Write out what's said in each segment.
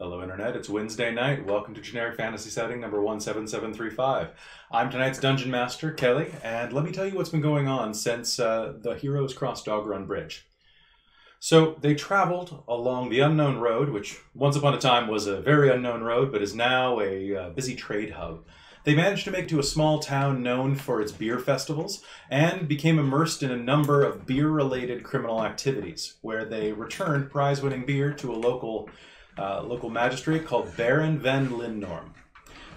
hello Internet, it's Wednesday night. Welcome to Generic Fantasy Setting number 17735. I'm tonight's Dungeon Master, Kelly, and let me tell you what's been going on since the heroes crossed Dog Run Bridge. So they traveled along the unknown road, which once upon a time was a very unknown road, but is now a busy trade hub. They managed to make it to a small town known for its beer festivals and became immersed in a number of beer-related criminal activities, where they returned prize-winning beer to a local magistrate called Baron van Lindnorm.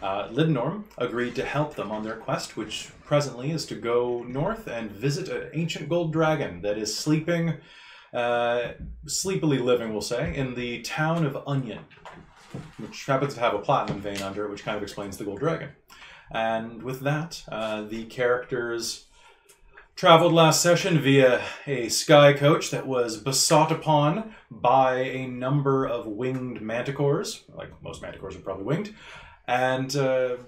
Lindnorm agreed to help them on their quest, which presently is to go north and visit an ancient gold dragon that is sleepily living, we'll say, in the town of Onion, which happens to have a platinum vein under it, which kind of explains the gold dragon. And with that, the characters traveled last session via a sky coach that was besought upon by a number of winged manticores. Like most manticores are probably winged. And they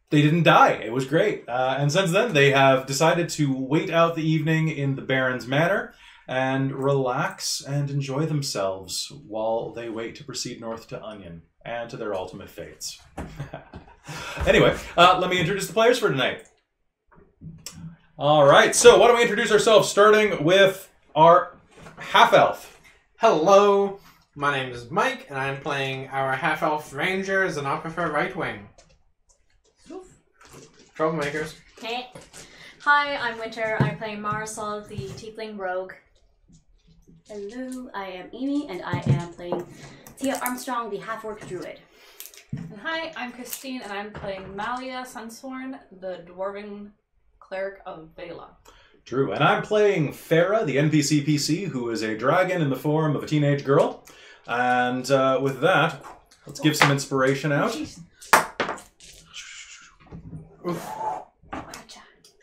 didn't die. It was great. And since then, they have decided to wait out the evening in the Baron's Manor and relax and enjoy themselves while they wait to proceed north to Onion and to their ultimate fates. Anyway, let me introduce the players for tonight. All right, so why don't we introduce ourselves, starting with our half-elf. Hello, my name is Mike, and I'm playing our half-elf ranger, Xenographer Right Wing. Troublemakers. Hey. Hi, I'm Winter. I'm playing Marisol, the Tiefling Rogue. Hello, I am Amy, and I am playing Tia Armstrong, the half-orc druid. And hi, I'm Christine, and I'm playing Malia Sunsworn, the dwarven cleric of Vela. True, and I'm playing Farah, the NPC PC, who is a dragon in the form of a teenage girl. And with that, let's give some inspiration out.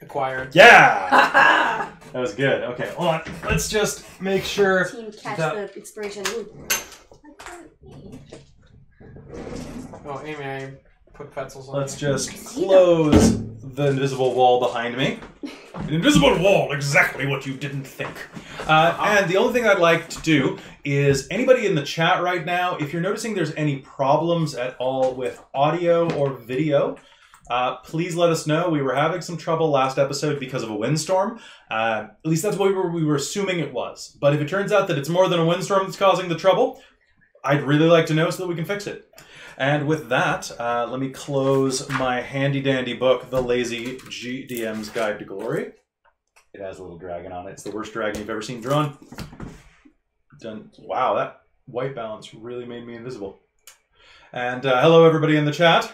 Acquired. Yeah! That was good. Okay, hold on. Let's just make sure. Team catch that... the inspiration. Ooh. Oh, Amy, I put pretzels on. Let's just close the invisible wall behind me. An invisible wall, exactly what you didn't think. And the only thing I'd like to do is, anybody in the chat right now, if you're noticing there's any problems at all with audio or video, please let us know. We were having some trouble last episode because of a windstorm. At least that's what we were assuming it was. But if it turns out that it's more than a windstorm that's causing the trouble, I'd really like to know so that we can fix it. And with that, let me close my handy-dandy book, The Lazy GDM's Guide to Glory. It has a little dragon on it. It's the worst dragon you've ever seen drawn. Wow, that white balance really made me invisible. And hello, everybody in the chat.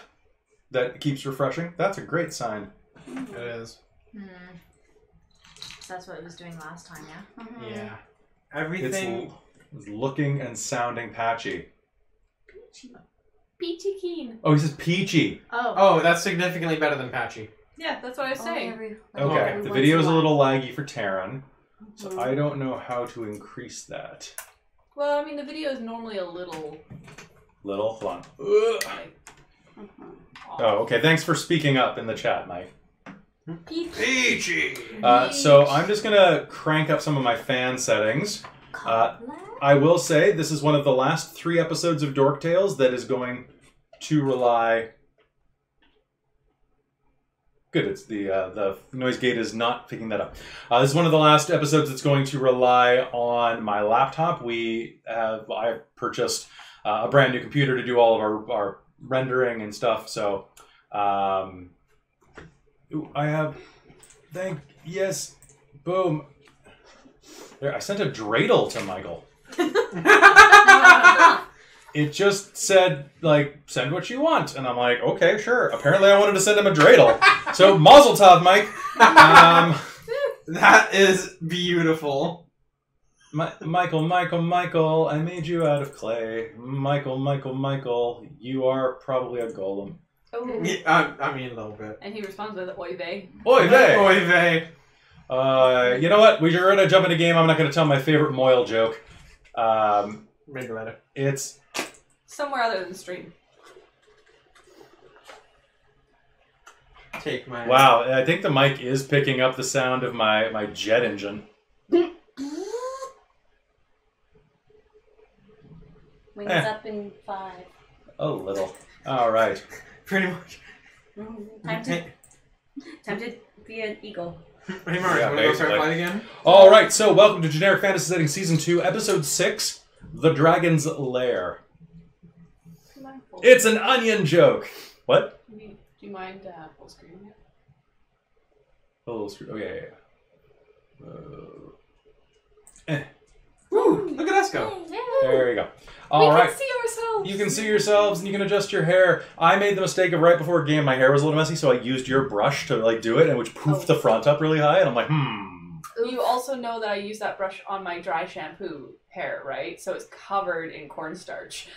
That keeps refreshing. That's a great sign. It is. So that's what it was doing last time, yeah? Yeah. Everything... It's looking and sounding patchy. Peachy Keen. Oh, he says peachy. Oh, that's significantly better than patchy. Yeah, that's what I was saying. Okay, the video is a little laggy for Terran, so I don't know how to increase that. Well, I mean, the video is normally a little... Little? Hold on. Like, Oh, okay. Thanks for speaking up in the chat, Mike. Peachy! So I'm just going to crank up some of my fan settings. I will say this is one of the last 3 episodes of Dork Tales that is going to rely... Good, it's the noise gate is not picking that up. This is one of the last episodes that's going to rely on my laptop. I purchased a brand new computer to do all of our rendering and stuff, so I have... Yes, boom. There, I sent a dreidel to Michael. It just said, like, send what you want. And I'm like, okay, sure. Apparently I wanted to send him a dreidel. So, mazel tov, Mike. That is beautiful. Michael, I made you out of clay. Michael, you are probably a golem. oh. Yeah, I mean, a little bit. And he responds with, oy vey. Oy vey! Oy vey. You know what? We're going to jump into game. I'm not going to tell my favorite Moyle joke. Maybe later. It's... Somewhere other than the stream. Take my... Wow, I think the mic is picking up the sound of my jet engine. Wings up in 5. A little. All right. Pretty much. Time to be an eagle. Hey, Mars, Yeah, want to go start basically. flight again? All right. So, welcome to Generic Fantasy Setting Season 2, Episode 6, The Dragon's Lair. It's an onion joke. What? Do you mind full screen? Oh, yeah. Woo! Look at us go. There you go. All right. We can see ourselves. You can see yourselves, and you can adjust your hair. I made the mistake of right before game, my hair was a little messy, so I used your brush to like do it, and which poofed the front up really high, and I'm like, You also know that I use that brush on my dry shampoo hair, right? So it's covered in cornstarch.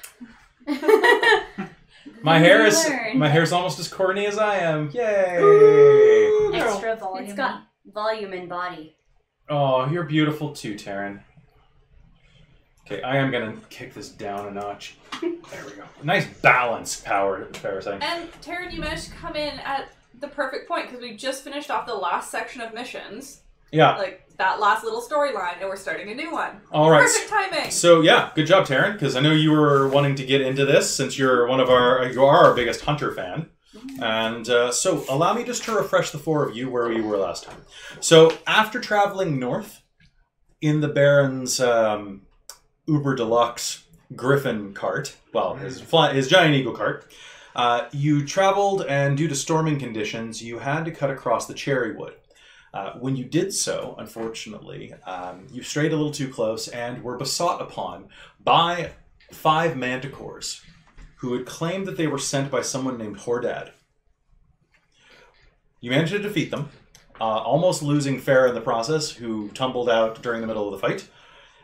My hair's almost as corny as I am. Yay! Ooh, girl. Extra volume. It's got volume and body. Oh, you're beautiful too, Taryn. Okay, I am gonna kick this down a notch. There we go. Nice balance, power saying. And Taryn, you managed to come in at the perfect point because we just finished off the last section of missions. Yeah. Like that last little storyline, and we're starting a new one. All right. Perfect timing. So yeah, good job, Taryn, because I know you were wanting to get into this since you are our biggest Hunter fan. And so allow me just to refresh the four of you where you were last time. So after traveling north in the Baron's Uber Deluxe Griffin cart, well, his giant eagle cart, you traveled, and due to storming conditions, you had to cut across the cherry wood. When you did so, unfortunately, you strayed a little too close and were besought upon by 5 manticores who had claimed that they were sent by someone named Hordad. You managed to defeat them, almost losing Farah in the process, who tumbled out during the middle of the fight.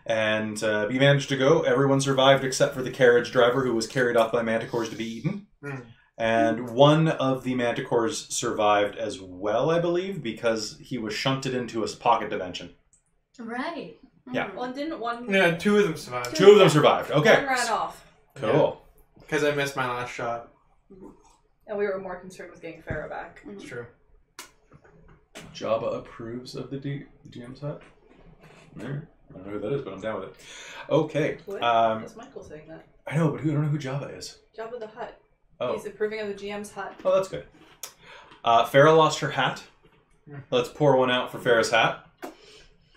And you managed to go. Everyone survived except for the carriage driver, who was carried off by manticores to be eaten. And one of the manticores survived as well, I believe, because he was shunted into a pocket dimension. Right. Yeah. Well, didn't one? Yeah, 2 of them survived. 2 of them survived. Okay. One ran off, Cool. Because I missed my last shot. and we were more concerned with getting Farah back. It's true. Jabba approves of the GM's hut. There. I don't know who that is, but I'm down with it. Okay. What? That's Michael saying that. I know, but I don't know who Jabba is. Jabba the Hutt. Oh. He's approving of the GM's hut. Oh, that's good. Farah lost her hat. Let's pour one out for Farah's hat.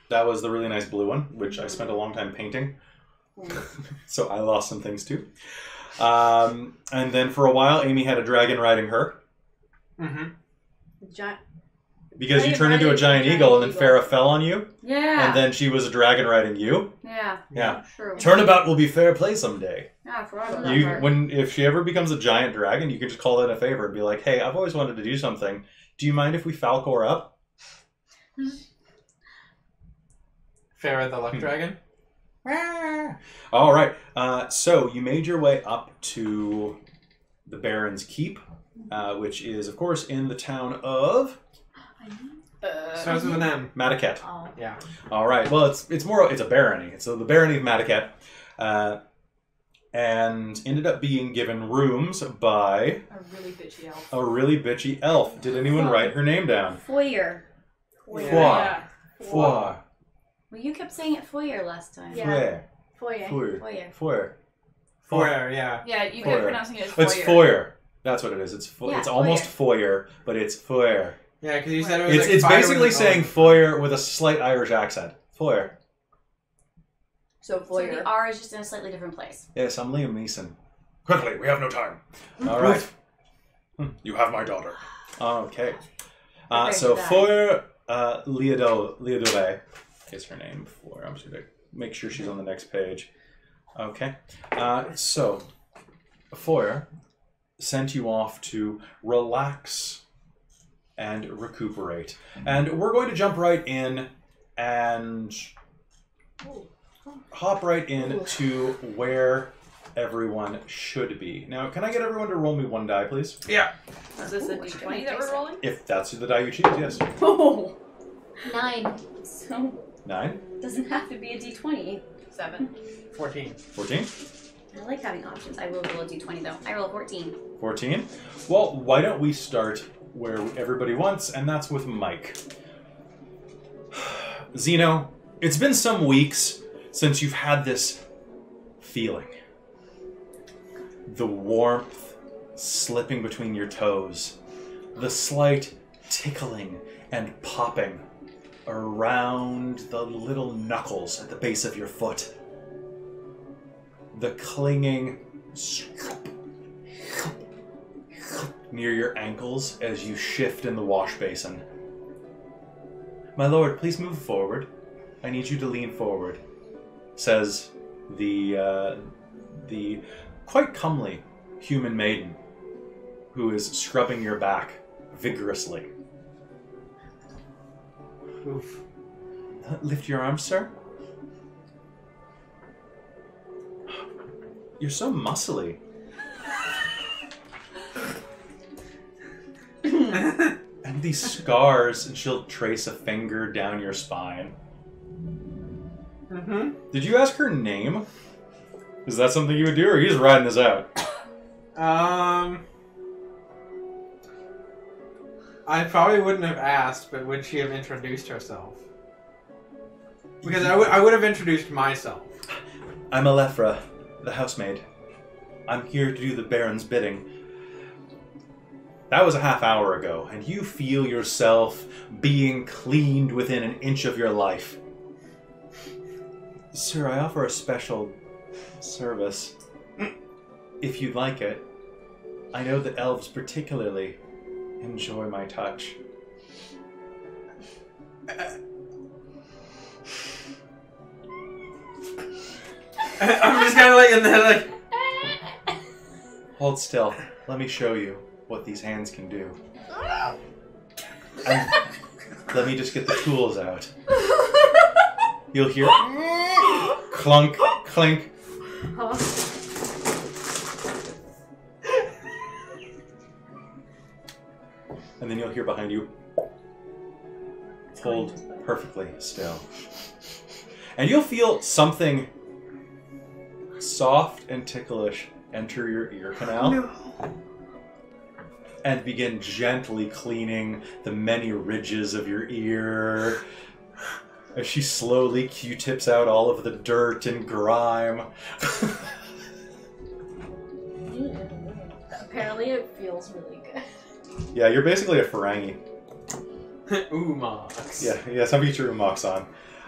That was the really nice blue one, which I spent a long time painting. So I lost some things too. And then for a while, Amy had a dragon riding her. Because you turned into a giant eagle, and then Farah fell on you. Yeah. And then she was a dragon riding you. Yeah. True. Turnabout will be fair play someday. Yeah, I forgot about that part. If she ever becomes a giant dragon, you can just call in a favor and be like, "Hey, I've always wanted to do something. Do you mind if we Falcor up?" Farah the Luck Dragon. All right. So you made your way up to the Baron's Keep, which is, of course, in the town of Starts with an M. Madaket. Oh. Yeah. All right. Well, it's a barony. So the barony of Madaket, and ended up being given rooms by A really bitchy elf. a really bitchy elf. Did anyone write her name down? Foyer. Yeah. Foyer. Well, you kept saying it foyer last time. Yeah. Foyer. Foyer. Foyer. Foyer. Foyer, yeah. Yeah, you Foyer. kept pronouncing it as foyer. It's foyer. That's what it is. It's Yeah, it's almost foyer, but it's foyer. Yeah, because you said it was It's like it's fire basically with an saying O. foyer with a slight Irish accent. Foyer. So So foyer. the R is just in a slightly different place. Yes, I'm Liam Neeson. Quickly, we have no time. All right. You have my daughter. Okay. Prepare So to die. foyer Leodore is her name. Foyer. I'm just gonna make sure she's on the next page. Okay. So foyer sent you off to relax and recuperate. And we're going to jump right in and hop right into where everyone should be. Now, can I get everyone to roll me 1 die, please? Yeah. Is this a Ooh, d20 that we're rolling? If that's the die you choose, yes. Oh. 9. So 9, it doesn't have to be a D20. 7. 14. 14, I like having options. I will roll a D20 though. I roll a 14. 14. Well, why don't we start where everybody wants, and that's with Mike. Zeno, it's been some weeks since you've had this feeling. the warmth slipping between your toes, the slight tickling and popping around the little knuckles at the base of your foot, the clinging near your ankles as you shift in the wash basin. My lord, please move forward. I need you to lean forward, says the quite comely human maiden who is scrubbing your back vigorously. Oof. Lift your arms, sir. You're so muscly. And these scars, and she'll trace a finger down your spine. Mm-hmm. Did you ask her name? Is that something you would do, or are you just riding this out? I probably wouldn't have asked, but would she have introduced herself? Because I would have introduced myself. I'm Alephra, the housemaid. I'm here to do the Baron's bidding. That was a half hour ago, and you feel yourself being cleaned within an inch of your life. Sir, I offer a special service. If you'd like it. I know that elves particularly enjoy my touch. I'm just kind of like in there, like. Hold still. Let me show you what these hands can do. And let me just get the tools out. You'll hear clunk, clink. And then you'll hear behind you, hold perfectly still. And you'll feel something soft and ticklish enter your ear canal. No. And begin gently cleaning the many ridges of your ear as she slowly Q-tips out all of the dirt and grime. Apparently it feels really good. Yeah, you're basically a Ferengi. Umox. Yeah, some get your Umox on.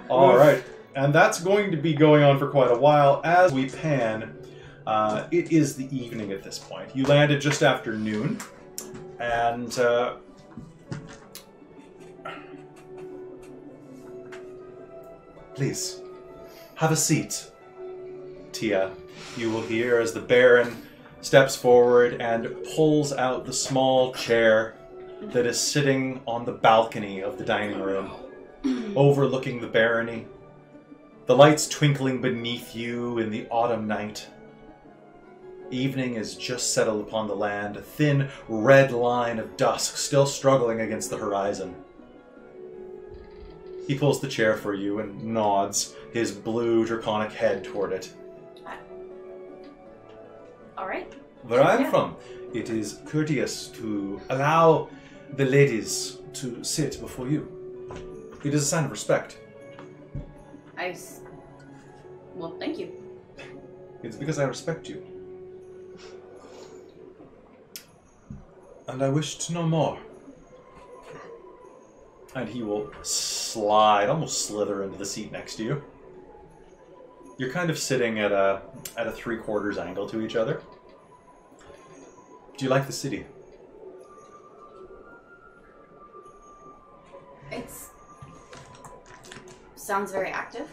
Alright, and that's going to be going on for quite a while. As we pan, it is the evening at this point. You landed just after noon, and please, have a seat. Tia, you will hear as the Baron steps forward and pulls out the small chair that is sitting on the balcony of the dining room, overlooking the barony. The lights twinkling beneath you in the autumn night. Evening is just settled upon the land, a thin red line of dusk still struggling against the horizon. He pulls the chair for you and nods his blue draconic head toward it. Alright. Where I'm Yeah. from, it is courteous to allow the ladies to sit before you. It is a sign of respect. Well, thank you. It's because I respect you. And I wish to know more. And he will slide, almost slither into the seat next to you. You're kind of sitting at a 3/4 angle to each other. Do you like the city? Sounds very active.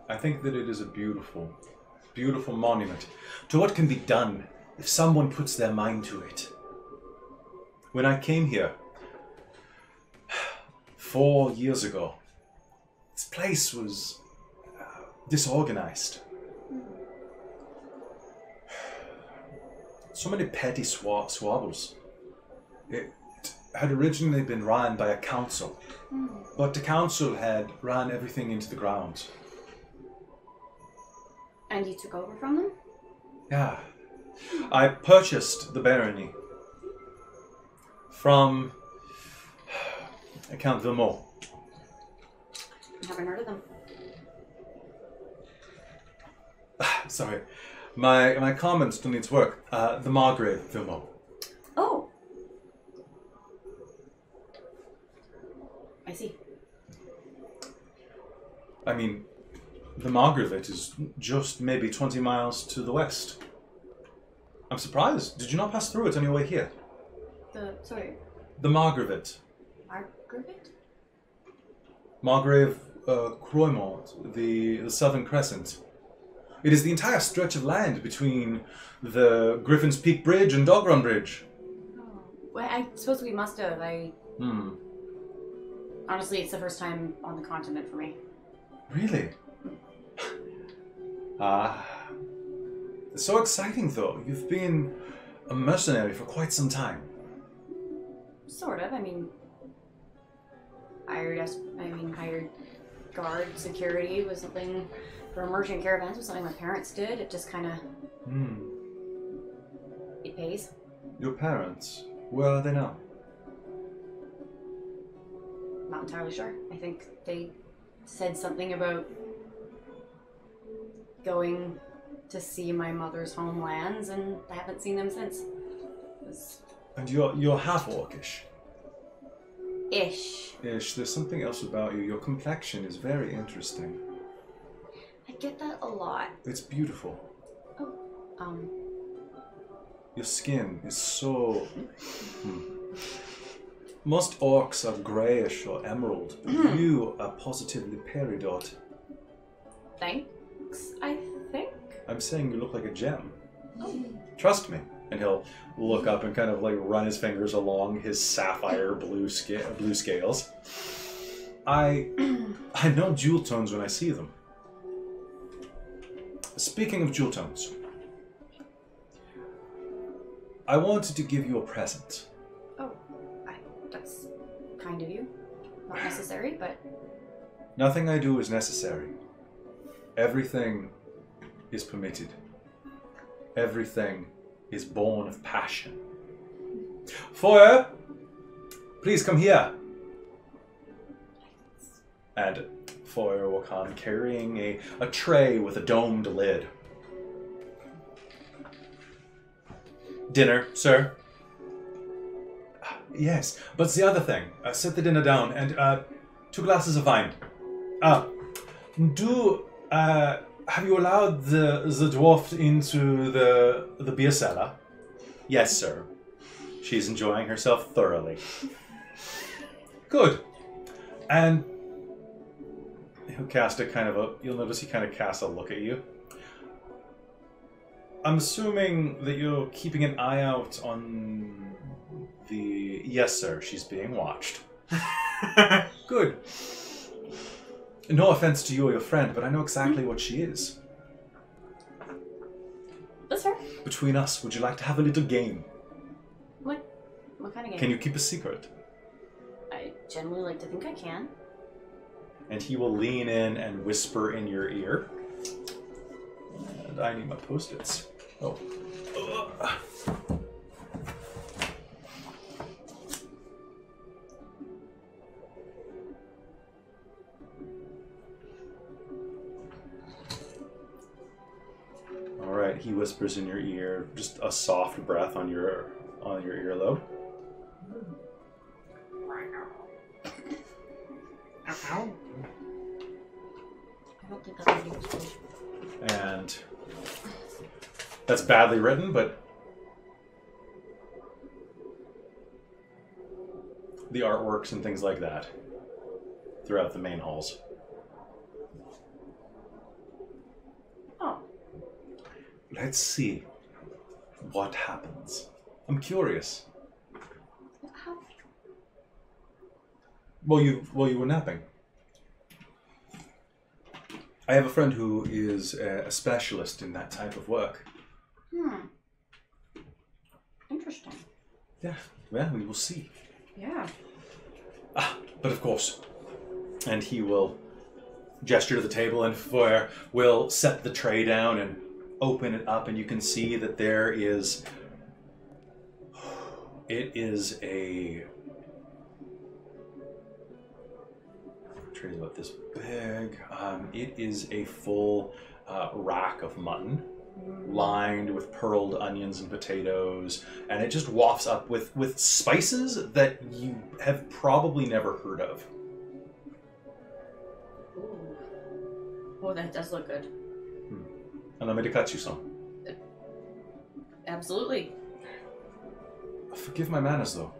I think that it is a beautiful, beautiful monument to what can be done if someone puts their mind to it. When I came here 4 years ago, this place was disorganized. So many petty squabbles. It had originally been run by a council, but the council had run everything into the ground. And you took over from them? Yeah. I purchased the barony from Count Vilmot. I haven't heard of them. Sorry. My comment still needs work. The Margrave, Vilmo. Oh. I see. I mean, the Margrave is just maybe 20 miles to the west. I'm surprised. Did you not pass through it on your way here? Sorry. The Margrave. Margaret? Margrave Croymont, the Southern Crescent. It is the entire stretch of land between the Griffin's Peak Bridge and Dog Run Bridge. Oh. Well, I suppose we must have. Honestly, it's the first time on the continent for me. Really? It's so exciting though. You've been a mercenary for quite some time. Sort of. I mean, hired guard security was something for merchant caravans was something my parents did. It just kind of it pays. Your parents, where are they now? Not entirely sure. I think they said something about going to see my mother's homelands, and I haven't seen them since. And you're half orcish. Ish. Ish. There's something else about you. Your complexion is very interesting. I get that a lot. It's beautiful. Oh, Your skin is so... Most orcs are greyish or emerald, but you are positively peridot. thanks, I think. I'm saying you look like a gem. Trust me. And he'll look up and kind of like run his fingers along his sapphire blue scales. I know jewel tones when I see them. Speaking of jewel tones, I wanted to give you a present. Oh, that's kind of you. Not necessary, but... Nothing I do is necessary. Everything is permitted. Everything is born of passion. Foyer, please come here. And Foyer will come carrying a tray with a domed lid. Dinner, sir? Yes, but the other thing. Set the dinner down and 2 glasses of wine. Have you allowed the dwarf into the beer cellar? Yes, sir. She's enjoying herself thoroughly. Good. And he'll cast you'll notice he kind of casts a look at you. I'm assuming that you're keeping an eye out on the... Yes, sir. She's being watched. Good. No offense to you or your friend, but I know exactly what she is. That's fair. Between us, would you like to have a little game? What kind of game? Can you keep a secret? I generally like to think I can. And he will lean in and whisper in your ear. And I need my post-its. Oh. Alright, he whispers in your ear, just a soft breath on your earlobe. I don't think that's what he was told. And that's badly written, but the artworks and things like that throughout the main halls. Oh. Let's see what happens. I'm curious. How? While you were napping. I have a friend who is a specialist in that type of work. Interesting. Yeah, well, we will see. Yeah. But of course, and he will gesture to the table and will set the tray down and open it up, and you can see that there is... It is a... Tray about this big. It is a full rack of mutton, lined with pearled onions and potatoes, and it just wafts up with spices that you have probably never heard of. Ooh. Oh, that does look good. Allow me to cut you some. Absolutely. Forgive my manners, though.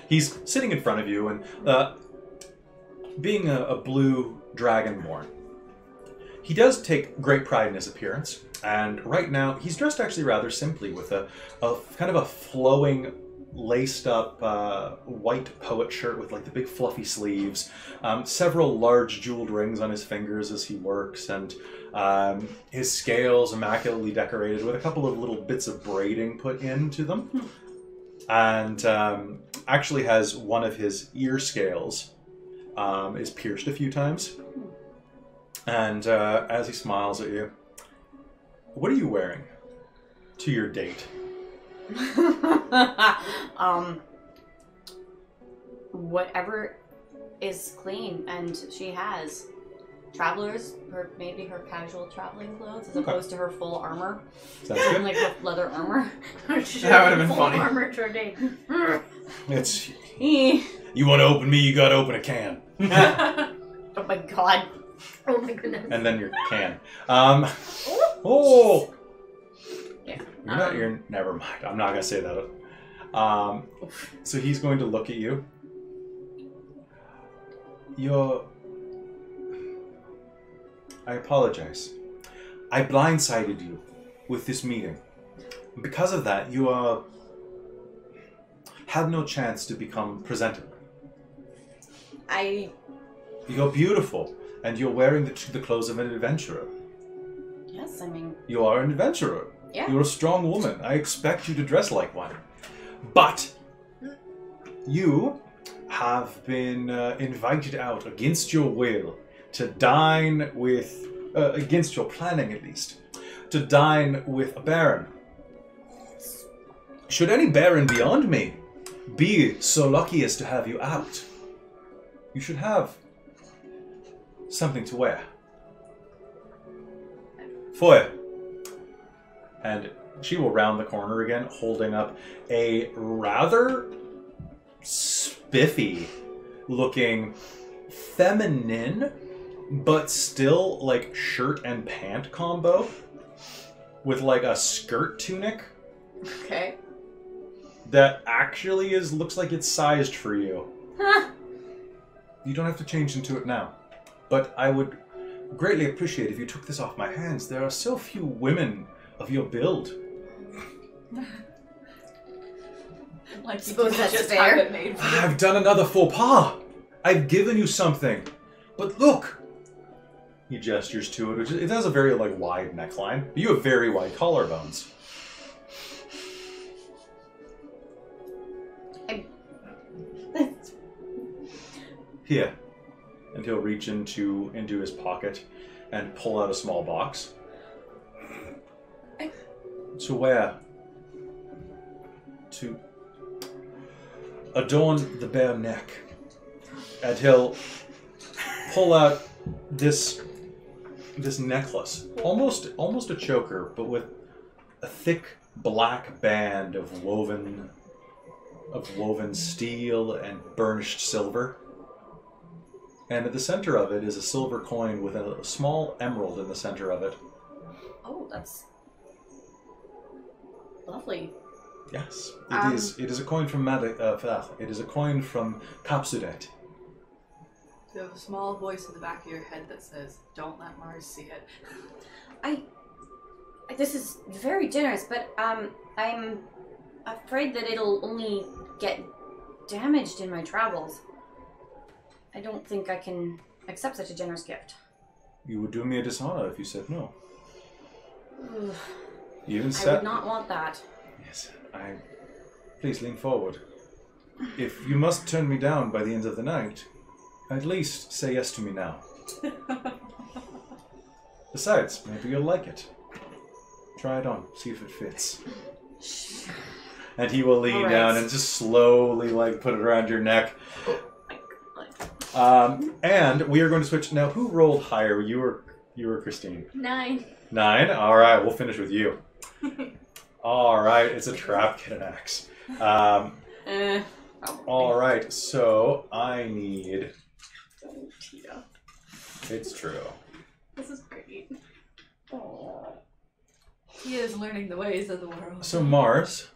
He's sitting in front of you, and being a blue dragonborn, he does take great pride in his appearance. And right now, he's dressed actually rather simply with a kind of a flowing, laced-up white poet shirt with like the big fluffy sleeves, several large jeweled rings on his fingers as he works, and his scales immaculately decorated with a couple of little bits of braiding put into them. And actually has one of his ear scales is pierced a few times. And as he smiles at you, what are you wearing to your date? Whatever is clean, and she has travelers, or maybe her casual traveling clothes, as opposed to her full armor. Sounds good. Like her leather armor. That would have been funny. Armor to a date. It's Oh you want to open me, you gotta open a can, my god. Oh my goodness. and then your can. Oh, Yeah. you're not. You're never mind. I'm not gonna say that. So he's going to look at you. I apologize. I blindsided you with this meeting. Because of that, you had no chance to become presentable. You're beautiful, and you're wearing the clothes of an adventurer. Yes, I mean, You are an adventurer. yeah. You're a strong woman. I expect you to dress like one. But you have been invited out against your will to dine with, against your planning at least, to dine with a baron. Should any baron beyond me be so lucky as to have you out, you should have something to wear. Foy. And she will round the corner again, holding up a rather spiffy looking feminine, but still like shirt and pant combo with like a skirt tunic Okay. that actually looks like it's sized for you. Huh. You don't have to change into it now, but I would greatly appreciate if you took this off my hands. There are so few women of your build. Like, you Suppose didn't that's just fair. have it made for you. I've done another faux pas. I've given you something, but look. He gestures to it, which it has a very like wide neckline. But you have very wide collarbones. Here, and he'll reach into his pocket and pull out a small box. To wear, to adorn the bare neck, and he'll pull out this necklace, almost a choker, but with a thick black band of woven steel and burnished silver. And at the center of it is a silver coin with a small emerald in the center of it. Oh, that's lovely. Yes, it is. It is a coin from it is a coin from Capsudet. You have a small voice in the back of your head that says, "Don't let Mars see it." This is very generous, but I'm afraid that it'll only get damaged in my travels. I don't think I can accept such a generous gift. You would do me a dishonor if you said no. Ugh, You even I said would not want that. yes. Please lean forward. If you must turn me down by the end of the night, at least say yes to me now. Besides, maybe you'll like it. Try it on, see if it fits. And he will lean All right. down and just slowly like put it around your neck. Oh my God. And we are going to switch now. Who rolled higher? You were You or Christine? 9. 9? Alright, we'll finish with you. Alright, it's a trap, get an axe. Alright, so I need... It's true. This is great. He is learning the ways of the world. So Mars,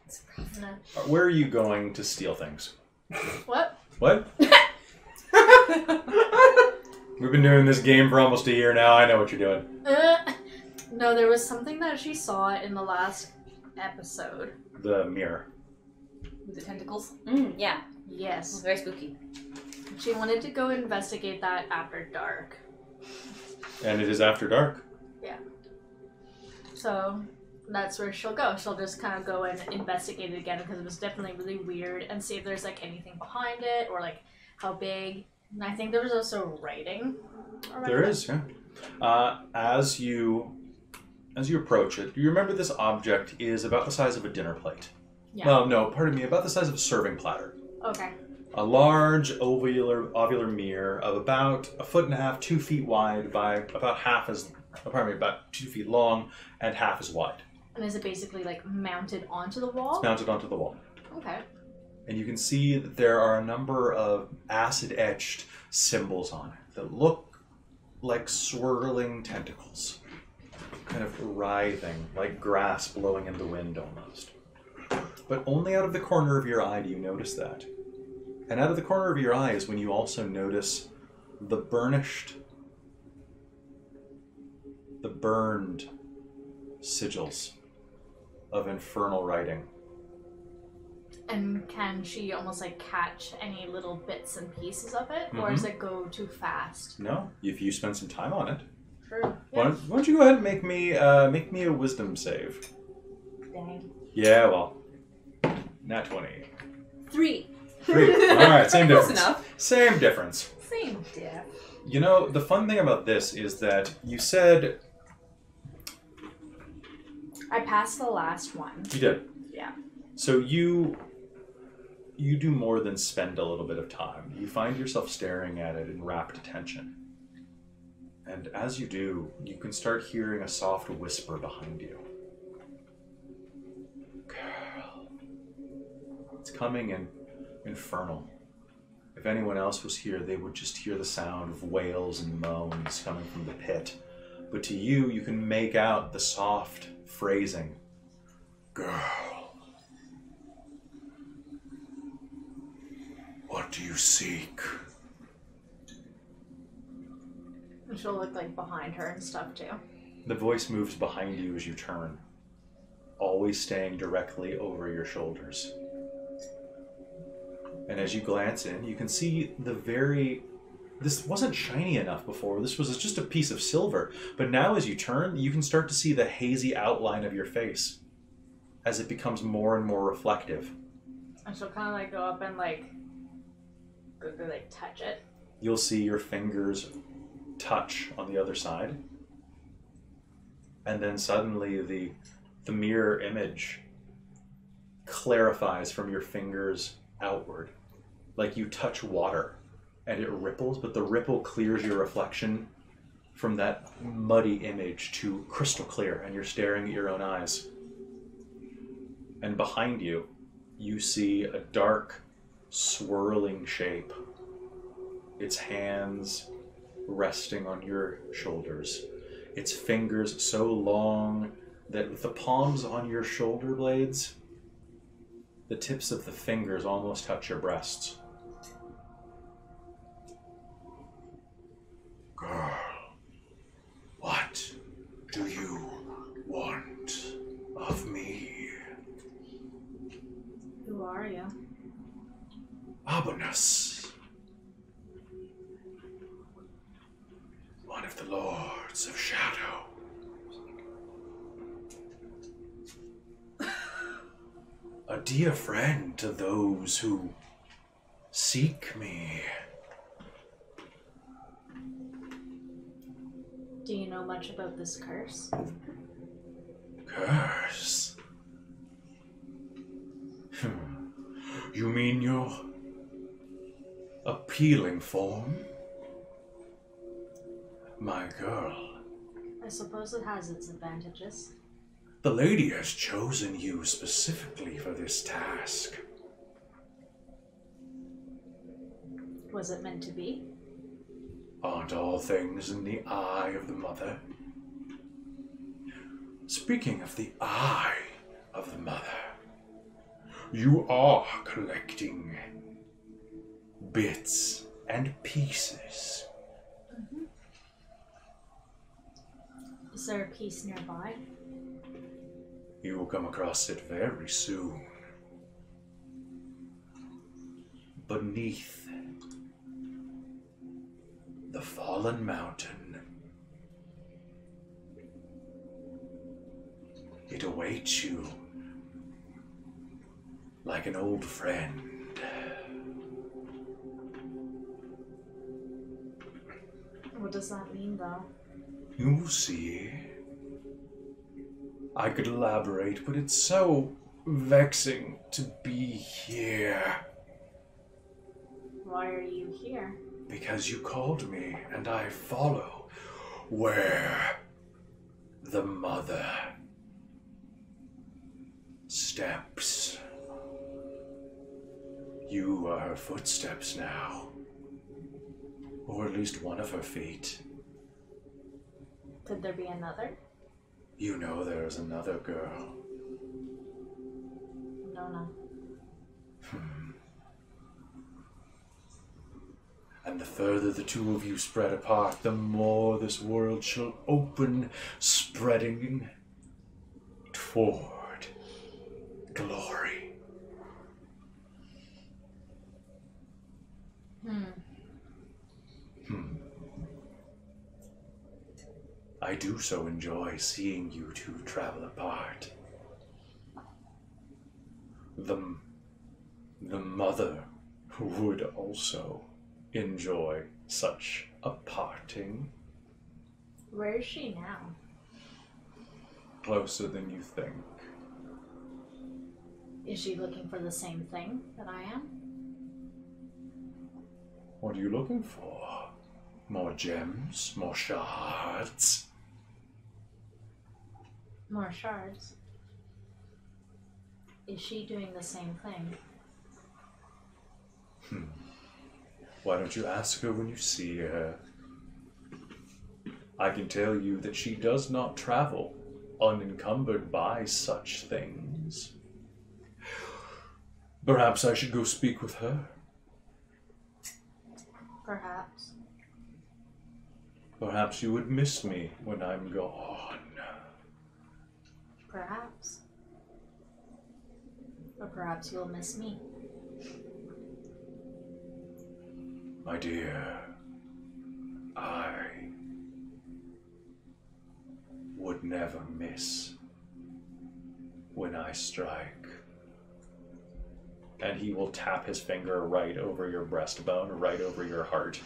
No. where are you going to steal things? What? What? We've been doing this game for almost a year now. I know what you're doing. No, there was something that she saw in the last episode. The mirror. With the tentacles. Yeah. It was Yes. very spooky. She wanted to go investigate that after dark. And it is after dark. So that's where she'll go. She'll just kind of go and investigate it again because it was definitely really weird and see if there's like anything behind it or like how big. And I think there was also writing around There it. is, yeah. As you approach it, you remember this object is about the size of a dinner plate. Yeah. Well, no, pardon me, about the size of a serving platter. Okay. A large ovular mirror of about 1.5 feet, 2 feet wide by about 2 feet long and half as wide. And is it basically like mounted onto the wall? It's mounted onto the wall. Okay. And you can see that there are a number of acid-etched symbols on it that look like swirling tentacles, kind of writhing, like grass blowing in the wind almost. But only out of the corner of your eye do you notice that. And out of the corner of your eye is when you also notice the burned sigils of infernal writing. And can she almost like catch any little bits and pieces of it? Or does it go too fast? No, if you spend some time on it. Sure. Why don't you go ahead and make me a wisdom save? Dang. Yeah, well, nat 20. 3. 3. All right, same Close difference. enough. Same difference. Same diff. You know, the fun thing about this is that you said I passed the last one. you did. Yeah. So you do more than spend a little bit of time. You find yourself staring at it in rapt attention. And as you do, you can start hearing a soft whisper behind you. Girl. It's coming in infernal. If anyone else was here, they would just hear the sound of wails and moans coming from the pit. But to you, you can make out the soft phrasing. Girl. What do you seek? And she'll look like behind her and stuff too. The voice moves behind you as you turn, always staying directly over your shoulders. And as you glance in, you can see this wasn't shiny enough before. This was just a piece of silver. But now as you turn, you can start to see the hazy outline of your face as it becomes more and more reflective. And she'll kind of like go up and like go to like touch it. You'll see your fingers touch on the other side. And then suddenly the mirror image clarifies from your fingers outward. Like you touch water and it ripples, but the ripple clears your reflection from that muddy image to crystal clear, and you're staring at your own eyes. And behind you, you see a dark, swirling shape. Its hands resting on your shoulders. Its fingers so long that with the palms on your shoulder blades, the tips of the fingers almost touch your breasts. Girl, what do you want of me? Who are you? Abonus, one of the Lords of Shadow. A dear friend to those who seek me. Do you know much about this curse? Curse? You mean your appealing form? My girl, I suppose it has its advantages. The lady has chosen you specifically for this task. Was it meant to be? Aren't all things in the eye of the mother? Speaking of the eye of the mother, you are collecting bits and pieces. Mm-hmm. Is there a piece nearby? You will come across it very soon. Beneath the fallen mountain, it awaits you like an old friend. What does that mean, though? You will see. I could elaborate, but it's so vexing to be here. Why are you here? Because you called me, and I follow where the mother steps. You are her footsteps now. Or at least one of her feet. Could there be another? You know there is another girl. No. And the further the two of you spread apart, the more this world shall open, spreading toward glory. I do so enjoy seeing you two travel apart. The mother would also enjoy such a parting. Where is she now? Closer than you think. Is she looking for the same thing that I am? What are you looking for? More gems? More shards? More shards. Is she doing the same thing? Why don't you ask her when you see her? I can tell you that she does not travel unencumbered by such things. Perhaps I should go speak with her. Perhaps. Perhaps you would miss me when I'm gone. Perhaps. Or perhaps you'll miss me. My dear, I would never miss when I strike. And he will tap his finger right over your breastbone, right over your heart.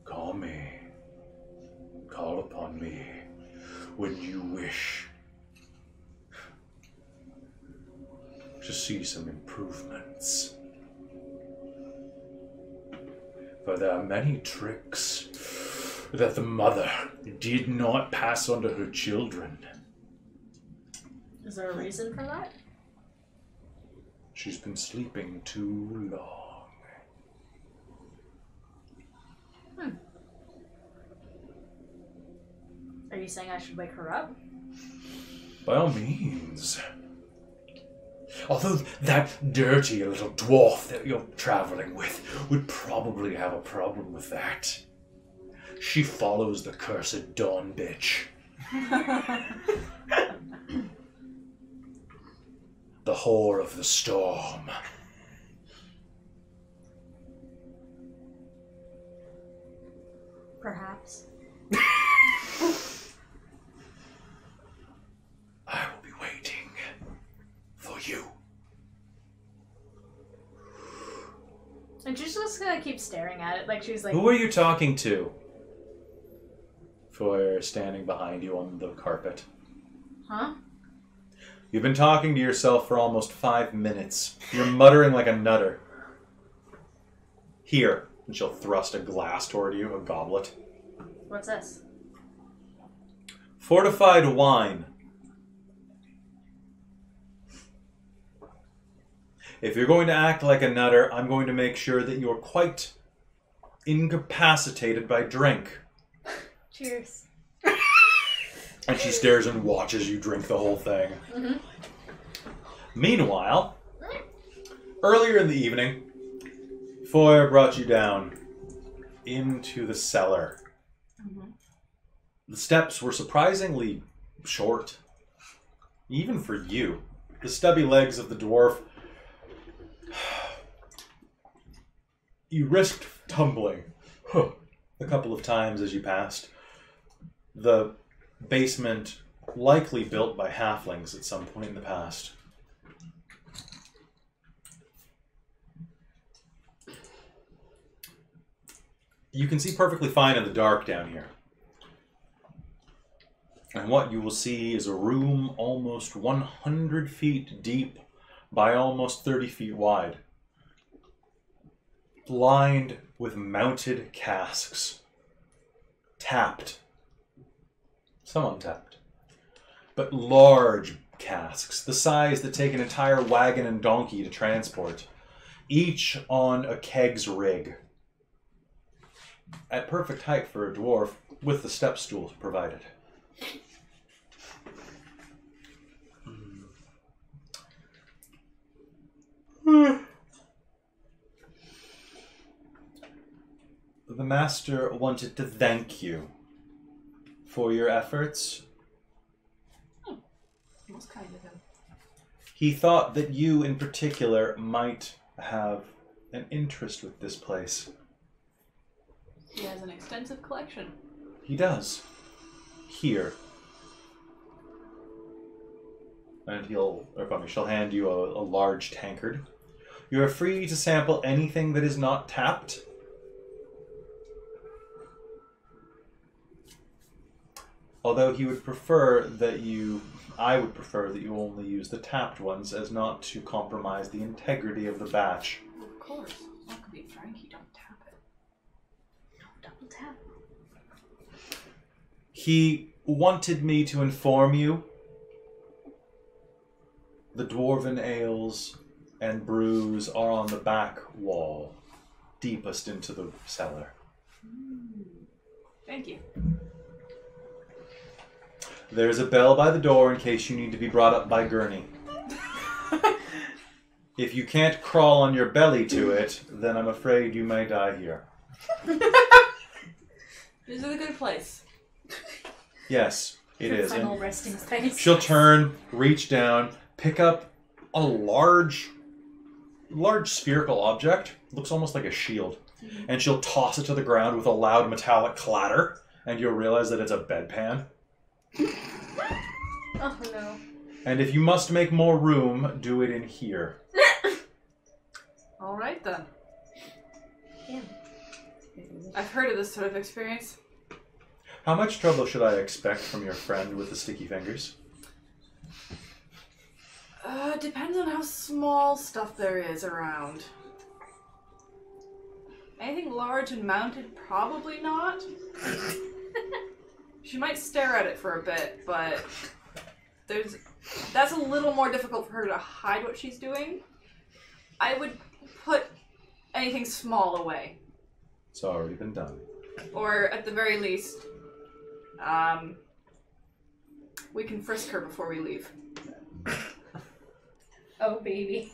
Call me. Call upon me when you wish to see some improvements. For there are many tricks that the mother did not pass on to her children. Is there a reason for that? She's been sleeping too long. Are you saying I should wake her up? By all means. Although that dirty little dwarf that you're traveling with would probably have a problem with that. She follows the cursed dawn bitch. The whore of the storm. Perhaps. I will be waiting for you. And she's just gonna keep staring at it, like she's like... Who are you talking to? For standing behind you on the carpet. Huh? You've been talking to yourself for almost 5 minutes. You're muttering like a nutter. Here. And she'll thrust a glass toward you, a goblet. What's this? Fortified wine. If you're going to act like a nutter, I'm going to make sure that you're quite incapacitated by drink. Cheers. And she stares and watches you drink the whole thing. Mm-hmm. Meanwhile, earlier in the evening, Foyer brought you down into the cellar. Mm-hmm. The steps were surprisingly short, even for you. The stubby legs of the dwarf. You risked tumbling a couple of times as you passed. The basement likely built by halflings at some point in the past. You can see perfectly fine in the dark down here. And what you will see is a room almost 100 feet deep by almost 30 feet wide, lined with mounted casks, tapped, some untapped, but large casks, the size that take an entire wagon and donkey to transport, each on a keg's rig, at perfect height for a dwarf, with the step stool provided. The master wanted to thank you for your efforts. Most kind of him. He thought that you in particular might have an interest with this place. He has an extensive collection. He does. Here. And she'll hand you a large tankard. You are free to sample anything that is not tapped. Although he would prefer that I would prefer that you only use the tapped ones as not to compromise the integrity of the batch. Of course. That could be Frankie, don't tap it. Double tap. He wanted me to inform you the dwarven ales and brews are on the back wall, deepest into the cellar. Thank you. There's a bell by the door in case you need to be brought up by Gurney. If you can't crawl on your belly to it, then I'm afraid you may die here. This is a good place. Yes, it is. Final resting place. She'll turn, reach down, pick up a large spherical object. Looks almost like a shield. Mm-hmm. And she'll toss it to the ground with a loud metallic clatter, and you'll realize that it's a bedpan. Oh no. And if you must make more room, do it in here. All right then. Yeah. I've heard of this sort of experience. How much trouble should I expect from your friend with the sticky fingers? Depends on how small stuff there is around. Anything large and mounted, probably not. She might stare at it for a bit, but that's a little more difficult for her to hide what she's doing. I would put anything small away. It's already been done. Or at the very least, we can frisk her before we leave. Oh baby.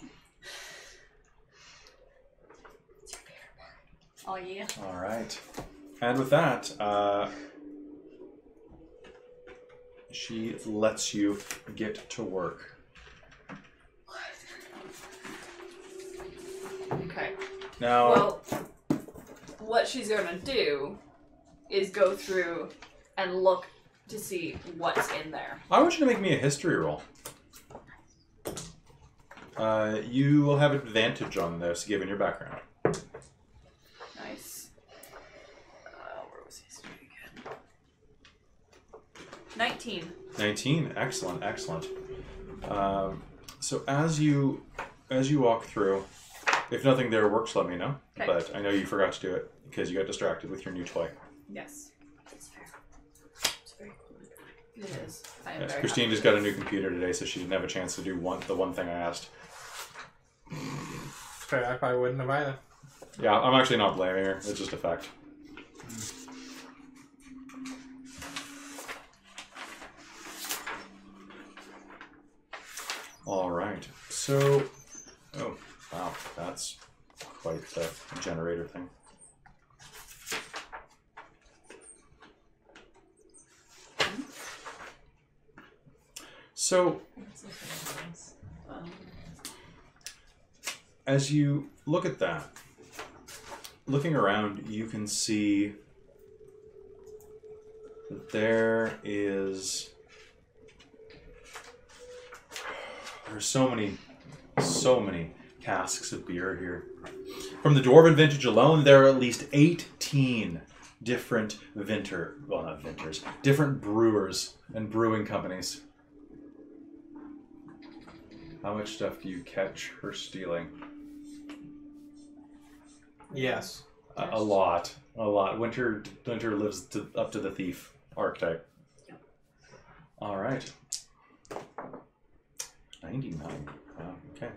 Oh yeah. All right. And with that, she lets you get to work. Okay. Now, Well, what she's gonna do is go through and look to see what's in there. I want you to make me a history roll. You will have advantage on this given your background. Nice. Where was history again? 19. 19. Excellent, excellent. So as you walk through, If nothing there works, let me know. Okay. But I know you forgot to do it because you got distracted with your new toy. Yes. That's fair. It's very cool. It is. I am Yes, very Christine happy. just got a new computer today, so she didn't have a chance to do the one thing I asked. Fair, I probably wouldn't have either. Yeah, I'm actually not blaming her. It's just a fact. All right. So, oh wow, that's quite the generator thing. So, as you look at that, looking around, you can see that there's so many casks of beer here. From the Dwarven vintage alone, there are at least 18 different different brewers and brewing companies. How much stuff do you catch her stealing? Yes. A lot. Winter lives up to the thief archetype. Yep. All right. 99. Wow, okay.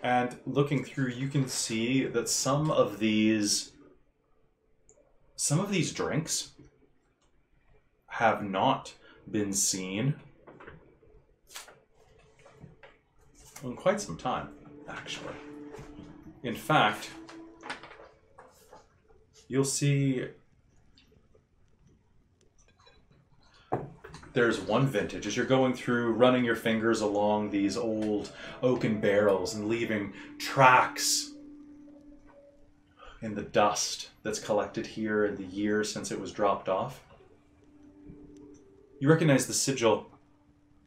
And looking through, you can see that some of these drinks have not been seen in quite some time, actually. In fact, you'll see there's one vintage as you're going through, running your fingers along these old oaken barrels and leaving tracks in the dust that's collected here in the years since it was dropped off. You recognize the sigil,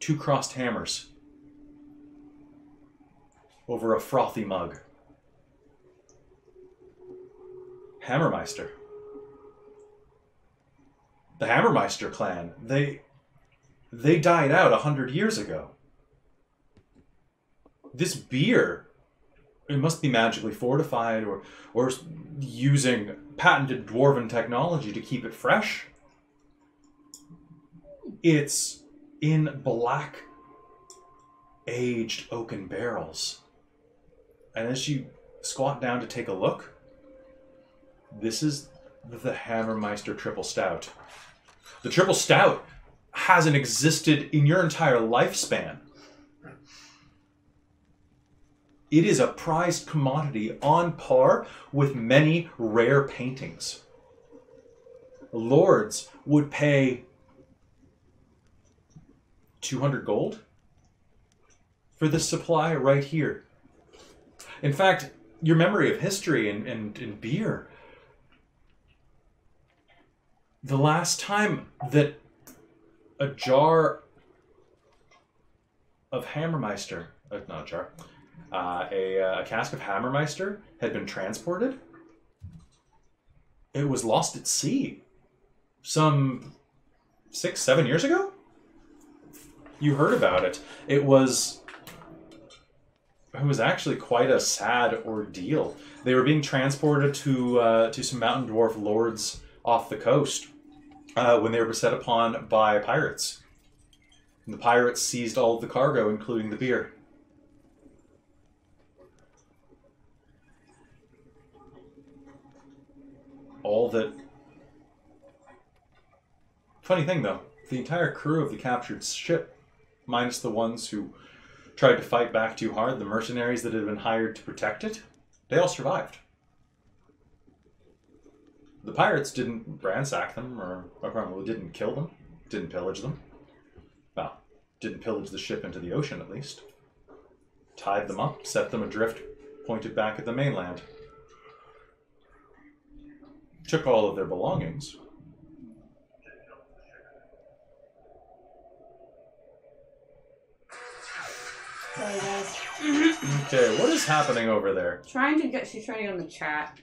2 crossed hammers over a frothy mug. Hammermeister. The Hammermeister clan, they died out 100 years ago. This beer, it must be magically fortified or using patented dwarven technology to keep it fresh. It's in black, aged oaken barrels. And as you squat down to take a look, this is the Hammermeister Triple Stout. The Triple Stout hasn't existed in your entire lifespan. It is a prized commodity on par with many rare paintings. Lords would pay 200 gold for this supply right here. In fact, your memory of history and beer, the last time that a jar of Hammermeister, not a jar, a cask of Hammermeister had been transported, it was lost at sea some 6-7 years ago. You heard about it. It was actually quite a sad ordeal. They were being transported to some mountain dwarf lords off the coast when they were beset upon by pirates. And the pirates seized all of the cargo, including the beer. All that... Funny thing, though, the entire crew of the captured ship, minus the ones who tried to fight back too hard, the mercenaries that had been hired to protect it, they all survived. The pirates didn't ransack them, or didn't kill them, didn't pillage them. Well, didn't pillage the ship into the ocean, at least. Tied them up, set them adrift, pointed back at the mainland. Took all of their belongings. Sorry, guys. Okay, what is happening over there? She's trying to get on the chat.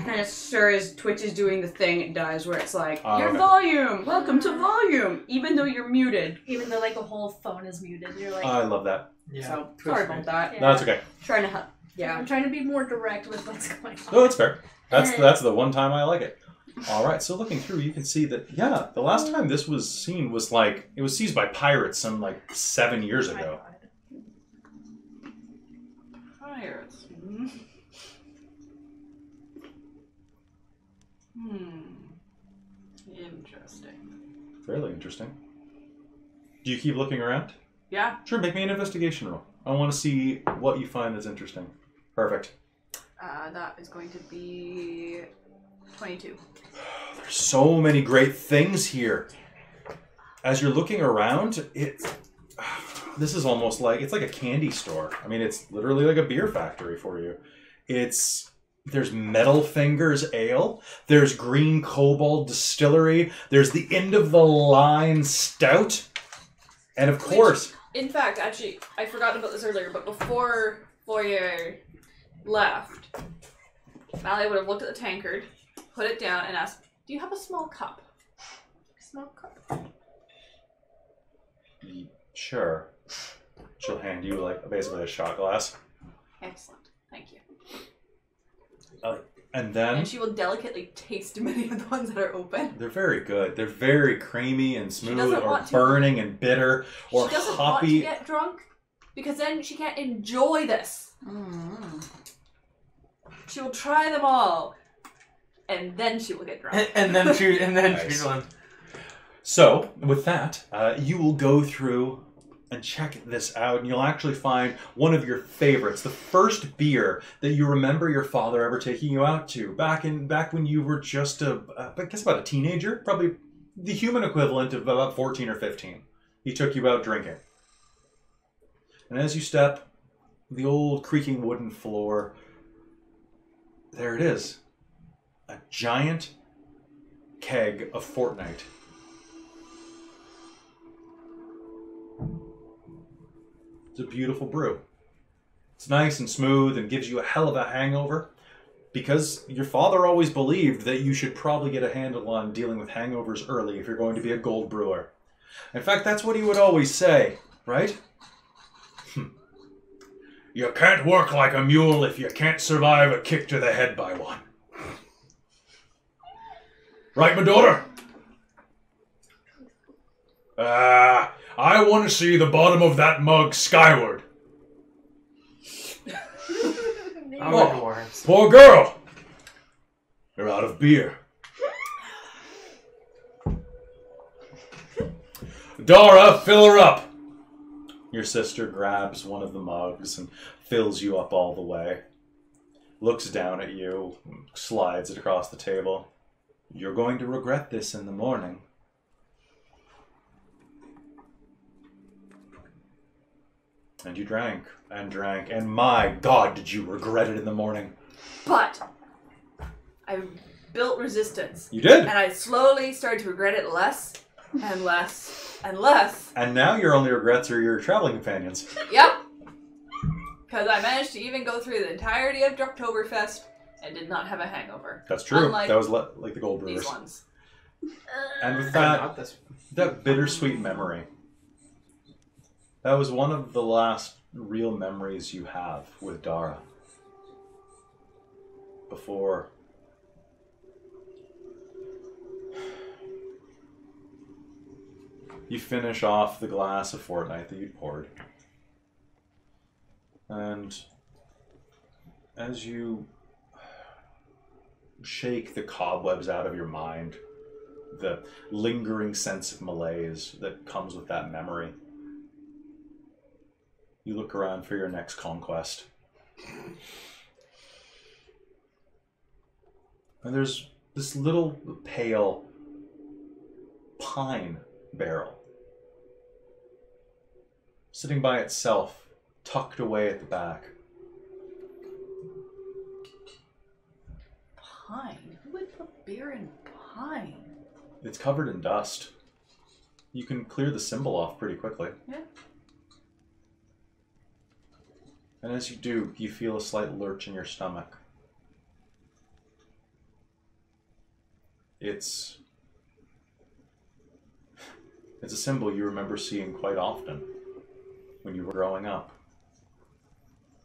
kind of stirs. Twitch is doing the thing it does, where it's like, Oh, your okay. volume, welcome to volume, even though you're muted. Even though like the whole phone is muted, you're like, I love that. Yeah. So Twitch sorry made about that. yeah. No, that's okay. Trying to help. Yeah. I'm trying to be more direct with what's going on. No, it's fair. That's the one time I like it. All right, so looking through, you can see that, yeah, the last time this was seen was like, it was seized by pirates some like 7 years Oh my ago. God. Pirates. Interesting. Fairly interesting. Do you keep looking around? Yeah. Sure, make me an investigation roll. I want to see what you find that's interesting. Perfect. That is going to be 22. There's so many great things here. As you're looking around, this is almost like, it's like a candy store. I mean, it's literally like a beer factory for you. There's Metal Fingers Ale. There's Green Kobold Distillery. There's the end of the line Stout. And of course... In fact, actually, I forgot about this earlier, but before Foyer left, Mallory would have looked at the tankard, put it down, and asked, do you have a small cup? Small cup? Sure. She'll hand you like basically a shot glass. Excellent. Thank you. And then... And she will delicately taste many of the ones that are open. They're very good. They're very creamy and smooth, doesn't or want to- burning and bitter, or She doesn't hoppy. want to get drunk, because then she can't enjoy this. She will try them all, and then she will get drunk. And then Nice. she's on. So, with that, you will go through and check this out, and you'll actually find one of your favorites, the first beer that you remember your father ever taking you out to, back when you were just I guess about a teenager, probably the human equivalent of about 14 or 15. He took you out drinking. And as you step the old creaking wooden floor, there it is. A giant keg of Fortnite. It's a beautiful brew. It's nice and smooth and gives you a hell of a hangover, because your father always believed that you should probably get a handle on dealing with hangovers early if you're going to be a gold brewer. In fact, that's what he would always say, right? You can't work like a mule if you can't survive a kick to the head by one. Right, my daughter? I want to see the bottom of that mug skyward. Oh, dwarves. Poor girl. You're out of beer. Dora, fill her up. Your sister grabs one of the mugs and fills you up all the way. Looks down at you, slides it across the table. You're going to regret this in the morning. And you drank, and my God, did you regret it in the morning. But I built resistance. You did! And I slowly started to regret it less and less and less. And now your only regrets are your traveling companions. Yep. Because I managed to even go through the entirety of Drunktoberfest and did not have a hangover. That's true. Unlike that was like the Gold Brewers. These ones. And with Not this. that bittersweet memory, that was one of the last real memories you have with Dara. Before you finish off the glass of Fortnite that you'd poured. And as you shake the cobwebs out of your mind, the lingering sense of malaise that comes with that memory, you look around for your next conquest. And there's this little pale pine barrel sitting by itself, tucked away at the back. Pine? Who would put beer in pine? It's covered in dust. You can clear the symbol off pretty quickly. Yeah. And as you do, you feel a slight lurch in your stomach. It's a symbol you remember seeing quite often when you were growing up.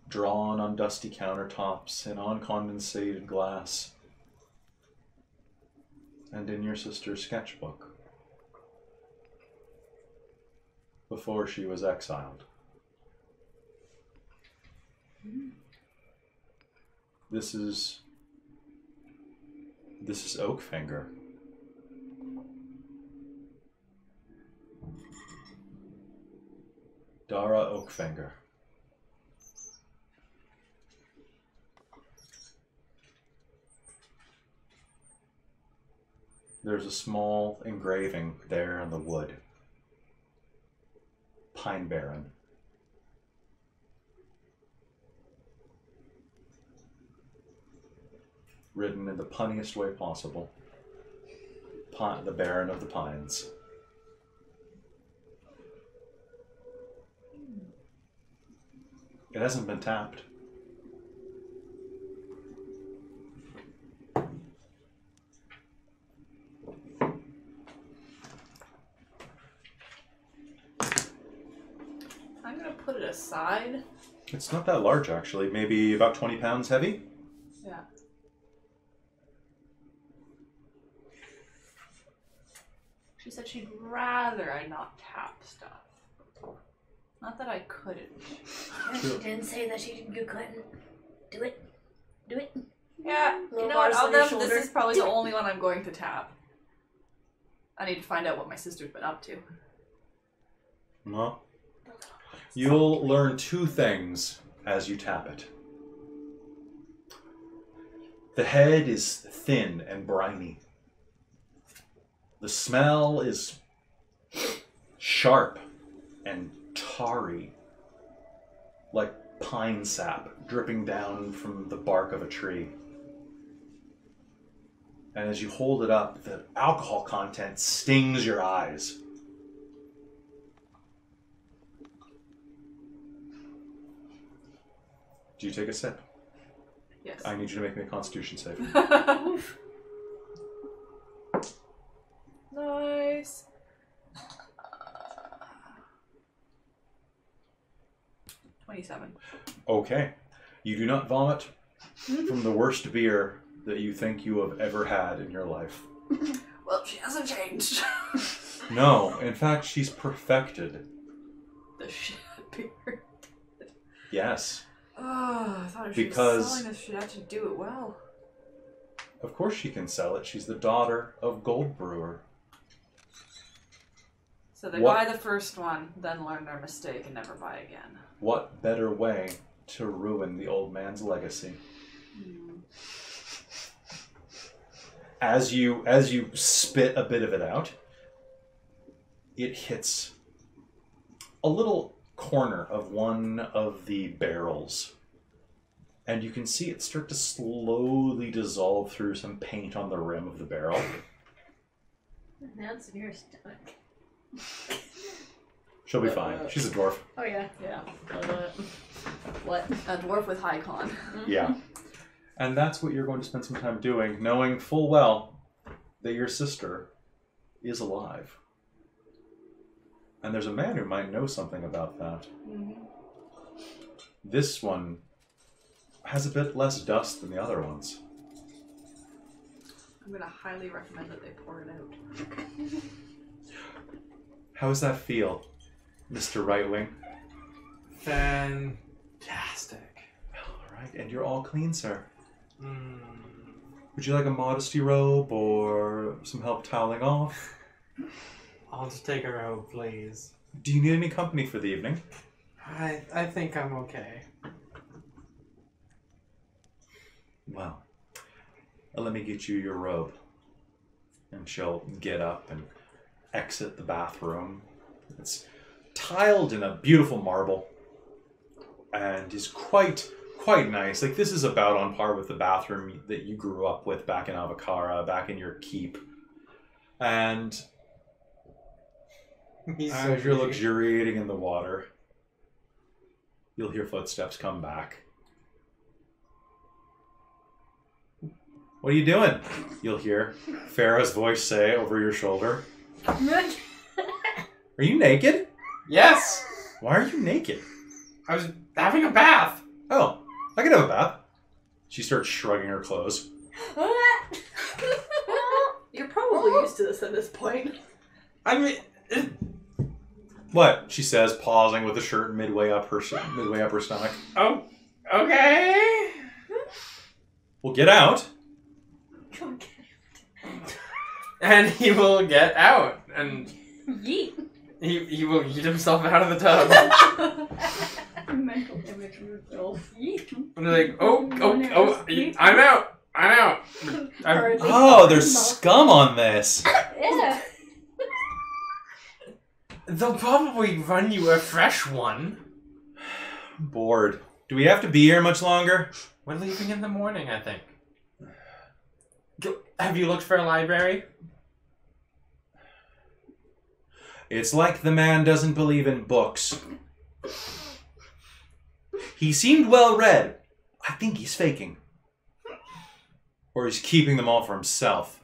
Drawn on dusty countertops and on condensated glass. And in your sister's sketchbook. Before she was exiled. This is Oakfinger. Dara Oakfinger. There's a small engraving there in the wood. Pine Barren. Written in the punniest way possible. The Baron of the Pines. It hasn't been tapped. I'm gonna put it aside. It's not that large, actually. Maybe about 20 pounds heavy? Yeah. She said she'd rather I not tap stuff. Not that I couldn't. She didn't say that you couldn't. Do it. Do it. Yeah, you Little know what? bars Of on your them, shoulder. this is probably the only one I'm going to tap. I need to find out what my sister's been up to. No. You'll learn two things as you tap it. The head is thin and briny. The smell is sharp and tarry, like pine sap dripping down from the bark of a tree. And as you hold it up, the alcohol content stings your eyes. Do you take a sip? Yes. I need you to make me a Constitution save. Nice. 27. Okay. You do not vomit from the worst beer that you think you have ever had in your life. Well, she hasn't changed. No, in fact, she's perfected. The shit beer. Yes. Oh, I thought if she Because- was selling this, she'd actually do it well. Of course she can sell it. She's the daughter of Gold Brewer. So they What- buy the first one, then learn their mistake and never buy again. What better way to ruin the old man's legacy? As you spit a bit of it out, it hits a little corner of one of the barrels. And you can see it start to slowly dissolve through some paint on the rim of the barrel. Now it's in your stomach. She'll be fine. She's a dwarf. Oh yeah. Yeah. What? A dwarf with high con. Yeah. And that's what you're going to spend some time doing, knowing full well that your sister is alive. And there's a man who might know something about that. Mm-hmm. This one has a bit less dust than the other ones. I'm gonna highly recommend that they pour it out. How does that feel, Mr. Rightwing? Fantastic. All right, and you're all clean, sir. Mm. Would you like a modesty robe or some help toweling off? I'll just take a robe, please. Do you need any company for the evening? I think I'm okay. Well, let me get you your robe. And she'll get up and exit the bathroom. It's tiled in a beautiful marble and is quite nice. Like, this is about on par with the bathroom that you grew up with back in Avakara, back in your keep. And as you're luxuriating in the water, you'll hear footsteps come back. What are you doing? You'll hear Farah's voice say over your shoulder. Are you naked? Yes! Why are you naked? I was having a bath. Oh, I can have a bath. She starts shrugging her clothes. You're probably used to this at this point. I mean... What? She says, pausing with the shirt midway up her stomach. Oh, okay. Well, get out. And he will get out. And Yeet. he will yeet himself out of the tub. Mental image of himself. And they're like, I'm out. I'm out. Oh, there's scum on this. Yeah. They'll probably run you a fresh one. Bored. Do we have to be here much longer? We're leaving in the morning, I think. Have you looked for a library? It's like the man doesn't believe in books. He seemed well read. I think he's faking. Or he's keeping them all for himself.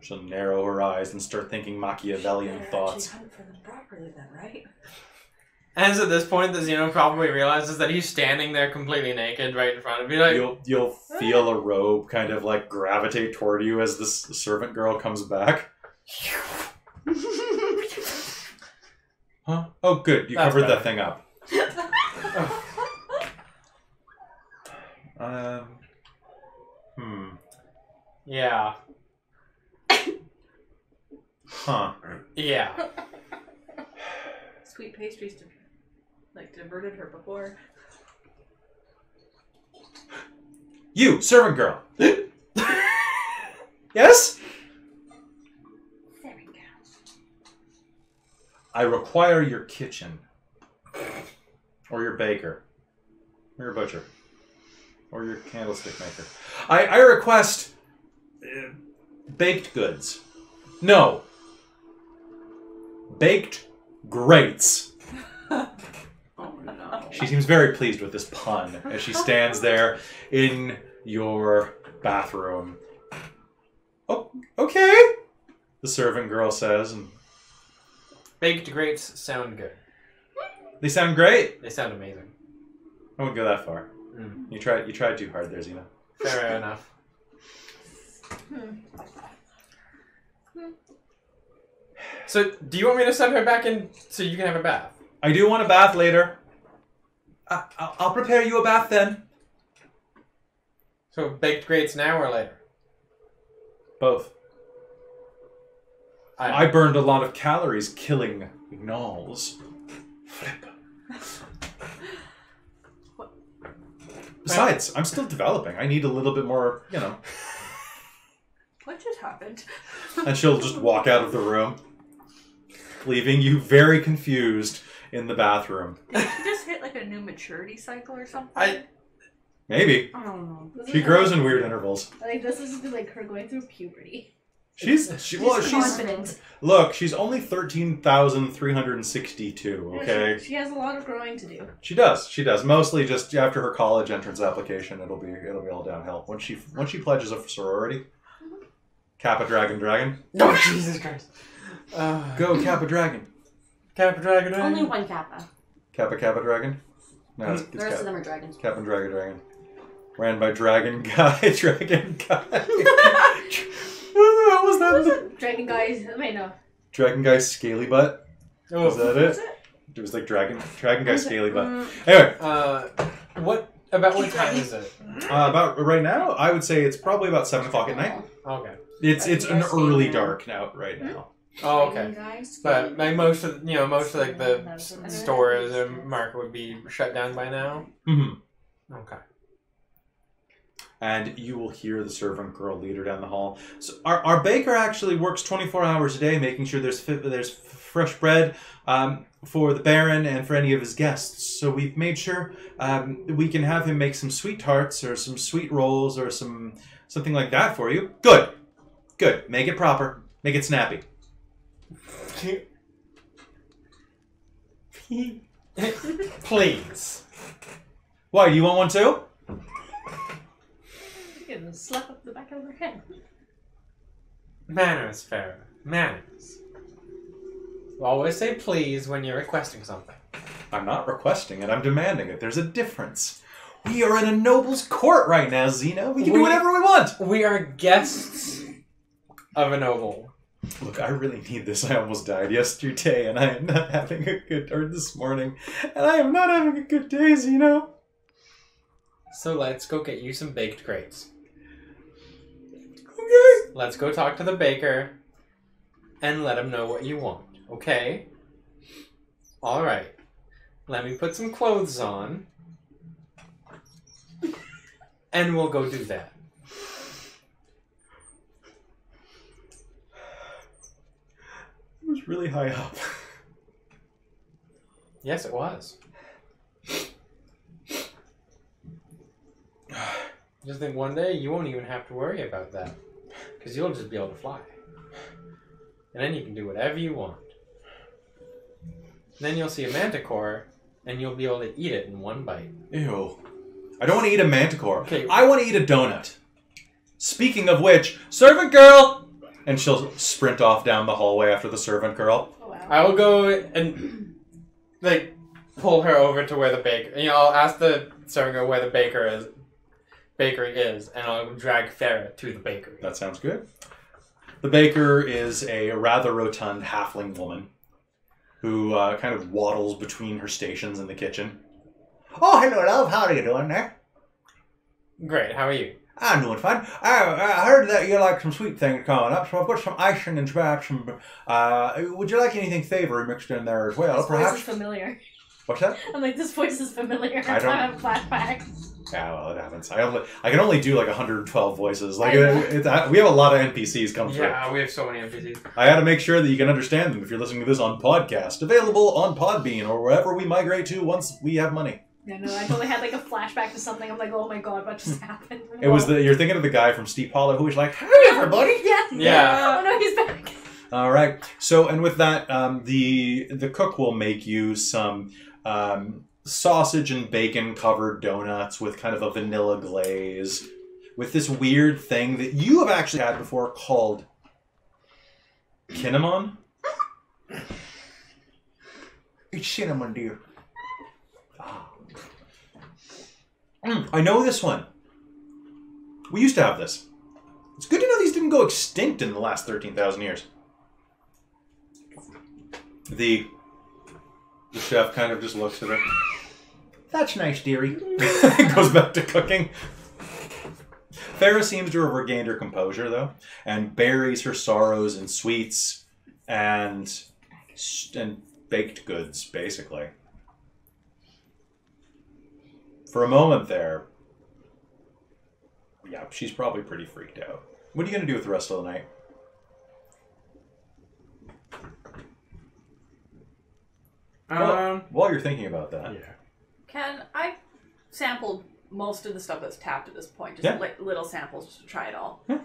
She'll narrow her eyes and start thinking Machiavellian thoughts. Hunt for them properly then, right? As at this point, the Xeno probably realizes that he's standing there completely naked right in front of you. Like, You'll feel a robe kind of like gravitate toward you as this servant girl comes back. Huh? Oh, good. You That's covered better. that thing up. yeah. Huh. Yeah. Sweet pastries diverted her before. You, servant girl. Yes? Servant girl. I require your kitchen. Or your baker. Or your butcher. Or your candlestick maker. I request baked goods. No. Baked grates. Oh no. She seems very pleased with this pun as she stands there in your bathroom. Oh, okay, the servant girl says, and Baked grates sound good. they sound great. They sound amazing. I wouldn't go that far. Mm. You tried too hard there, Xena. Fair enough. So, do you want me to send her back in so you can have a bath? I do want a bath later. I'll prepare you a bath then. So, baked grates now or later? Both. I burned a lot of calories killing gnolls. Flip. Besides, I'm still developing. I need a little bit more, you know. What just happened? And she'll just walk out of the room, leaving you very confused in the bathroom. Did she just hit like a new maturity cycle or something? Maybe. I don't know. She grows in weird intervals. Like this is like her going through puberty. She's confident. Look, she's only 13,362, okay? She has a lot of growing to do. She does. Mostly just after her college entrance application, it'll be all downhill. Once she pledges a sorority. Kappa Dragon. Oh, Jesus Christ. Go Kappa Dragon. Kappa Dragon. Only one Kappa. Kappa Dragon? No, it's The rest of Kappa. them are dragons. Kappa Dragon. Ran by Dragon Guy. Dragon Guy. What was that? Dragon guys. Wait, no. Dragon Guy Scaly Butt. Oh, Was that it? It was like Dragon Guy Scaly Butt. Anyway, what time is it? about right now, I would say it's probably about 7 o'clock at night. Okay. It's an early dark out right now. Oh, okay. But like most of like the stores and market would be shut down by now. Mm-hmm. Okay. And you will hear the servant girl lead her down the hall. So our baker actually works 24 hours a day, making sure there's fresh bread for the Baron and for any of his guests. So we've made sure we can have him make some sweet tarts or some sweet rolls or something like that for you. Good. Make it proper. Make it snappy. Please. Why? Do you want one too? and slap up the back of her head. Manners, Farah. Manners. Always say please when you're requesting something. I'm not requesting it, I'm demanding it. There's a difference. We are in a noble's court right now, Zeno. We can do whatever we want. We are guests of a noble. Look, I really need this. I almost died yesterday, and I am not having a good... Or this morning, and I am not having a good day, Zeno. So let's go get you some baked grapes. Okay. Let's go talk to the baker and let him know what you want, okay? Alright. Let me put some clothes on. And we'll go do that. It was really high up. Yes, it was. Just think one day you won't even have to worry about that. Because you'll just be able to fly. And then you can do whatever you want. Then you'll see a manticore, and you'll be able to eat it in one bite. Ew. I don't want to eat a manticore. Okay. I want to eat a donut. Speaking of which, servant girl! And she'll sprint off down the hallway after the servant girl. Oh, wow. I will go and, like, pull her over to where the baker... You know, I'll ask the servant girl where the bakery is, and I'll drag Farah to the bakery. That sounds good. The baker is a rather rotund halfling woman who kind of waddles between her stations in the kitchen. Oh, hello, love. How are you doing there? Great, how are you? I'm doing fine. I heard that you like some sweet things coming up, so I've got some icing and perhaps some... would you like anything savory mixed in there as well, This perhaps? voice is familiar. What's that? I'm like, this voice is familiar. I don't- I have flashbacks. Yeah, well, it happens. I can only do like 112 voices. Like I know. we have a lot of NPCs come through. Yeah, we have so many NPCs. I had to make sure that you can understand them if you're listening to this on podcast. Available on Podbean or wherever we migrate to once we have money. Yeah, no, I totally had like a flashback to something. I'm like, oh my god, what just happened? It was you're thinking of the guy from Steep Hollow who was like, "Hey everybody!" Yeah. Yeah. Oh no, he's back. All right. So, and with that, the cook will make you some sausage and bacon covered donuts with kind of a vanilla glaze, with this weird thing that you have actually had before called cinnamon. It's cinnamon, dear. I know this one. We used to have this. It's good to know these didn't go extinct in the last 13,000 years. The chef kind of just looks at her. That's nice, dearie. Goes back to cooking. Farah seems to have regained her composure, though, and buries her sorrows in sweets and baked goods, basically. For a moment there, yeah, she's probably pretty freaked out. What are you going to do with the rest of the night? While you're thinking about that. Yeah. Can I sample most of the stuff that's tapped at this point? Just Yeah. like little samples just to try it all. Yeah.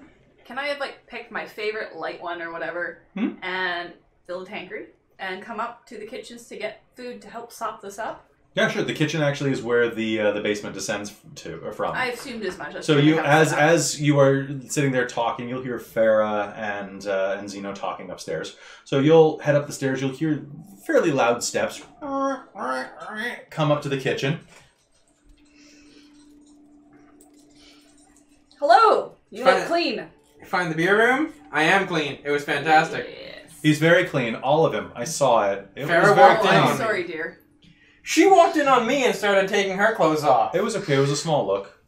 Can I have like picked my favorite light one or whatever and fill a tankard and come up to the kitchens to get food to help sop this up? Yeah, sure. The kitchen actually is where the basement descends to or from. I assumed as much. So you, as you are sitting there talking, you'll hear Farah and Zeno talking upstairs. So you'll head up the stairs. You'll hear fairly loud steps come up to the kitchen. Hello! You Fine. look clean. Find the beer room? I am clean. It was fantastic. Yes. He's very clean, all of him. I saw it. It Farah was very walked Oh, clean. in. I'm sorry, dear. She walked in on me and started taking her clothes off. It was okay. It was a small look.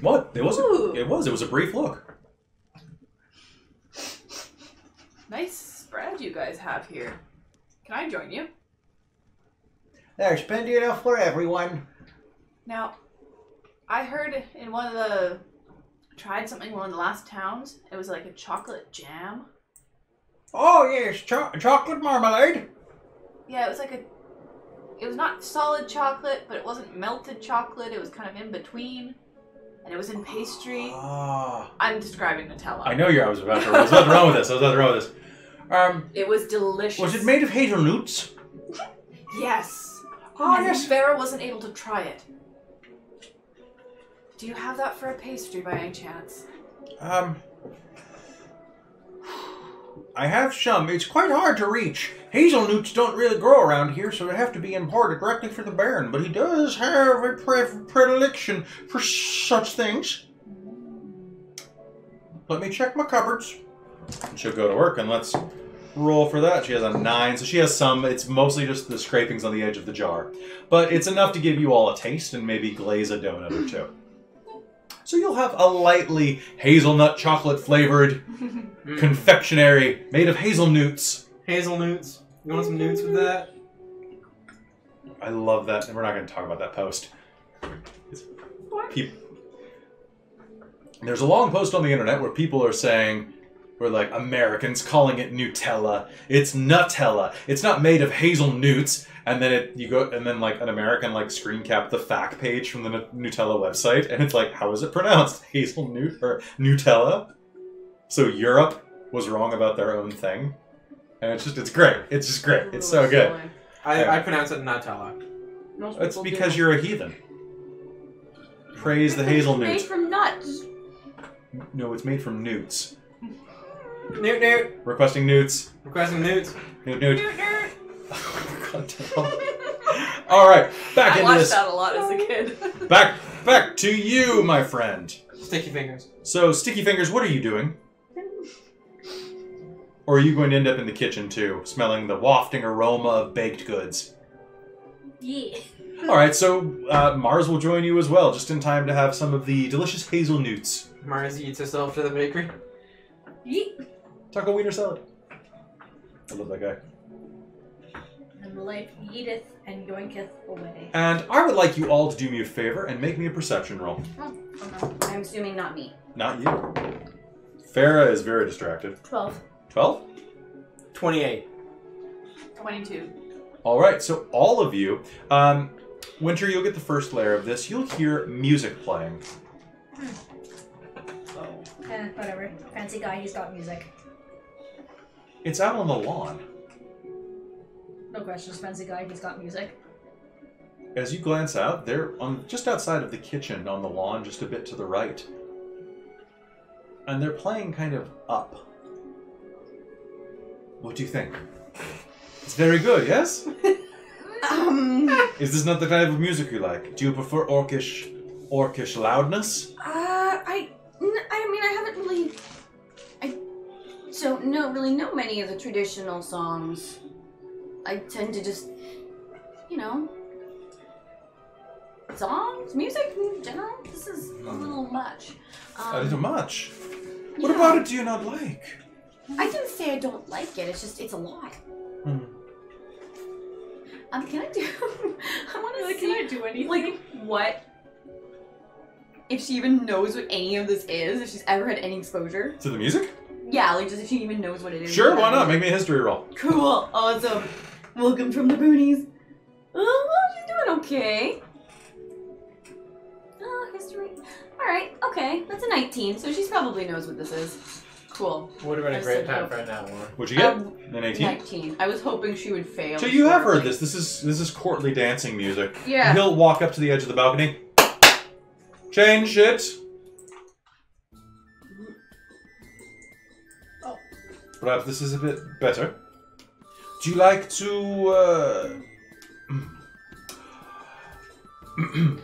What? It was. Ooh. It was. It was a brief look. Nice spread you guys have here. Can I join you? There's plenty enough for everyone. Now, I heard in one of the... tried something in one of the last towns. It was like a chocolate jam. Oh yes, chocolate marmalade. Yeah, it was like a... It was not solid chocolate, but it wasn't melted chocolate. It was kind of in between. And it was in pastry. Ah. I'm describing Nutella. I know I was about to run with this. It was delicious. Was it made of hazelnuts? Yes. Oh, and yes. Vera wasn't able to try it. Do you have that for a pastry by any chance? I have some. It's quite hard to reach. Hazelnuts don't really grow around here, so they have to be imported directly for the Baron. But he does have a predilection for such things. Let me check my cupboards. She'll go to work, and let's roll for that. She has a 9, so she has some. It's mostly just the scrapings on the edge of the jar. But it's enough to give you all a taste and maybe glaze a donut or two. So you'll have a lightly hazelnut chocolate flavored confectionery made of hazelnuts. Hazelnuts. You want some newts with that? I love that. And we're not going to talk about that post. There's a long post on the internet where people are saying, we're like, Americans calling it Nutella. It's Nutella. It's not made of hazelnuts. And then like an American like screen cap the fact page from the Nutella website, and it's like, how is it pronounced? Hazelnut or Nutella? So Europe was wrong about their own thing, and it's great. It's just great. It's so good. I pronounce it Nutella. It's because you're a heathen. Praise the hazelnut. Made from nuts. No, it's made from newts. Newt newt. Requesting newts. Requesting newts. Newt newt. God damn. All right, back I into watched this. that a lot as a kid. Back to you, my friend. Sticky fingers. So, Sticky Fingers, what are you doing? Or are you going to end up in the kitchen too, smelling the wafting aroma of baked goods? Yeah. All right, so Mars will join you as well, just in time to have some of the delicious hazelnuts. Mars eats herself to the bakery. Yeet. Taco wiener salad. I love that guy. And the life eateth and yoinketh away. And I would like you all to do me a favor and make me a perception roll. Oh no. I'm assuming not me. Not you. Farah is very distracted. 12. 12? 28. 22. All right, so all of you, Winter, you'll get the first layer of this. You'll hear music playing. Whatever. Fancy guy, he's got music. It's out on the lawn. No questions, fancy guy, he's got music. As you glance out, they're just outside of the kitchen on the lawn, just a bit to the right. And they're playing kind of up. What do you think? It's very good, yes? Is this not the type of music you like? Do you prefer orcish loudness? I mean, I haven't really. I don't really know many of the traditional songs. I tend to just, songs, music in general. This is a little much. A little much. What yeah. about it do you not like? I didn't say I don't like it. It's a lot. Can I do? I want to see. Can I do anything? Like what? If she even knows what any of this is, if she's ever had any exposure. To the music? Yeah, like just if she even knows what it is. Sure, why not? Make me a history roll. Cool, awesome. Welcome from the boonies. Oh, she's doing okay. Oh, history. Alright, okay. That's a 19, so she probably knows what this is. Cool. Would have been a I great said time no. for an hour. What'd you get? An 18? 19. I was hoping she would fail. So you have heard shortly. this. This is courtly dancing music. Yeah. He'll walk up to the edge of the balcony. Change it. Oh. Perhaps this is a bit better. Do you like to,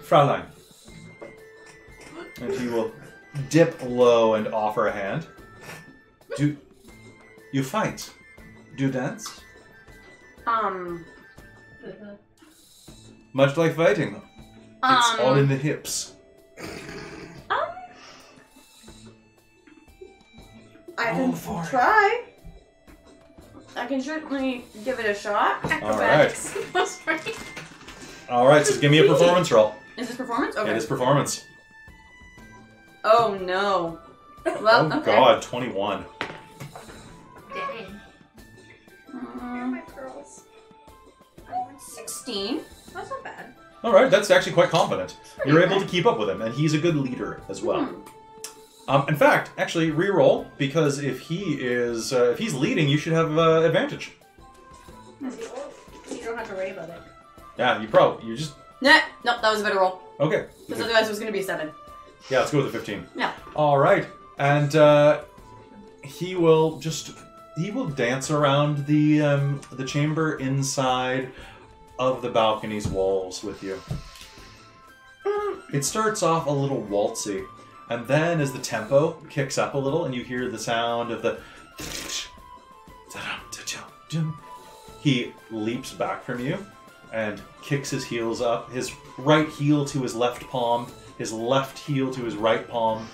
Fraulein? And he will dip low and offer a hand. Do you fight? Do you dance? Much like fighting. It's all in the hips. I can try. I can certainly give it a shot. Acrobatics. That's right. All right, so give me a performance roll. Is this performance? Okay. It is performance. Oh no. Well, Oh okay. God, 21. Dang. Mm, pearls. 16. That's not bad. All right, that's actually quite confident. You're able to keep up with him, and he's a good leader as well. In fact, actually, re-roll, because if he's leading, you should have advantage. You don't have to worry about it. Yeah, you just Nah, nope, that was a better roll. okay. Because otherwise it was going to be a 7. Yeah, let's go with the 15. Yeah. All right, and he will dance around the chamber inside of the balcony's walls with you. It starts off a little waltzy, and then as the tempo kicks up a little, and you hear the sound of the, he leaps back from you and kicks his heels up, his right heel to his left palm, his left heel to his right palm,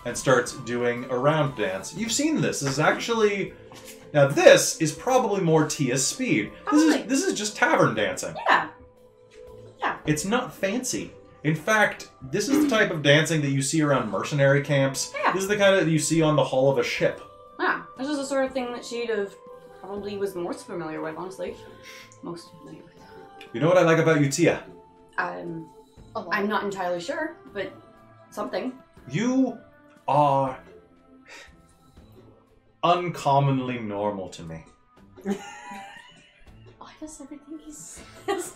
and starts doing a round dance. You've seen this. This is actually... Now this is probably more Tia's speed. This is just tavern dancing. Yeah. It's not fancy. In fact, this is the type of dancing that you see around mercenary camps. Yeah. This is the kind of that you see on the hull of a ship. Yeah. This is the sort of thing that she'd have probably was most familiar with, honestly. Most familiar with. You know what I like about you, Tia? I'm not entirely sure, but something. You are uncommonly normal to me. Why does everything he says?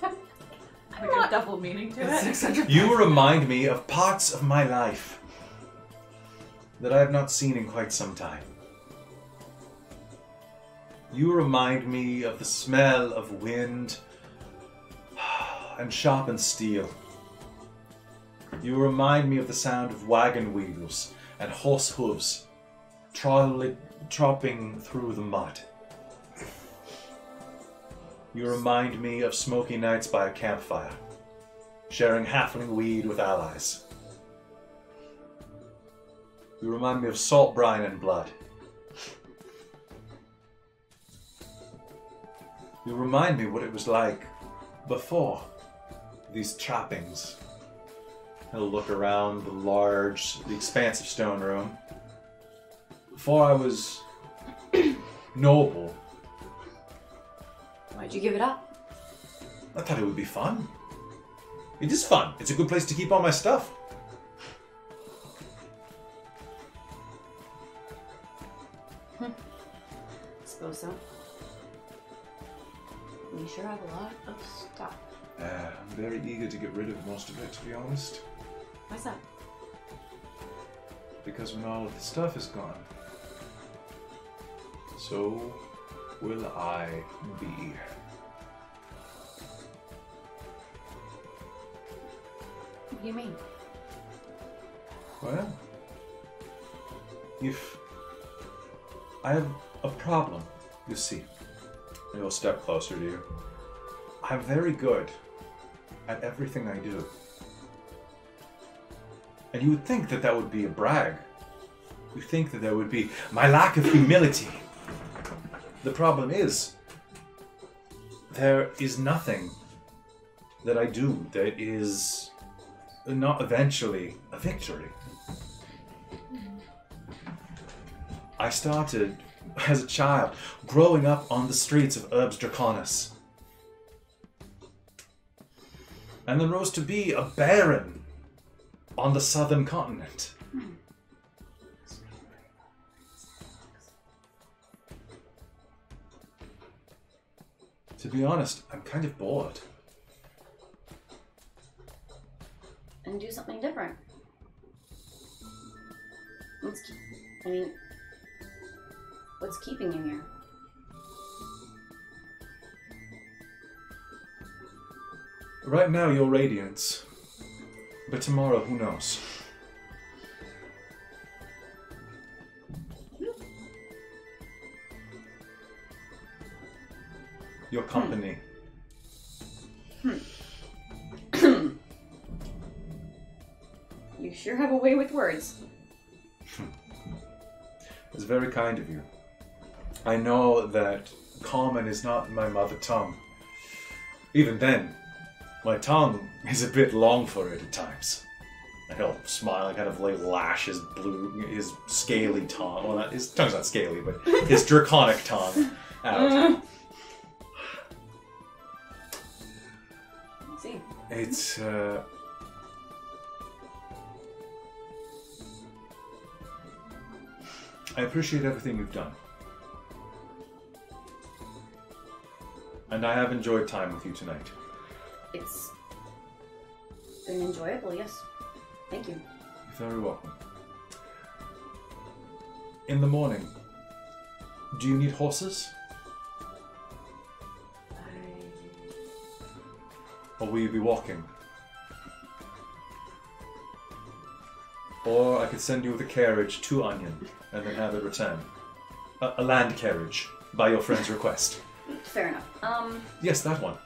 Like a double meaning to it. 600. You remind me of parts of my life that I have not seen in quite some time. You remind me of the smell of wind and sharpened steel. You remind me of the sound of wagon wheels and horse hooves tropping through the mud. You remind me of smoky nights by a campfire, sharing halfling weed with allies. You remind me of salt brine and blood. You remind me what it was like before these trappings. He'll look around the expansive stone room. Before I was noble, Why'd you give it up? I thought it would be fun. It is fun. It's a good place to keep all my stuff. Suppose so. We sure have a lot of stuff. I'm very eager to get rid of most of it, to be honest. Why's that? Because when all of the stuff is gone, so will I be. What do you mean? Well, if I have a problem, you see, and he'll step closer to you. I'm very good at everything I do. And you would think that that would be a brag. You think that that would be my lack of humility. The problem is, there is nothing that I do that is not eventually a victory. I started as a child, growing up on the streets of Urbs Draconis. And then rose to be a baron on the southern continent. To be honest, I'm kind of bored. And do something different. What's keeping you here? Right now, you're Radiance. But tomorrow, who knows? Your company. You sure have a way with words. It's very kind of you. I know that common is not my mother tongue. Even then, my tongue is a bit long for it at times. And he'll smile and kind of like lash his scaly tongue. Well, his tongue's not scaly, but his draconic tongue out. Let's see. It's, I appreciate everything you've done. And I have enjoyed time with you tonight. It's been enjoyable, yes. Thank you. You're very welcome. In the morning, do you need horses? Or will you be walking? Or I could send you with a carriage to Onion and then have it return. A land carriage, by your friend's request. Fair enough. Yes, that one.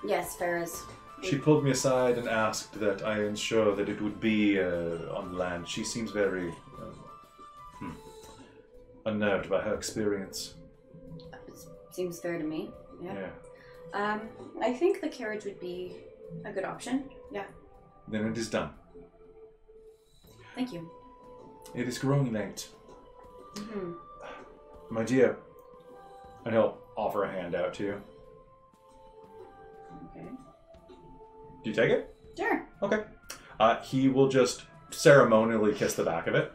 Yes, fair as... She pulled me aside and asked that I ensure that it would be on land. She seems very unnerved by her experience. It seems fair to me. Yeah. I think the carriage would be a good option. Yeah. Then it is done. Thank you. It is growing late. Mm-hmm. My dear. And he'll offer a hand out to you. Okay. Do you take it? Sure. Okay. He will just ceremonially kiss the back of it.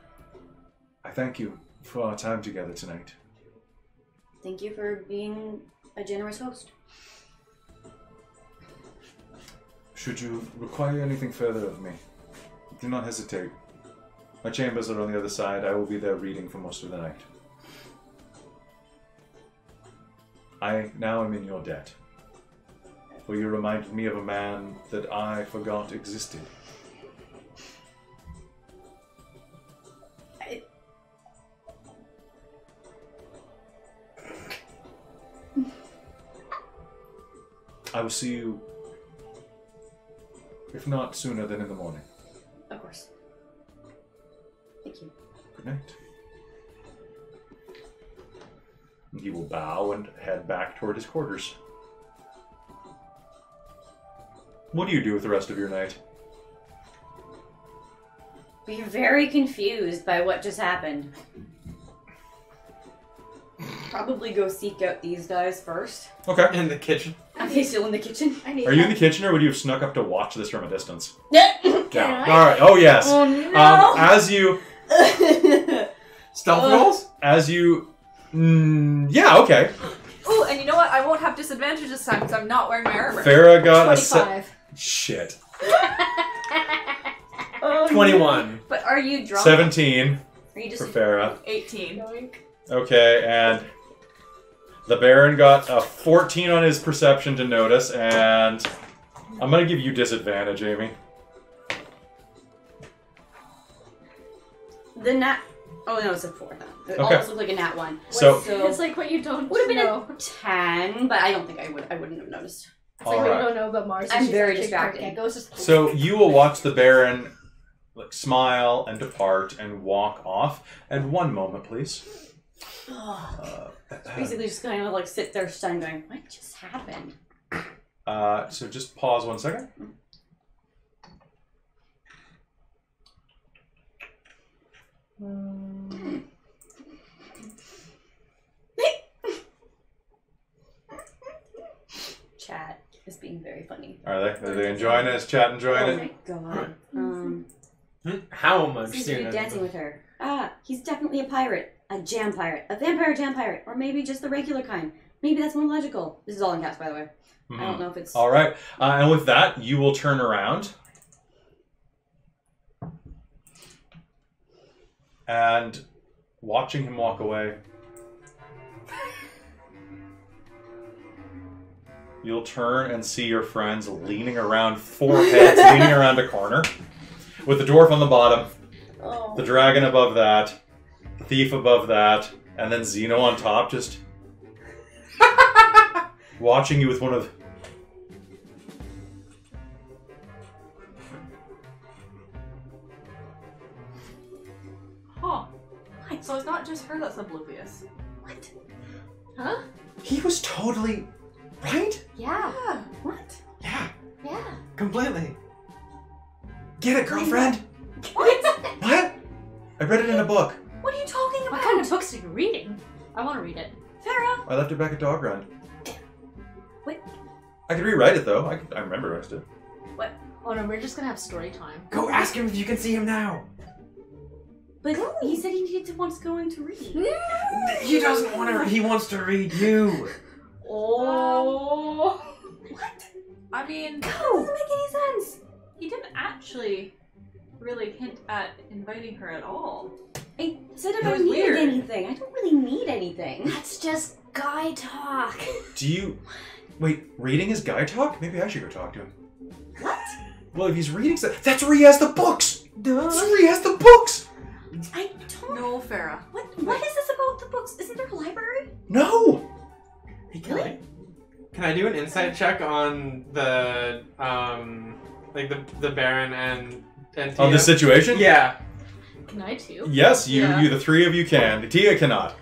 I thank you for our time together tonight. Thank you for being a generous host. Should you require anything further of me, do not hesitate. My chambers are on the other side. I will be there reading for most of the night. I now am in your debt, for you reminded me of a man that I forgot existed. I will see you, if not sooner than in the morning. Of course. Thank you. Good night. He will bow and head back toward his quarters. What do you do with the rest of your night? Be very confused by what just happened. Probably go seek out these guys first. Okay. In the kitchen. Are they still in the kitchen? Are you in the kitchen, or would you have snuck up to watch this from a distance? Yeah. Yeah. All right. Oh yes. Oh no. As you, Stealth rolls? as you, yeah. Okay. Oh, and you know what? I won't have disadvantage this time because I'm not wearing my armor. Farrah got 25. Shit. Oh, 21. But are you drunk? 17 Are you for just... Farrah. 18. Okay, and the Baron got a 14 on his perception to notice, and I'm gonna give you disadvantage, Amy. The nat... Oh no, it's a 4 then. It Okay. almost looked like a nat 1. So, It's like what you don't Would have been know. a 10, but I don't think I wouldn't have noticed. It's like what Alright. you don't know about Mars. I'm She's very actually distracted. pregnant. Goes just so you will watch the Baron like smile and depart and walk off. And one moment, please. Basically just kind of like sit there stunned going, what just happened? So just pause 1 second. Chat is being very funny. Are they enjoying it? Is chat enjoying Oh it? my god. How much Seems to be sooner? dancing with her. Ah, he's definitely a pirate. A jam pirate. A vampire jam pirate. Or maybe just the regular kind. Maybe that's more logical. This is all in caps, by the way. I don't know if it's... All right. And with that, you will turn around. And watching him walk away, you'll turn and see your friends leaning around, 4 heads leaning around a corner, with the dwarf on the bottom, the dragon above that, the thief above that, and then Zeno on top, just watching you with one of... Huh. So it's not just her that's oblivious. What? Huh? He was totally... Right? Yeah. What? Yeah. Yeah. Completely. Get it, girlfriend? What? What? I read it in a book. What are you talking What about? kind of books are you reading? I want to read it. Farrah? I left it back at Dog Run. What? I could rewrite it, though. I remember the rest of it. Oh no, we're just gonna have story time. Go ask him if you can see him now. But he said he wants to go in to read. He doesn't want to. He wants to read you. Oh. What? I mean, That doesn't make any sense. he didn't actually really hint at inviting her at all. I said if That I was needed weird. anything. I don't really need anything. That's just guy talk. Do you... Wait, reading is guy talk? Maybe I should go talk to him. What? Well, if he's reading stuff... That's where he has the books! That's where he has the books! I don't. No, Farah. What is this about the books? Isn't there a library? No! Hey, Kelly. Can I do an insight check on the like the Baron and Tia? On this situation? Yeah. Can I too? Yes, Yeah. you, the three of you can. Tia cannot.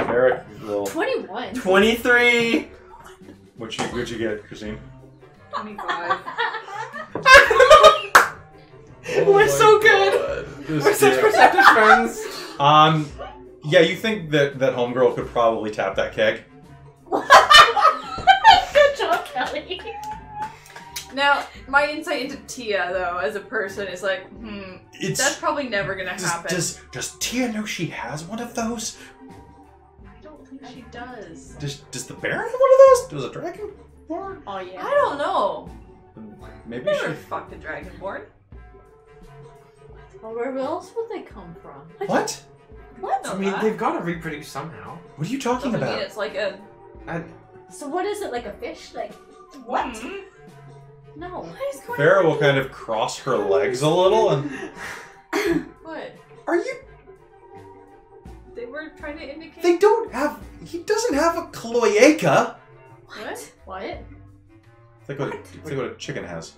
Eric, will... 21. 23. What'd you get, Christine? 25. We're so good. We're such perceptive friends. Yeah, you think that homegirl could probably tap that keg? Good job, Kelly. Now, my insight into Tia, though, as a person, is like, that's probably never gonna happen. Does Tia know she has one of those? I don't think she does. Does the Baron have one of those? Does a dragon? Oh yeah. I don't know. Maybe Never she... fucked a dragonborn. Well, where else would they come from? What? What? I mean, they've got to reproduce somehow. What are you talking Doesn't mean about? it's like a... So what is it, like a fish? Like, What? no. What is going Farah on? will kind of cross her legs a little and... What? Are you... They were trying to indicate... They don't have... He doesn't have a cloaca. What? What? It's like what a chicken has.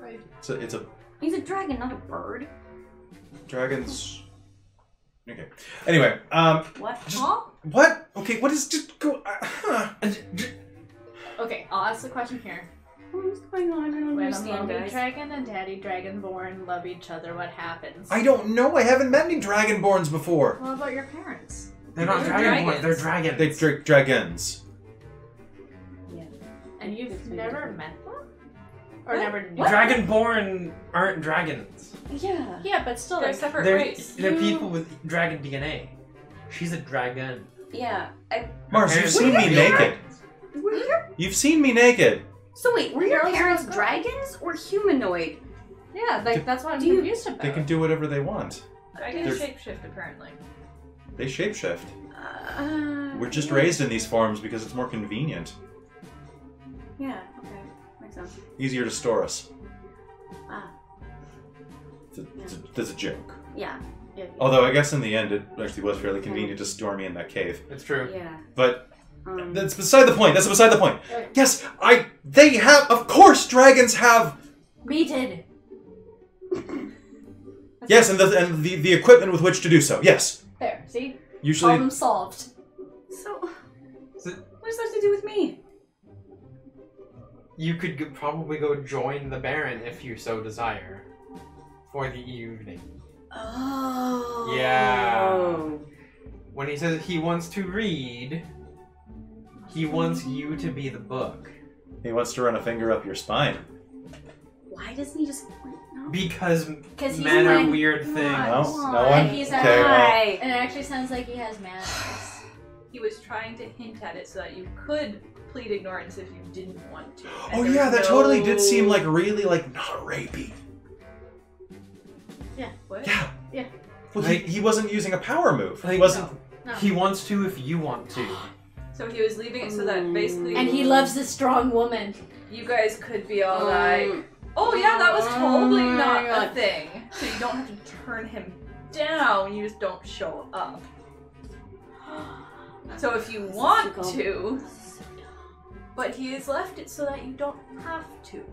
Right. It's a He's a dragon, not a bird. dragon's... Okay. Anyway, What? Just- Huh? what? Okay, what is... Just go... Okay, I'll ask the question here. What's going on? I don't When a understand, mommy guys. dragon and daddy dragonborn love each other, what happens? I don't know. I haven't met any dragonborns before. What about your parents? They're not They're dragonborn. They're dragons. dragons. They dragons. And you've That's never different. met them? Or What? never knew? Dragonborn aren't dragons. Yeah. Yeah, but still, They're like, separate They're, race. they're You- people with dragon DNA. She's a dragon. Yeah. Mars, you've Parents- seen me naked. You've seen me naked. So wait, were your Girls parents are- dragons or humanoid? yeah, like that's what I'm Do you- confused about. They can do whatever they want. Dragons They're- shapeshift, apparently. They shapeshift. Uh, We're just raised in these forms because it's more convenient. Yeah. Okay. Makes sense. Easier to store us. Ah. That's a joke. Yeah. Yeah, Although I guess in the end it actually was fairly convenient to store me in that cave. It's true. Yeah. But Um, that's beside the point. That's beside the point. Okay. Yes, they have, of course, dragons have. We did. Yes, and the equipment with which to do so. Yes. There, see? Usually, Problem solved. so, So what does that have to do with me? you could probably go join the Baron if you so desire. For the evening. Oh. Yeah. When he says he wants to read, he wants you to be the book. he wants to run a finger up your spine. Why doesn't he just? No. Because 'Cause he's men are like, weird things. No, no And one. he's Okay, well, Why? And it actually sounds like he has manners. He was trying to hint at it so that you could plead ignorance if you didn't want to. And oh there yeah, was that totally did seem like really like not rapey. Yeah. What? Yeah. Yeah. Well, Like- he wasn't using a power move. He Like- wasn't. No. He wants to if you want to. So he was leaving it so that basically And he loves a strong woman. you guys could be all like, oh yeah, that was totally not a thing. So you don't have to turn him down, you just don't show up. So if you want to, but he has left it so that you don't have to.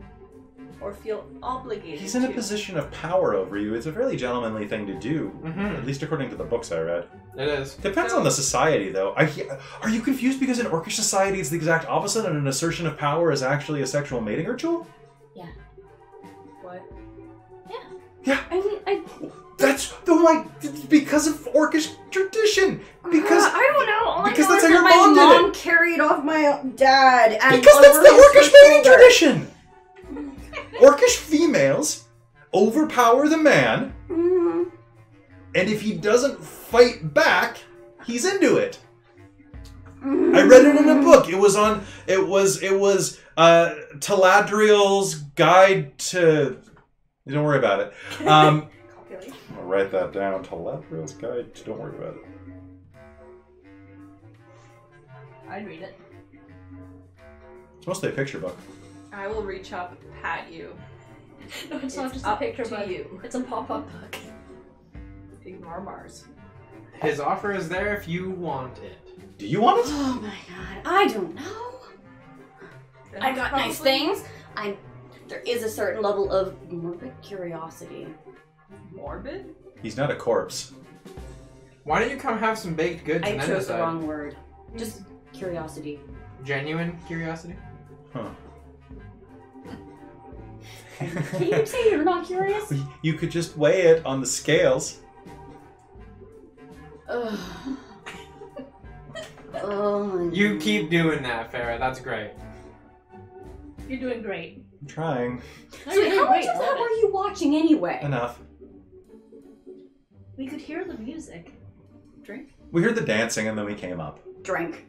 Or feel obligated He's in a to. position of power over you. It's a fairly gentlemanly thing to do, Mm-hmm. at least according to the books I read. It is. Depends on the society, though. Are you confused because in Orcish society it's the exact opposite, and an assertion of power is actually a sexual mating ritual? What? I That's because of Orcish tradition. Because I don't know. All because I know that's is how your that mom my did mom carried off my dad, and because that's the over his Orcish mating shoulder. tradition. Orcish females overpower the man, Mhm. and if he doesn't fight back, he's into it. I read it in a book. It was Taladriel's Guide to. Don't worry about it. I'm gonna write that down. Taladriel's Guide to. Don't worry about it. I'd read it. It's mostly a picture book. I will reach up, pat you. No, it's not just a up picture to book. you. It's a pop-up book. Ignore Mars. His offer is there if you want it. Do you want it? Oh my god, I don't know. I got nice things. There is a certain level of morbid curiosity. Morbid? He's not a corpse. Why don't you come have some baked goods I and then chose the decide? wrong word. Just curiosity. Genuine curiosity? Huh. Can you say you're not curious? You could just weigh it on the scales. Ugh. Oh my You God. keep doing that, Farrah. That's great. You're doing great. I'm trying. No, So you're doing how much great. of that were you watching anyway? Enough. We could hear the music. Drink? We heard the dancing and then we came up. Drink.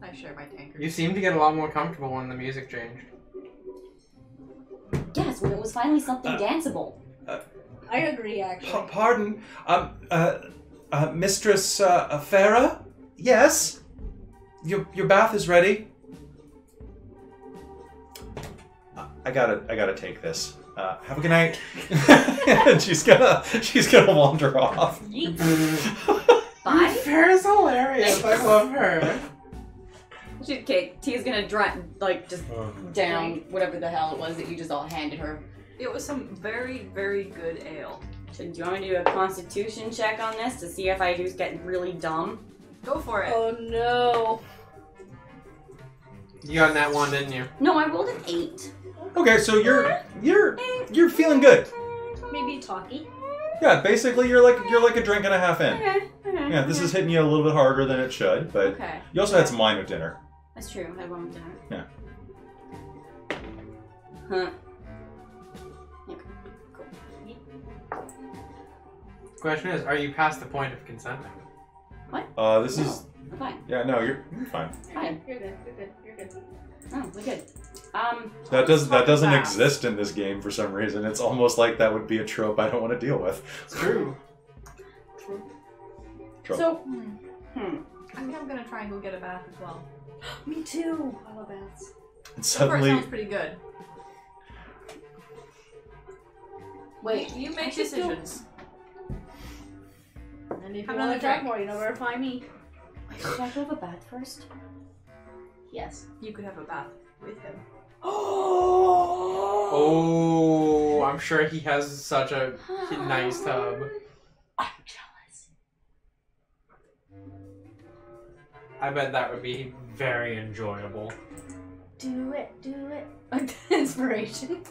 I share my tankard. You seem to get a lot more comfortable when the music changed. Yes, when it was finally something danceable. I agree, actually. Pardon, Mistress Farrah? Yes? Your bath is ready. I gotta take this. Have a good night. And she's gonna wander off. Bye? Farrah's hilarious. I love her. Okay, Tia's gonna just down whatever the hell it was that you just all handed her. It was some very, very good ale. So do you want me to do a constitution check on this to see if I do get really dumb? Go for it. Oh no. You got that one, didn't you? No, I rolled an 8. Okay, so you're feeling good. Maybe talkie. Yeah, basically you're like a drink and a half in. Okay. Yeah, this is hitting you a little bit harder than it should, but Okay. you also had some wine with dinner. That's true. I had one with dinner. Yeah. Huh. Okay. Cool. Question is, are you past the point of consenting? This is We're fine. yeah, no, you're fine. Fine. You're good. You're good. You're good. Oh, we're good. That doesn't bath. exist in this game for some reason. It's almost like that would be a trope I don't want to deal with. It's true. Trope. So, I think I'm gonna try and go get a bath as well. Me too. I love baths. And So far, it suddenly, sounds pretty good. wait. You make I should do- decisions. And if you Have want another to talk drink. more, you know where to find me. Should I go to a bath first? Yes. You could have a bath with him. Oh, I'm sure he has such a nice tub. I'm jealous. I bet that would be very enjoyable. Do it. Do it. Inspiration.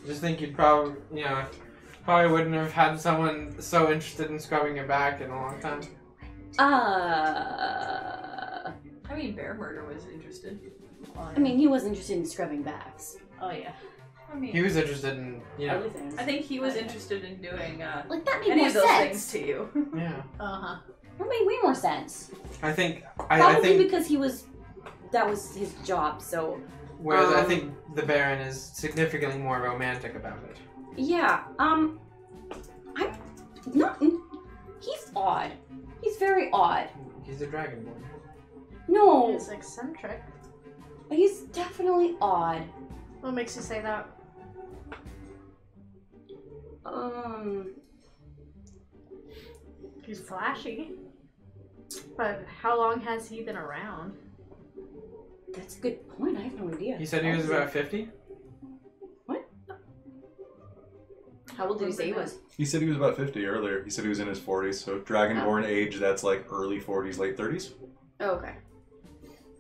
Just think you'd probably wouldn't have had someone so interested in scrubbing your back in a long time. I mean, Bear Murder was interested. I mean, he was interested in scrubbing backs. Oh yeah. I mean, He was interested in, Other things. I think he was interested in doing Like, that made any more of those sense. things to you. yeah. Uh-huh. That made way more sense. I think, Probably because that was his job, so... whereas I think the Baron is significantly more romantic about it. Yeah, I'm not... He's odd. He's very odd. He's a dragonborn. No, He's eccentric. he's definitely odd. What makes you say that? He's flashy. But how long has he been around? That's a good point. I have no idea. He said he was about 50? How old did he say he was? he said he was about 50 earlier. He said he was in his 40s, so dragonborn age, that's like early 40s, late 30s. Oh, okay.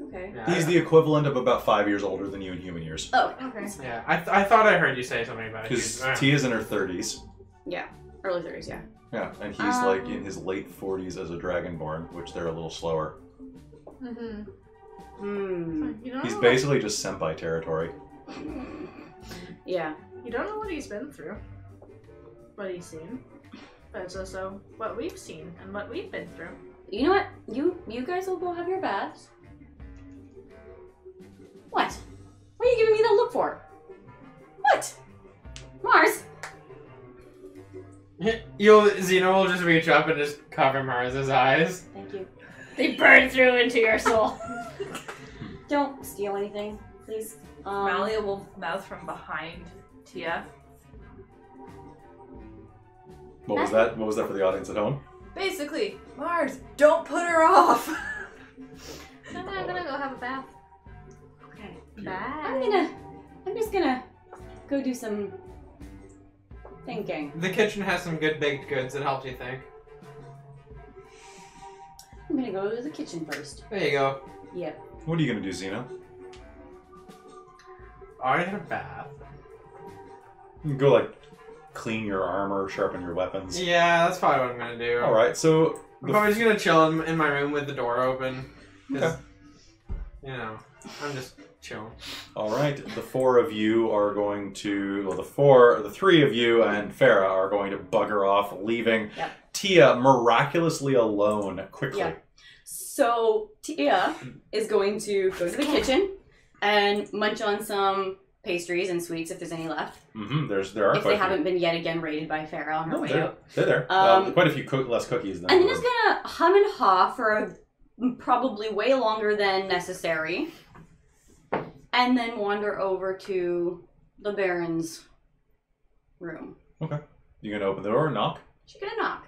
Okay. Yeah, He's the equivalent of about 5 years older than you in human years. Oh, Okay. Yeah, I thought I heard you say something about it. Because Tia's in her 30s. yeah. Early 30s, yeah. Yeah, and he's like in his late 40s as a dragonborn, which they're a little slower. Mm-hmm. Hmm. You don't He's know basically just senpai territory. Yeah. you don't know what he's been through. What he's seen. But it's also what we've seen and what we've been through. You know what? You guys will go have your baths. What? What are you giving me that look for? What? Mars? Xeno will just reach up and just cover Mars's eyes. Thank you. They burn through into your soul. Don't steal anything, please. Malia will mouth from behind Tia. What was that? What was that for the audience at home? Basically, Mars, don't put her off. I'm gonna go have a bath. Okay. Bye. I'm just gonna go do some thinking. The kitchen has some good baked goods that helps you think. I'm gonna go to the kitchen first. There you go. Yep. What are you gonna do, Xeno? I had a bath. You can go like clean your armor, sharpen your weapons. Yeah, that's probably what I'm gonna do. All right. So I'm probably just gonna chill in my room with the door open. 'Cause, you know, I'm just chilling. all right, the four of you are going to. Well, the three of you and Farah are going to bugger off, leaving Yep. Tia miraculously alone quickly. Yeah. So Tia is going to go to the kitchen and munch on some pastries and sweets if there's any left. Mm-hmm. There are If quite they a few. haven't been yet again raided by Farah on her way they're, out. they're there. Quite a few less cookies than. And then just gonna hum and haw for probably way longer than necessary. And then wander over to the Baron's room. You gonna open the door or knock? She's gonna knock.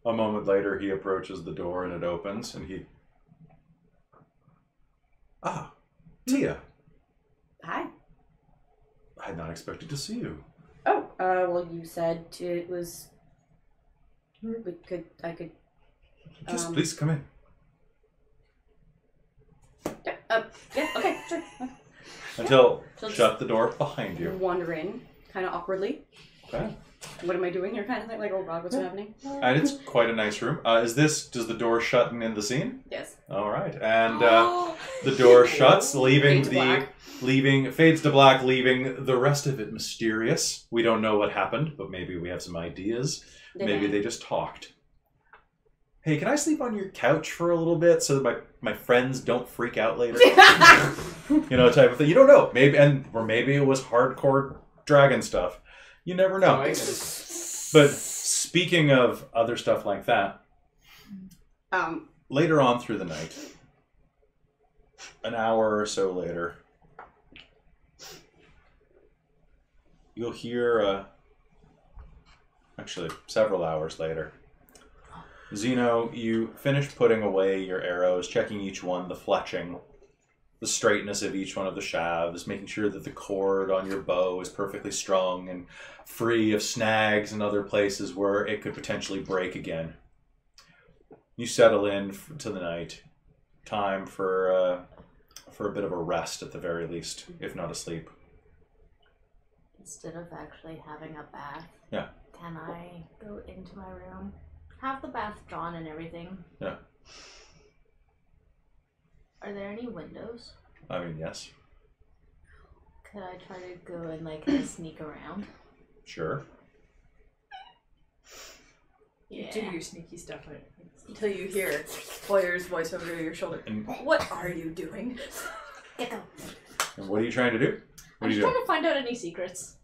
A moment later, he approaches the door and it opens, and he. Ah, Tia. Hi. I had not expected to see you. Oh, well, you said it was. I could. Yes, please come in. Yeah, okay, sure. Until So shut the door behind you. Wander in, kind of awkwardly. Okay. What am I doing here? Kind of like, oh god, what's happening? And it's quite a nice room. Does the door shut and end the scene? Yes. All right. And the door shuts, leaving fades to black, leaving the rest of it mysterious. We don't know what happened, but maybe we have some ideas. Maybe they just talked. Hey, can I sleep on your couch for a little bit so that my friends don't freak out later? You know, type of thing. You don't know. Maybe it was hardcore dragon stuff. You never know. But speaking of other stuff like that, later on through the night, an hour or so later, you'll hear, actually several hours later, Xeno, you finish putting away your arrows, checking each one, the fletching, the straightness of each one of the shafts, making sure that the cord on your bow is perfectly strong and free of snags and other places where it could potentially break again. You settle in to the night. Time for a bit of a rest at the very least, if not asleep. Instead of actually having a bath, Yeah. can I go into my room, have the bath drawn and everything? Yeah. Are there any windows? I mean, yes. Could I try to go and like kind of sneak around? Sure. You do your sneaky stuff until you hear Boyer's voice over your shoulder. And What are you doing? Get them. what are you trying to do? What I'm are just you trying doing? to find out any secrets.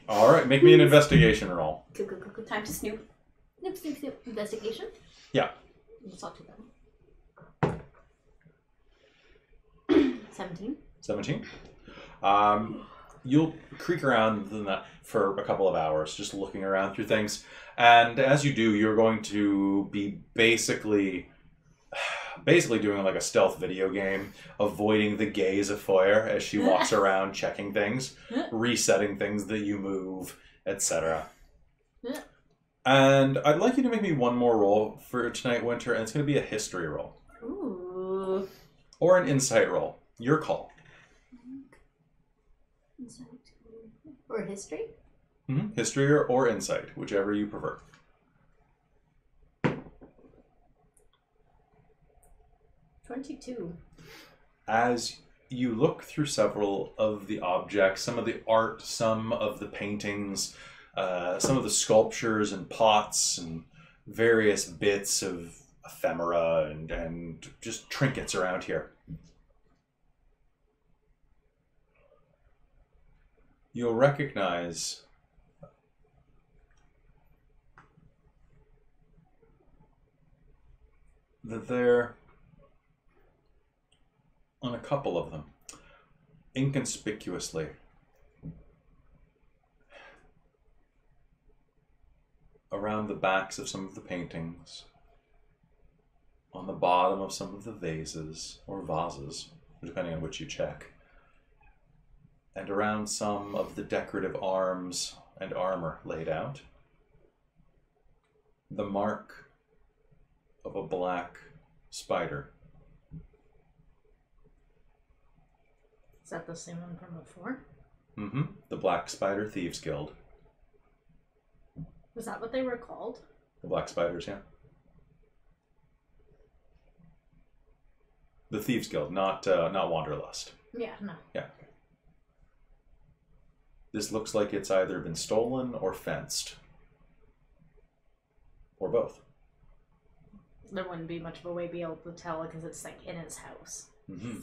All right, make me an investigation roll. Cool. Time to snoop. Snoop. Investigation? Yeah. It's not too bad. 17. 17. You'll creak around in that for a couple of hours, just looking around through things. And as you do, you're going to be basically doing like a stealth video game, avoiding the gaze of Foyer as she walks around checking things, resetting things that you move, etc. Yeah. And I'd like you to make me one more roll for tonight, Winter, and it's going to be a history roll. Ooh. Or an insight roll. Your call. Or history? Mm-hmm. History or insight, whichever you prefer. 22. As you look through several of the objects, some of the art, some of the paintings, some of the sculptures and pots and various bits of ephemera and just trinkets around here. You'll recognize that they're on a couple of them, inconspicuously, around the backs of some of the paintings, on the bottom of some of the vases, or vases, depending on which you check, and around some of the decorative arms and armor laid out, the mark of a black spider. Is that the same one from before? Mm-hmm. The Black Spider Thieves Guild. Was that what they were called? The Black Spiders, yeah. The Thieves Guild, not Wanderlust. Yeah, no. Yeah. This looks like it's either been stolen or fenced. Or both. There wouldn't be much of a way to be able to tell because it's like in his house. Mm-hmm.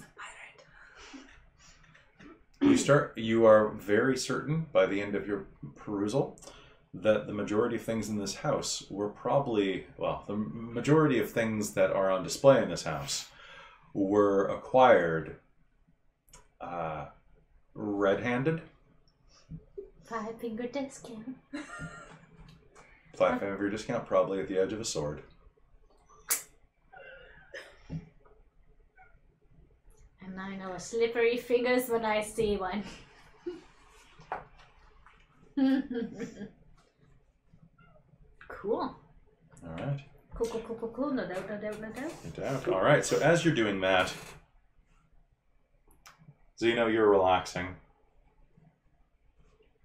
You are very certain by the end of your perusal that the majority of things in this house were probably, well, the majority of things that are on display in this house were acquired red-handed. 5-finger discount. 5-finger discount, probably at the edge of a sword. And I know slippery fingers when I see one. Cool. All right. Cool. No doubt. No doubt. All right. So as you're doing that, Zeno, you're relaxing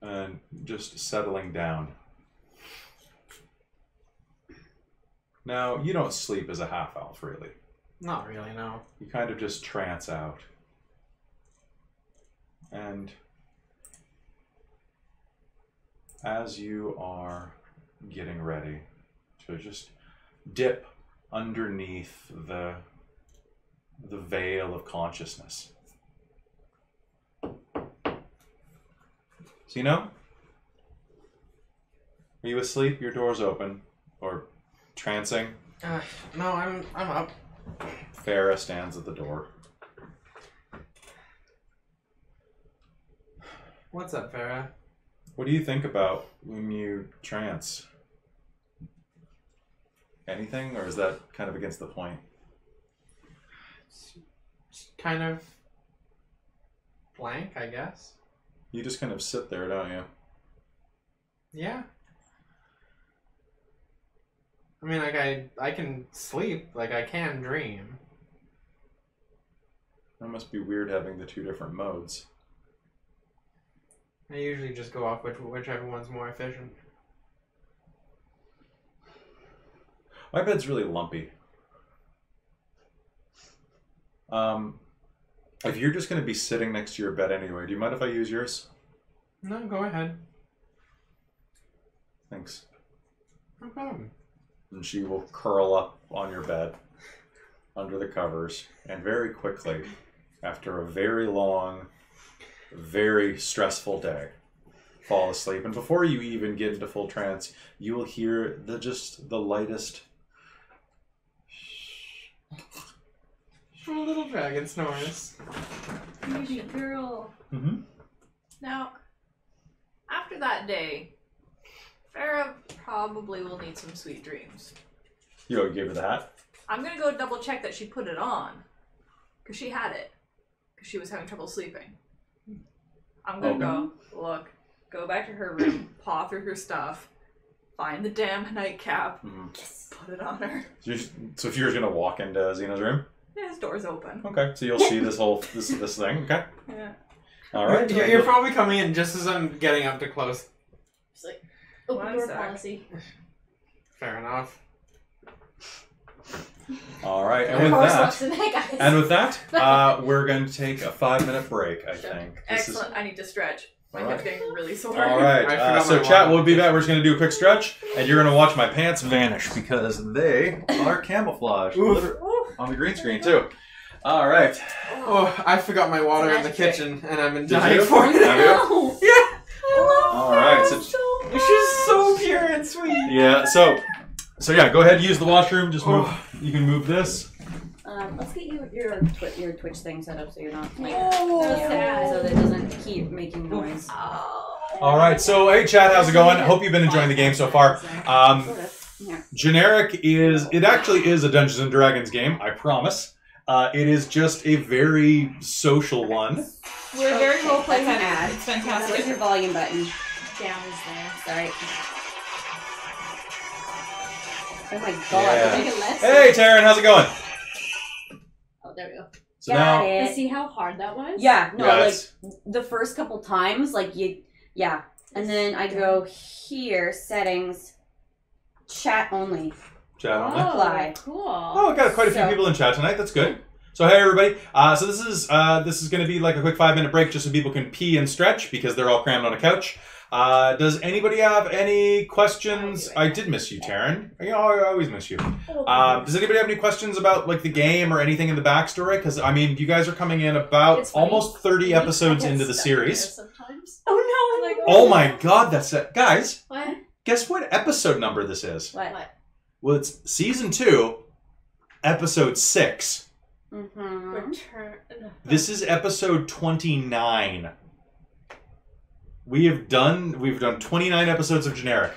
and just settling down. Now, you don't sleep as a half-elf, really. Not really, no. You kind of just trance out. And as you are getting ready to just dip underneath the veil of consciousness. Zeno? Are you asleep? Your door's open. Or trancing? No, I'm up. Farah stands at the door. What's up, Farah? What do you think about when you trance? Anything, or is that kind of against the point? It's kind of blank, I guess. You just kind of sit there, don't you? Yeah. I mean, like, I can sleep, like, I can dream. That must be weird having the two different modes. I usually just go off whichever one's more efficient. My bed's really lumpy. If you're just going to be sitting next to your bed anyway, do you mind if I use yours? No, go ahead. Thanks. No problem. And she will curl up on your bed under the covers and very quickly, after a very long, very stressful day, fall asleep. And before you even get into full trance, you will hear the lightest A little dragon snores. Baby girl. Mm-hmm. Now, after that day, Farah probably will need some sweet dreams. You gave her the hat? I'm gonna go double check that she put it on. Because she had it. Because she was having trouble sleeping. I'm gonna go back to her room, paw through her stuff, find the damn nightcap, put it on her. So if you're just gonna walk into Xena's room? Yeah, his door's open. Okay, so you'll see this whole this thing. Okay. Yeah. All right. You're probably coming in just as I'm getting up to close. Just like open One door sec. policy. Fair enough. All right, Of course, what's in it, guys? and with that, we're going to take a 5-minute break. I think. This is- Excellent. I need to stretch. My All head's right. getting really sore. All right. I forgot So my chat, water. we'll be back. We're just going to do a quick stretch, and you're going to watch my pants vanish because they are camouflage on the green screen too. All right. Oh, I forgot my water in the Magic trick. kitchen, and I've been Did dying you? for it. Have you? No. Yeah. All right. So, She's so pure and sweet. yeah. So yeah. Go ahead. Use the washroom. Just move. You can move this. Let's get your Twitch thing set up so you're not like Oh, yeah, so that it doesn't keep making noise. All right. So hey, chat. How's it going? Hope you've been enjoying the game so far. Sort of. Yeah. Generic is. It actually is a Dungeons and Dragons game. I promise. It is just a very social one. We're very role playing. That's an ad. It's Where's fantastic. your volume button? Down is there. Sorry. Oh my god. Yeah. Make it less. Hey, Taryn. How's it going? Oh, there we go. So Got now. it. See how hard that was? Yeah, no, Yeah, like it's- the first couple times, like yeah. And then I go here, settings, chat only. Chat only. Apply. Cool. Oh, we got quite a few So- people in chat tonight. That's good. So hey everybody. So this is going to be like a quick 5-minute break just so people can pee and stretch because they're all crammed on a couch. Does anybody have any questions? I did miss you, Taryn. You know, I always miss you. Does anybody have any questions about like the game or anything in the backstory? Because I mean, you guys are coming in about It's funny. almost 30 episodes into the series. Sometimes. Oh Like, Oh my God, that's it, guys. What? Guess what episode number this is? What? Well, it's season 2, episode 6. Mm-hmm. Return. This is episode 29. We've done 29 episodes of Generic.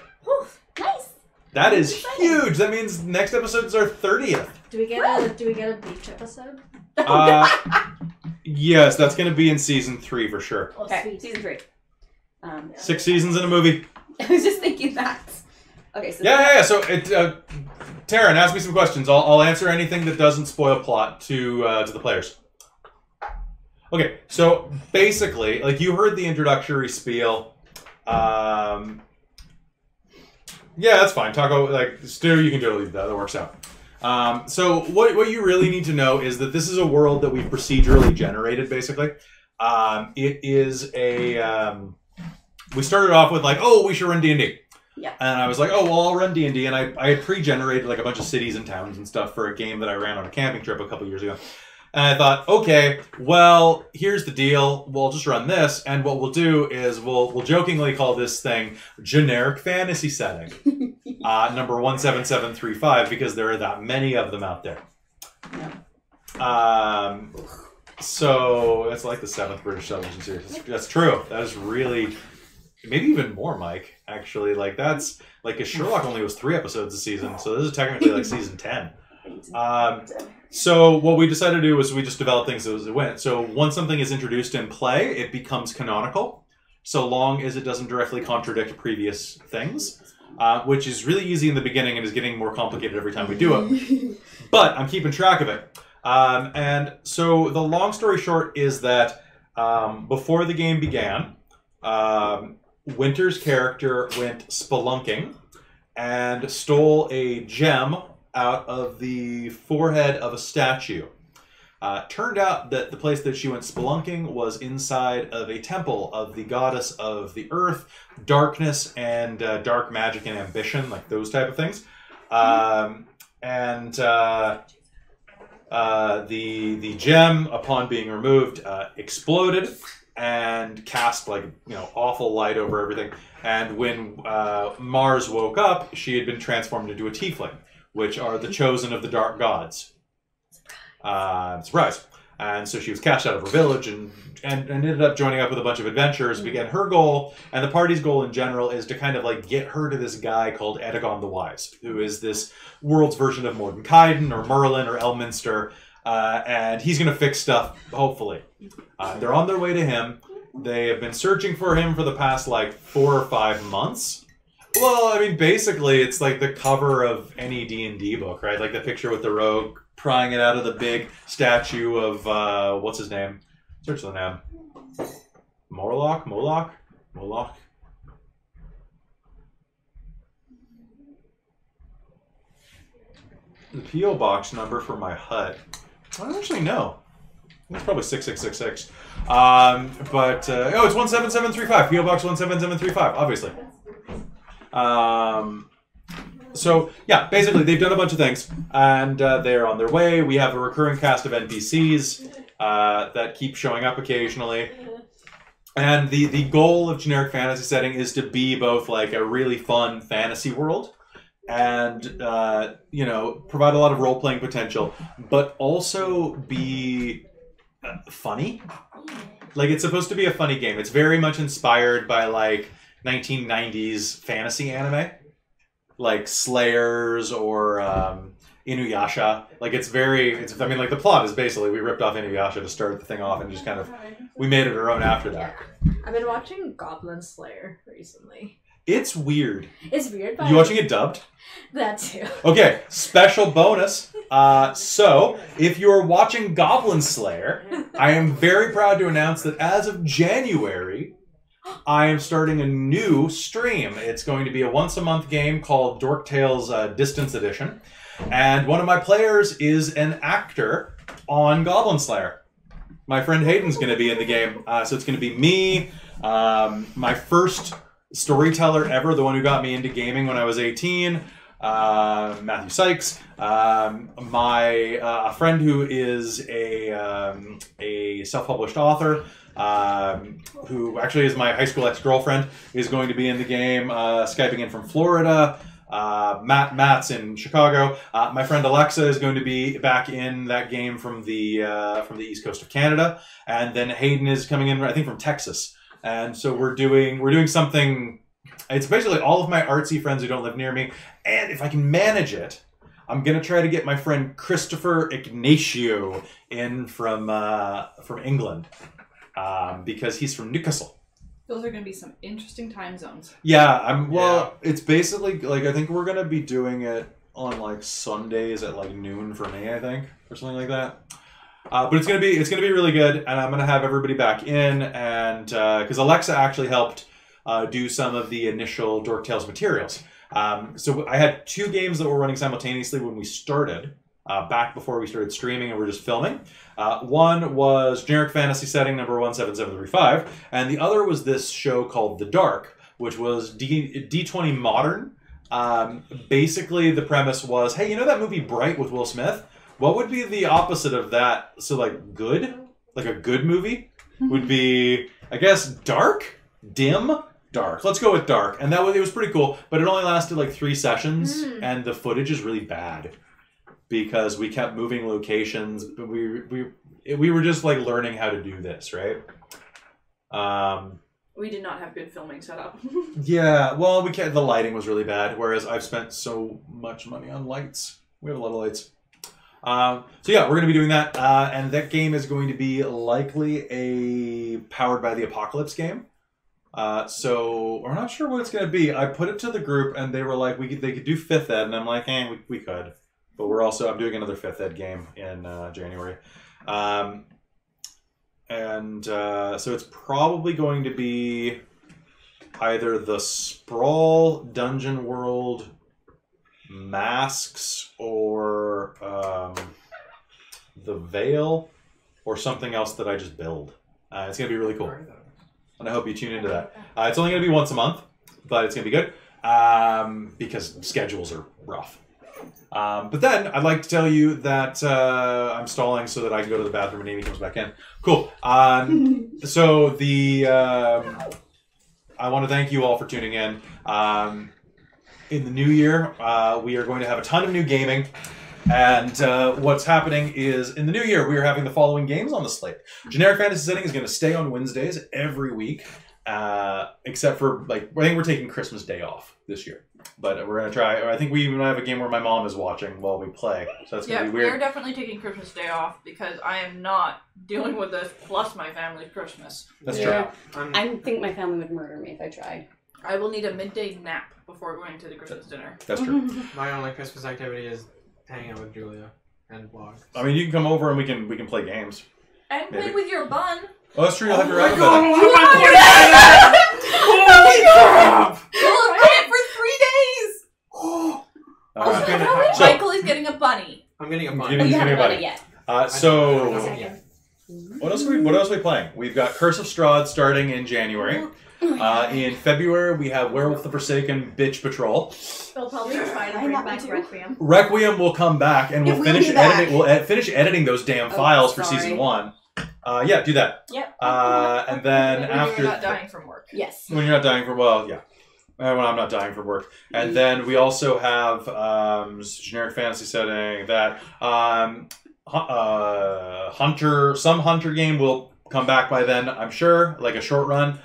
Nice. That is huge. That means next episode is our 30th. Do we get a beach episode? Yes, that's going to be in season 3 for sure. Oh, Okay, sweet. season 3. 6 seasons in a movie. I was just thinking that. Okay, so Yeah. So, Taryn, ask me some questions. I'll answer anything that doesn't spoil plot to the players. Okay, so basically, like you heard the introductory spiel. Yeah, that's fine. Taco, like Stu, you can totally do that. That works out. So what you really need to know is that this is a world that we've procedurally generated. Basically, it is a. We started off with like, oh, we should run D&D. Yeah. And I was like, oh, well, I'll run D&D. And I had pre-generated like a bunch of cities and towns and stuff for a game that I ran on a camping trip a couple years ago. And I thought, okay, well, here's the deal. We'll just run this. And what we'll do is we'll jokingly call this thing Generic Fantasy Setting. Number 17735, because there are that many of them out there. So that's like the 7th British television series. That's true. That is really... Maybe even more, Mike, actually. Like, that's... Like, 'cause Sherlock only was 3 episodes a season, so this is technically, like, season 10. So what we decided to do was we just developed things as it went. So once something is introduced in play, it becomes canonical, so long as it doesn't directly contradict previous things, which is really easy in the beginning and is getting more complicated every time we do it. But I'm keeping track of it. And so the long story short is that before the game began... Winter's character went spelunking and stole a gem out of the forehead of a statue. Turned out that the place that she went spelunking was inside of a temple of the goddess of the earth, darkness, and dark magic and ambition, like those type of things. The gem, upon being removed, exploded and cast like awful light over everything. And when Mars woke up, she had been transformed into a tiefling, which are the chosen of the dark gods. Surprise! And so she was cast out of her village and ended up joining up with a bunch of adventurers. Again, her goal and the party's goal in general is to kind of like get her to this guy called Edagon the Wise, who is this world's version of Mordenkainen or Merlin or Elminster. And he's going to fix stuff, hopefully. They're on their way to him. They have been searching for him for the past, like, 4 or 5 months. Well, I mean, basically, it's like the cover of any D&D book, right? Like the picture with the rogue prying it out of the big statue of, what's his name? Search the name. Moloch? The P.O. box number for my hut. I don't actually know. It's probably 6666. But it's 17735. PO Box 17735. Obviously. So yeah, basically they've done a bunch of things, and they're on their way. We have a recurring cast of NPCs that keep showing up occasionally. And the goal of Generic Fantasy Setting is to be both like a really fun fantasy world and, provide a lot of role-playing potential, but also be funny. Like, it's supposed to be a funny game. It's very much inspired by, like, 1990s fantasy anime. Like Slayers or Inuyasha. Like, the plot is basically we ripped off Inuyasha to start the thing off and just kind of, we made it our own after that. I've been watching Goblin Slayer recently. It's weird. It's weird, but You watching it dubbed? That too. Okay, special bonus. So, if you're watching Goblin Slayer, I am very proud to announce that as of January, I am starting a new stream. It's going to be a once-a-month game called Dork Tales Distance Edition. And one of my players is an actor on Goblin Slayer. My friend Hayden's going to be in the game. So it's going to be me, my first storyteller ever, the one who got me into gaming when I was 18, Matthew Sykes, a friend who is a self-published author, who actually is my high school ex-girlfriend, is going to be in the game, Skyping in from Florida. Matt's in Chicago. My friend Alexa is going to be back in that game from the East Coast of Canada, and then Hayden is coming in, I think, from Texas. And so we're doing something. It's basically all of my artsy friends who don't live near me, and if I can manage it, I'm gonna try to get my friend Christopher Ignacio in from England, because he's from Newcastle. Those are going to be some interesting time zones. Yeah, it's basically like I think we're gonna be doing it on like Sundays at like noon for me, I think, or something like that. But it's gonna be really good, and I'm gonna have everybody back in, and because Alexa actually helped do some of the initial Dork Tales materials. So I had 2 games that were running simultaneously when we started, back before we started streaming and we're just filming. One was Generic Fantasy Setting number 17735, and the other was this show called The Dark, which was D20 Modern. Basically, the premise was, hey, you know that movie Bright with Will Smith? What would be the opposite of that? So, like, good? Like a good movie? Would be, I guess, dark? Dim? Dark. Let's go with dark. And it was pretty cool, but it only lasted like 3 sessions, and the footage is really bad because we kept moving locations. But we were just like learning how to do this, right? We did not have good filming set up. Yeah, well, the lighting was really bad, whereas I've spent so much money on lights. We have a lot of lights. So yeah, we're going to be doing that, and that game is going to be likely a Powered by the Apocalypse game. So we're not sure what it's going to be. I put it to the group, and they were like, they could do 5th Ed, and I'm like, we could. But I'm doing another 5th Ed game in January. So it's probably going to be either the Sprawl, Dungeon World, Masks, or the Veil, or something else that I just build. It's going to be really cool. And I hope you tune into that. It's only going to be once a month, but it's going to be good because schedules are rough. But then I'd like to tell you that I'm stalling so that I can go to the bathroom and Amy comes back in. Cool. So I want to thank you all for tuning in. In the new year, we are going to have a ton of new gaming. And what's happening is, in the new year, we are having the following games on the slate. Generic Fantasy Setting is going to stay on Wednesdays every week, except for, I think we're taking Christmas Day off this year. But we're going to try, I think we even have a game where my mom is watching while we play, so that's going to be weird. We're definitely taking Christmas Day off, because I am not dealing with this, plus my family's Christmas. That's true. I think my family would murder me if I tried. I will need a midday nap before going to the Christmas dinner. That's true. My only Christmas activity is hanging out with Julia and vlog. I mean, you can come over and we can play games. And play with your bun. Oh, that's true. You'll have your rabbit. Holy crap! You'll have it for 3 days! So, Michael is getting a bunny. I'm getting a He's bunny. getting- You haven't getting a done buddy. it yet. So, Yeah. what else are we playing? We've got Curse of Strahd starting in January. In February, we have Werewolf the Forsaken Bitch Patrol. They'll probably try to bring back Requiem. Requiem will come back, and we'll finish editing. We'll finish editing those damn files for season 1. Yeah, do that. Yep. And then When after you're not dying from work. Yes. when you're not dying from when I'm not dying from work, and then we also have generic fantasy setting that some hunter game will come back by then, I'm sure, like a short run.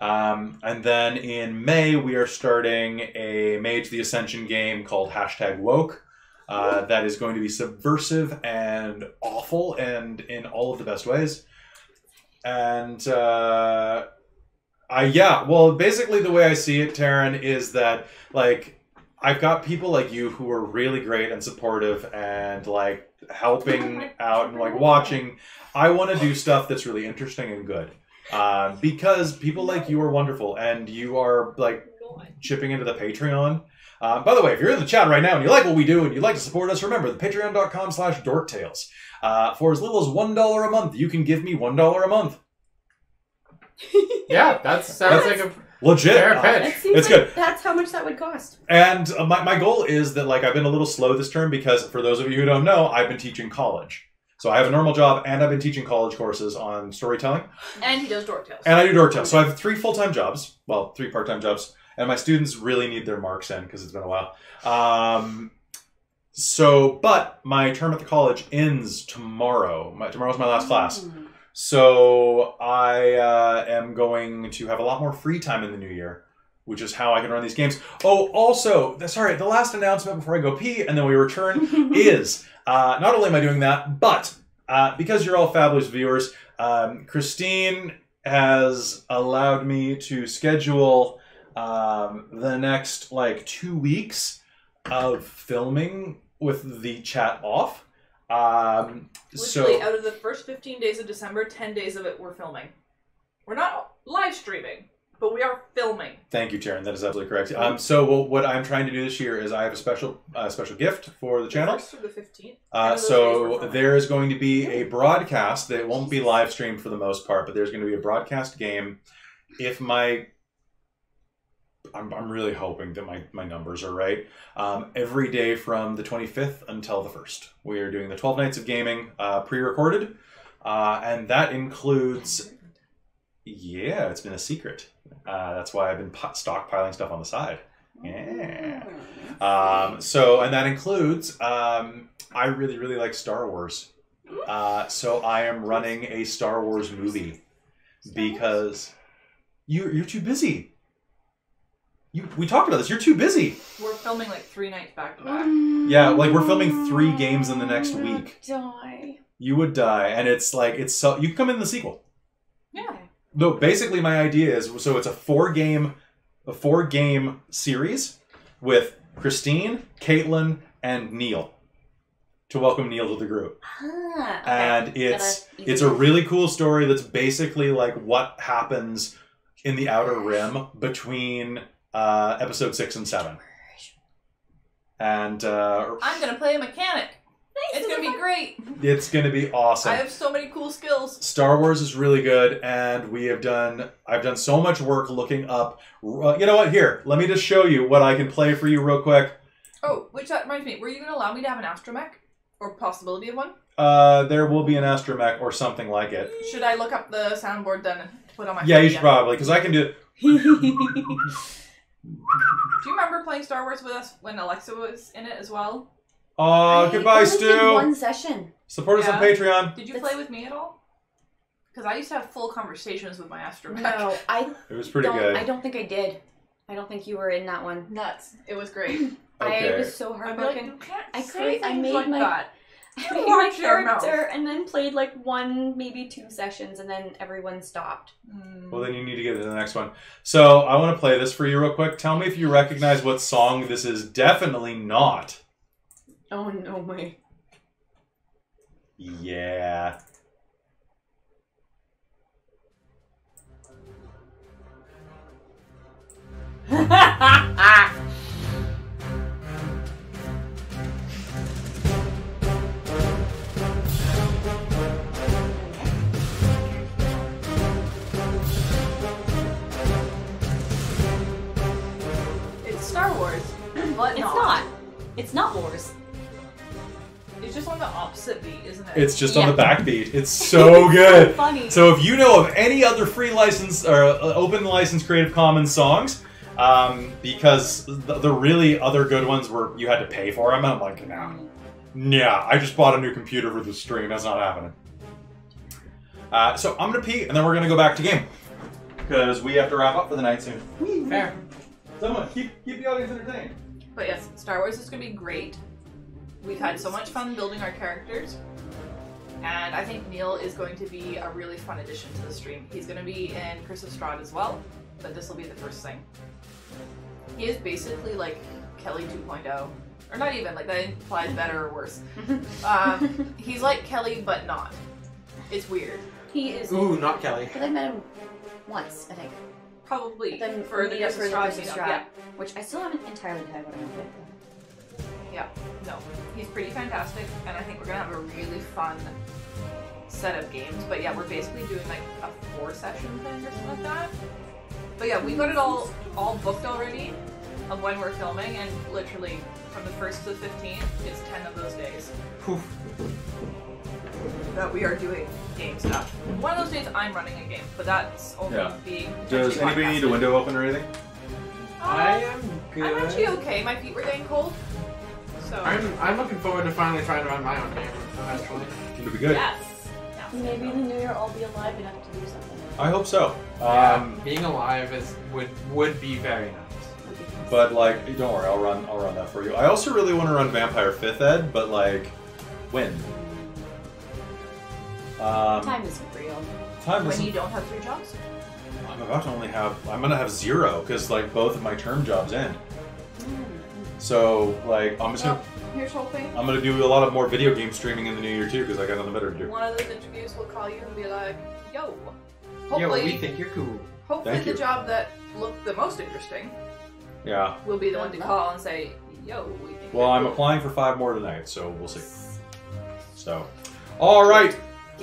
And then in May, we are starting a Mage the Ascension game called #Woke. That is going to be subversive and awful, and in all of the best ways. And basically the way I see it, Taryn, is that like I've got people like you who are really great and supportive and like helping out and like watching. I want to do stuff that's really interesting and good. Because people like you are wonderful, and you are like chipping into the Patreon. By the way, if you're in the chat right now and you like what we do and you'd like to support us, remember the patreon.com/dorktales. For as little as $1 a month, you can give me $1 a month. Yeah, that sounds like a Legit. fair pitch. It seems It's like good. that's how much that would cost. And my goal is that like I've been a little slow this term because for those of you who don't know, I've been teaching college. So I have a normal job, and I've been teaching college courses on storytelling. And he does Dork Tales. And I do Dork Tales. So I have 3 full-time jobs. Well, 3 part-time jobs. And my students really need their marks in because it's been a while. But my term at the college ends tomorrow. Tomorrow's my last class. So I am going to have a lot more free time in the new year, which is how I can run these games. Oh, also, sorry, the last announcement before I go pee and then we return is... not only am I doing that, but because you're all fabulous viewers, Christine has allowed me to schedule the next 2 weeks of filming with the chat off. Literally, out of the first 15 days of December, 10 days of it we're filming. We're not live streaming, but we are filming. Thank you, Taryn. That is absolutely correct. So what I'm trying to do this year is I have a special gift for the channel. The 1st through the 15th. So there is going to be a broadcast that won't be live streamed for the most part, but there's going to be a broadcast game. If I'm really hoping that my numbers are right. Every day from the 25th until the 1st. We are doing the 12 nights of gaming pre-recorded. And that includes... Yeah, it's been a secret. That's why I've been stockpiling stuff on the side. Yeah. And that includes, I really, really like Star Wars. So I am running a Star Wars movie because you're too busy. We talked about this. You're too busy. We're filming 3 nights back to back. Yeah, we're filming 3 games in the next week. Die. You would die, and it's so you can come in the sequel. Yeah. No, basically my idea is so it's a 4-game series with Christine, Caitlin, and Neil to welcome Neil to the group. Okay. And it's a really cool story that's basically what happens in the Outer Rim between episode 6 and 7. And I'm gonna play a mechanic. It's gonna be great. It's gonna be awesome. I have so many cool skills. Star Wars is really good, and I've done so much work looking up. You know what? Here, let me just show you what I can play for you real quick. Oh, which that reminds me. Were you gonna allow me to have an astromech, or possibility of one? There will be an astromech or something like it. Should I look up the soundboard then to put on my? Yeah, phone you should again? probably, because I can do. Do you remember playing Star Wars with us when Alexa was in it as well? Goodbye, I only did Stu. one session. Support us on Yeah. Patreon. Did you play with me at all? Because I used to have full conversations with my astromech. No, It was pretty good. I don't think I did. I don't think you were in that one. Nuts. It was great. Okay. I was so I'd be like, heartbroken. you can't I say cre- I things made like my- that. I made my Watch your mouth. character and then played 1, maybe 2 sessions, and then everyone stopped. Well, then you need to get to the next one. So I want to play this for you real quick. Tell me if you recognize what song this is. Definitely not. Oh no way. Yeah. Wars, but It's not. It's not Wars. It's just on the opposite beat, isn't it? It's just Yeah. on the backbeat. It's so good. Funny. So if you know of any other free license or open license Creative Commons songs, because the really other good ones were you had to pay for them, and I'm like, nah, I just bought a new computer for the stream. That's not happening. So I'm gonna pee, and then we're gonna go back to game because we have to wrap up for the night soon. Fair. Someone keep the audience entertained. But yes, Star Wars is going to be great. We've had so much fun building our characters. And I think Neil is going to be a really fun addition to the stream. He's going to be in Curse of Strahd as well, but this will be the first thing. He is basically like Kelly 2.0. Or not even, like that implies better or worse. He's like Kelly, but not. It's weird. He is. Ooh, not Kelly. Because I met him once, I think. Probably Then for the Curse of Strahd meetup, yeah. Which I still haven't entirely decided what I want to do. Yeah, no. He's pretty fantastic, and I think we're gonna have a really fun set of games. But yeah, we're basically doing like a 4-session thing or something like that. But yeah, we got it all booked already of when we're filming, and literally from the 1st to the 15th, it's 10 of those days that we are doing game stuff. One of those days I'm running a game, but that's only being Does anybody need a podcasted. window open or anything? I am good. I'm actually okay. My feet were getting cold, so I'm looking forward to finally trying to run my own game eventually. It'll be good. yes. Maybe in the new year I'll be alive enough to do something. I hope so. Being alive would be very nice. But like, don't worry, I'll run that for you. I also really want to run Vampire 5th Ed, but like, when? Time isn't real. Time When isn't. you don't have 3 jobs. I'm gonna have 0 because like both of my term jobs end. So like, I'm just gonna. Here's hoping. I'm gonna do a lot of more video game streaming in the new year too because I got nothing better to do. One of those interviews will call you and be like, yo. Yo, Hopefully, we think you're cool. hopefully Thank the you. job that looked the most interesting Yeah. will be the one to call and say, yo, we think Well, you're I'm cool. applying for 5 more tonight, so we'll see. So, all right.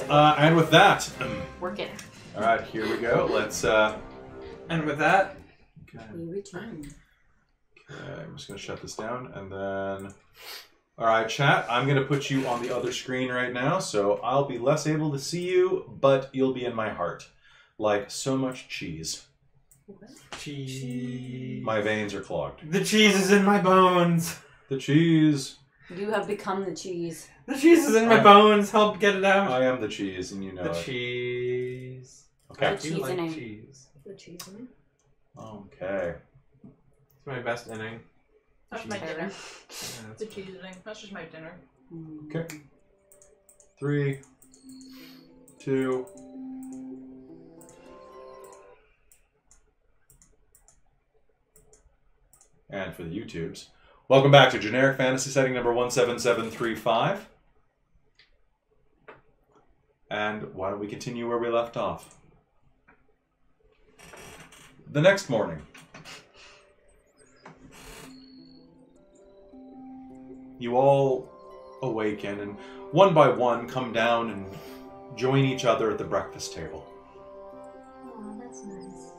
And with that, Work it. all right, here we go. Let's. And with that, Okay. We return. Okay, I'm just gonna shut this down and then. All right, chat. I'm gonna put you on the other screen right now, so I'll be less able to see you, but you'll be in my heart, like so much cheese. cheese. My veins are clogged. The cheese is in my bones. The cheese. You have become the cheese. The cheese is in my bones. Help get it out. I am the cheese, and you know The it. cheese. Okay. I The do cheese like inning. cheese. The cheese in it. Okay. It's my best inning. That's my dinner. Yeah, The cheese eating. That's just my dinner. Okay. 3, 2. And for the YouTubes, welcome back to generic fantasy setting number 17735. And why don't we continue where we left off? The next morning, you all awaken and one by one come down and join each other at the breakfast table. Oh, that's nice.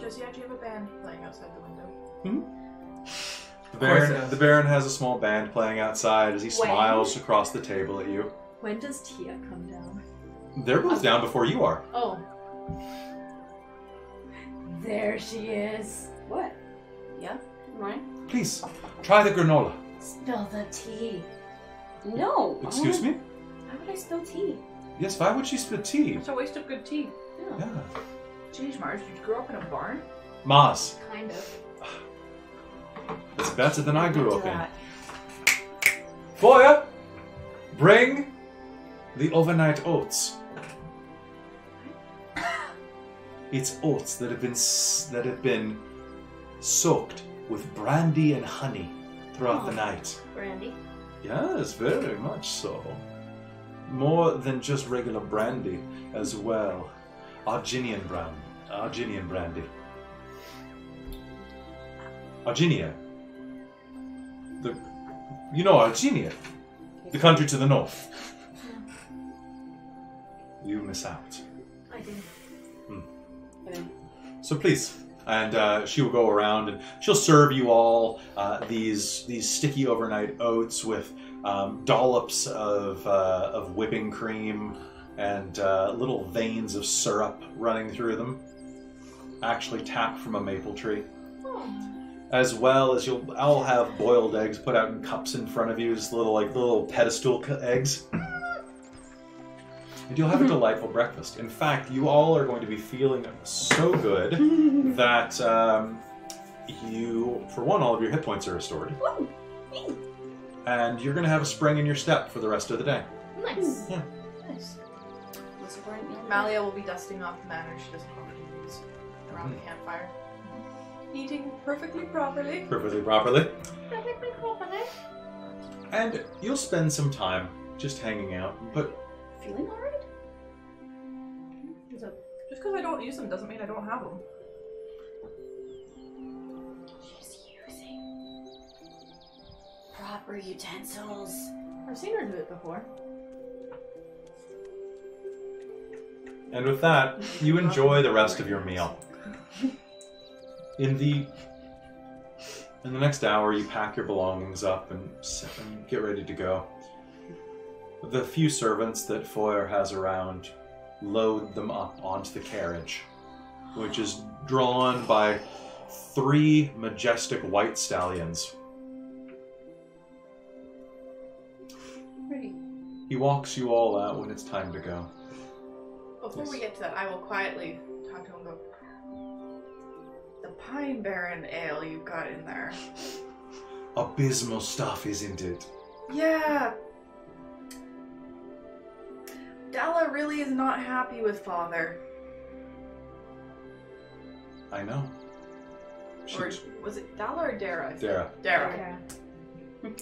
Does he actually have a band playing outside the window? The Baron has a small band playing outside as he smiles across the table at you. When does Tia come down? They're both down before you are. Oh. There she is. What? Yeah? Good morning. Please, try the granola. Spill the tea. No. Excuse me? Why would I spill tea? Yes, why would she spit tea? It's a waste of good tea. No. Yeah. Jeez, Mars, did you grow up in a barn? Maz, Kind of. it's better than I grew up in. That. Foya, bring the overnight oats. It's oats that have been soaked with brandy and honey throughout the night. Brandy. Yes, very much so. More than just regular brandy as well. Arginian brandy. Arginia. You know Arginia, the country to the north. You miss out. I did. So please, And she will go around and she'll serve you all these sticky overnight oats with dollops of whipping cream and little veins of syrup running through them, actually tapped from a maple tree. As well as you'll all have boiled eggs put out in cups in front of you, just little pedestal eggs. And you'll have a delightful breakfast. In fact, you all are going to be feeling so good that for one, all of your hit points are restored. And you're going to have a spring in your step for the rest of the day. Nice. Yeah. Nice. Malia will be dusting off the manners she doesn't want to use around the campfire. Eating perfectly properly. Perfectly properly. Perfectly properly. And you'll spend some time just hanging out. But Feeling alright? Just because I don't use them doesn't mean I don't have them. She's using proper utensils. I've seen her do it before. And with that, you enjoy the rest of your meal. In the next hour, you pack your belongings up and get ready to go. The few servants that Foyer has around load them up onto the carriage, which is drawn by 3 majestic white stallions. Pretty. He walks you all out when it's time to go. Before Yes. we get to that, I will quietly talk to him about the Pine Barren ale you've got in there. Abysmal stuff, isn't it? Yeah. Dalla really is not happy with Father. I know. Or was it Dalla or Dara? Dara. Dara.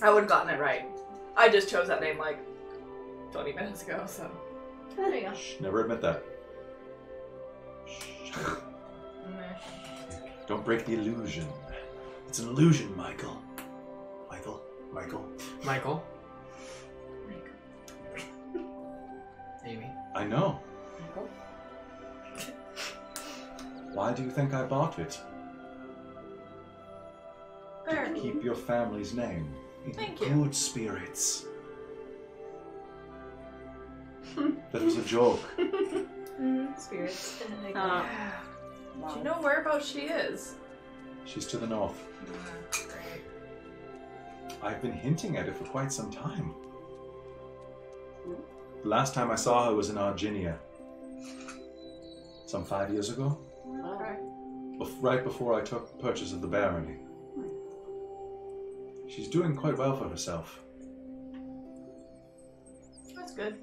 I would have gotten it right. I just chose that name like 20 minutes ago, so. There you go. Shh, never admit that. Shh. Don't break the illusion. It's an illusion, Michael. Michael. Amy. I know. Michael? Why do you think I bought it? Fair. To keep your family's name in Thank you. good spirits. That was a joke. Spirits. Do you know whereabouts she is? She's to the north. Great. I've been hinting at it for quite some time. The last time I saw her was in Arginia. Some 5 years ago. Okay. Right before I took purchase of the barony. She's doing quite well for herself. That's good.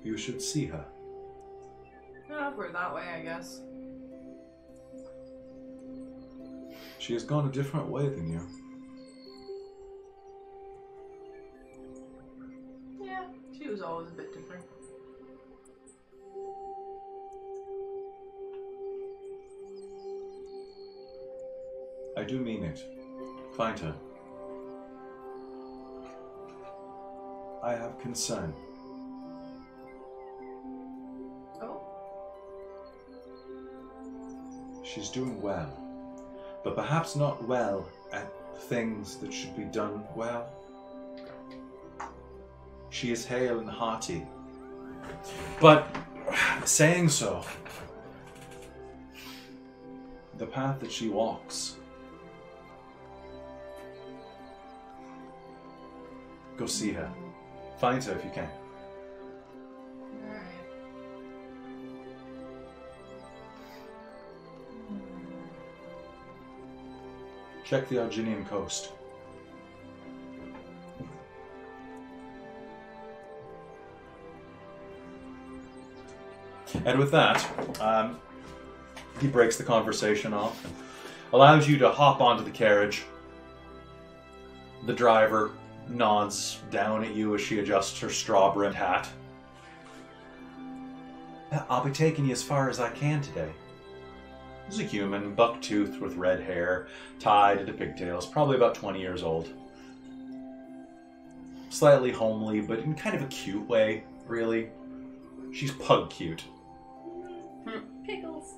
You should see her. Yeah, we're that way, I guess. She has gone a different way than you. Yeah, she was always a bit different. I do mean it. Find her. I have concern. Oh? She's doing well, but perhaps not well at things that should be done well. She is hale and hearty, but saying so, the path that she walks, go see her. Find her if you can. Alright. Check the Arginian coast. And with that, he breaks the conversation off and allows you to hop onto the carriage. The driver nods down at you as she adjusts her straw-brimmed hat. I'll be taking you as far as I can today. He's a human, buck-toothed with red hair, tied into pigtails, probably about 20 years old. Slightly homely, but in kind of a cute way, really. She's pug cute. Pickles.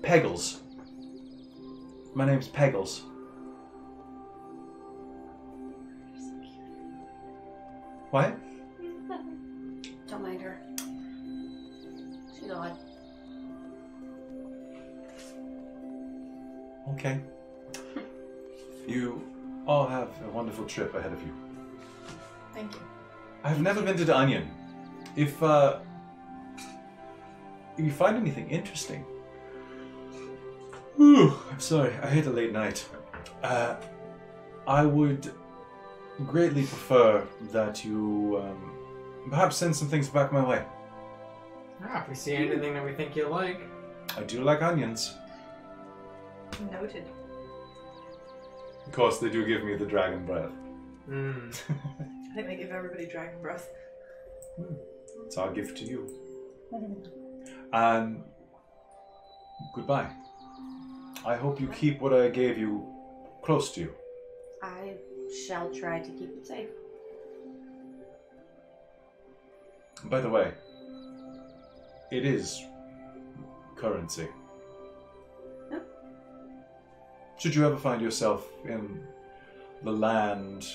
Peggles. My name's Peggles. What? Don't mind her. She's odd. Okay. You all have a wonderful trip ahead of you. Thank you. I've never been to Onion. If you find anything interesting... Whew, I'm sorry, I had a late night. I would greatly prefer that you perhaps send some things back my way. If we see anything that we think you'll like. I do like onions. Noted. Of course, they do give me the dragon breath. I think they give everybody dragon breath. So I'll give it to you. Goodbye. I hope you keep what I gave you close to you. I shall try to keep it safe. By the way, it is currency. Yep. Should you ever find yourself in the land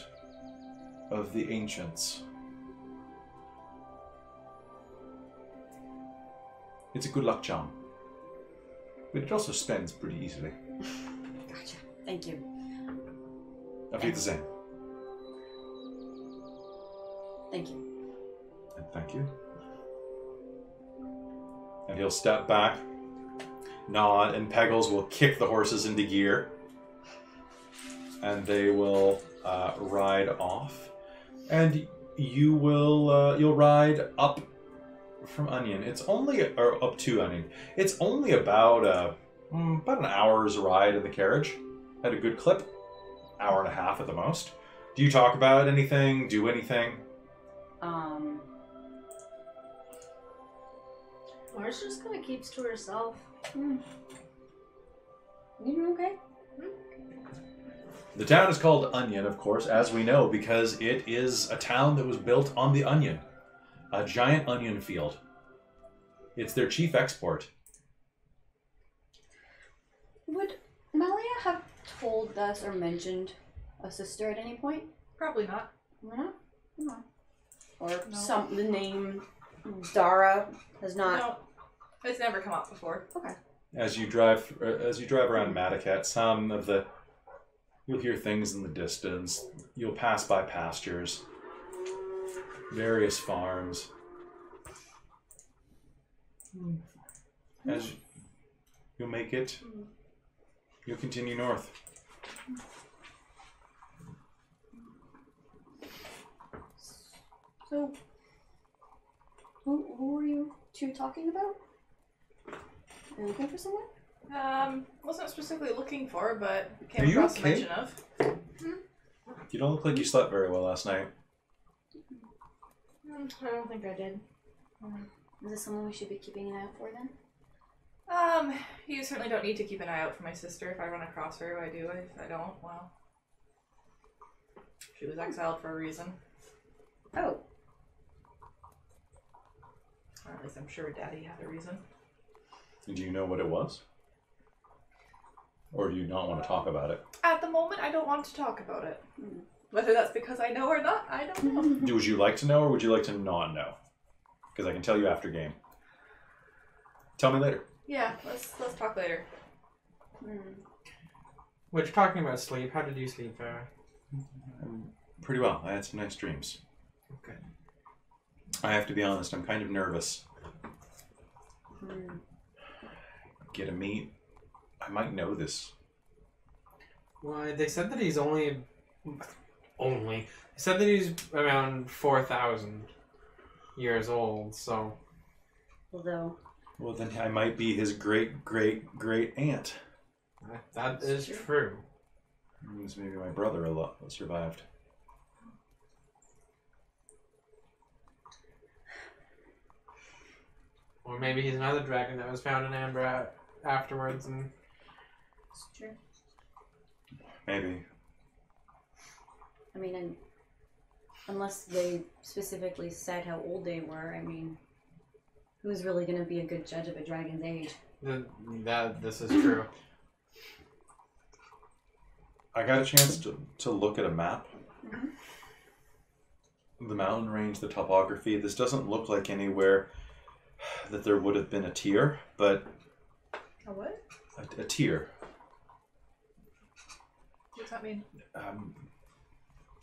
of the ancients, it's a good luck charm. But it also spends pretty easily. Gotcha. Thank you. Auf Wiedersehen. Thank you. And thank you. And he'll step back, nod, and Peggles will kick the horses into gear. And they will ride off. And you will you'll ride up from Onion. It's only or up to Onion. It's only about an hour's ride in the carriage at a good clip. Hour and a half at the most. Do you talk about anything? Do anything? Mars just kind of keeps to herself. You doing okay? The town is called Onion, of course, as we know, because it is a town that was built on the onion. A giant onion field. It's their chief export. Would Malia have told us or mentioned a sister at any point? Probably not. No? No. Or No. the name Dara has not. No. It's never come up before. Okay. As you drive around Madaket, you'll hear things in the distance. You'll pass by pastures, various farms. As you'll make it, you'll continue north. So, who are you two talking about? Are you looking for someone? Wasn't specifically looking for, but came Are you across okay? mention of. You don't look like you slept very well last night. I don't think I did. Is this someone we should be keeping an eye out for then? You certainly don't need to keep an eye out for my sister. If I run across her, I do. If I don't, well. She was exiled for a reason. Oh. Or at least I'm sure Daddy had a reason. Do you know what it was? Or do you not want to talk about it? At the moment, I don't want to talk about it. Whether that's because I know or not, I don't know. Would you like to know or would you like to not know? Because I can tell you after game. Tell me later. Yeah, let's talk later. Which, talking about sleep, how did you sleep, Farah? Pretty well. I had some nice dreams. Okay. I have to be honest, I'm kind of nervous. Get a meet. I might know this. Why, they said that he's only... They said that he's around 4,000 years old, so... Although... Well, then I might be his great-great-great-aunt. That is true. Means maybe my brother a lot survived. Or maybe he's another dragon that was found in Amber afterwards and... It's true. Maybe. I mean, unless they specifically said how old they were, I mean... Who's really going to be a good judge of a dragon's age? This is true. I got a chance to look at a map. The mountain range, the topography. This doesn't look like anywhere that there would have been a tier, but... A what? A tier. What's that mean?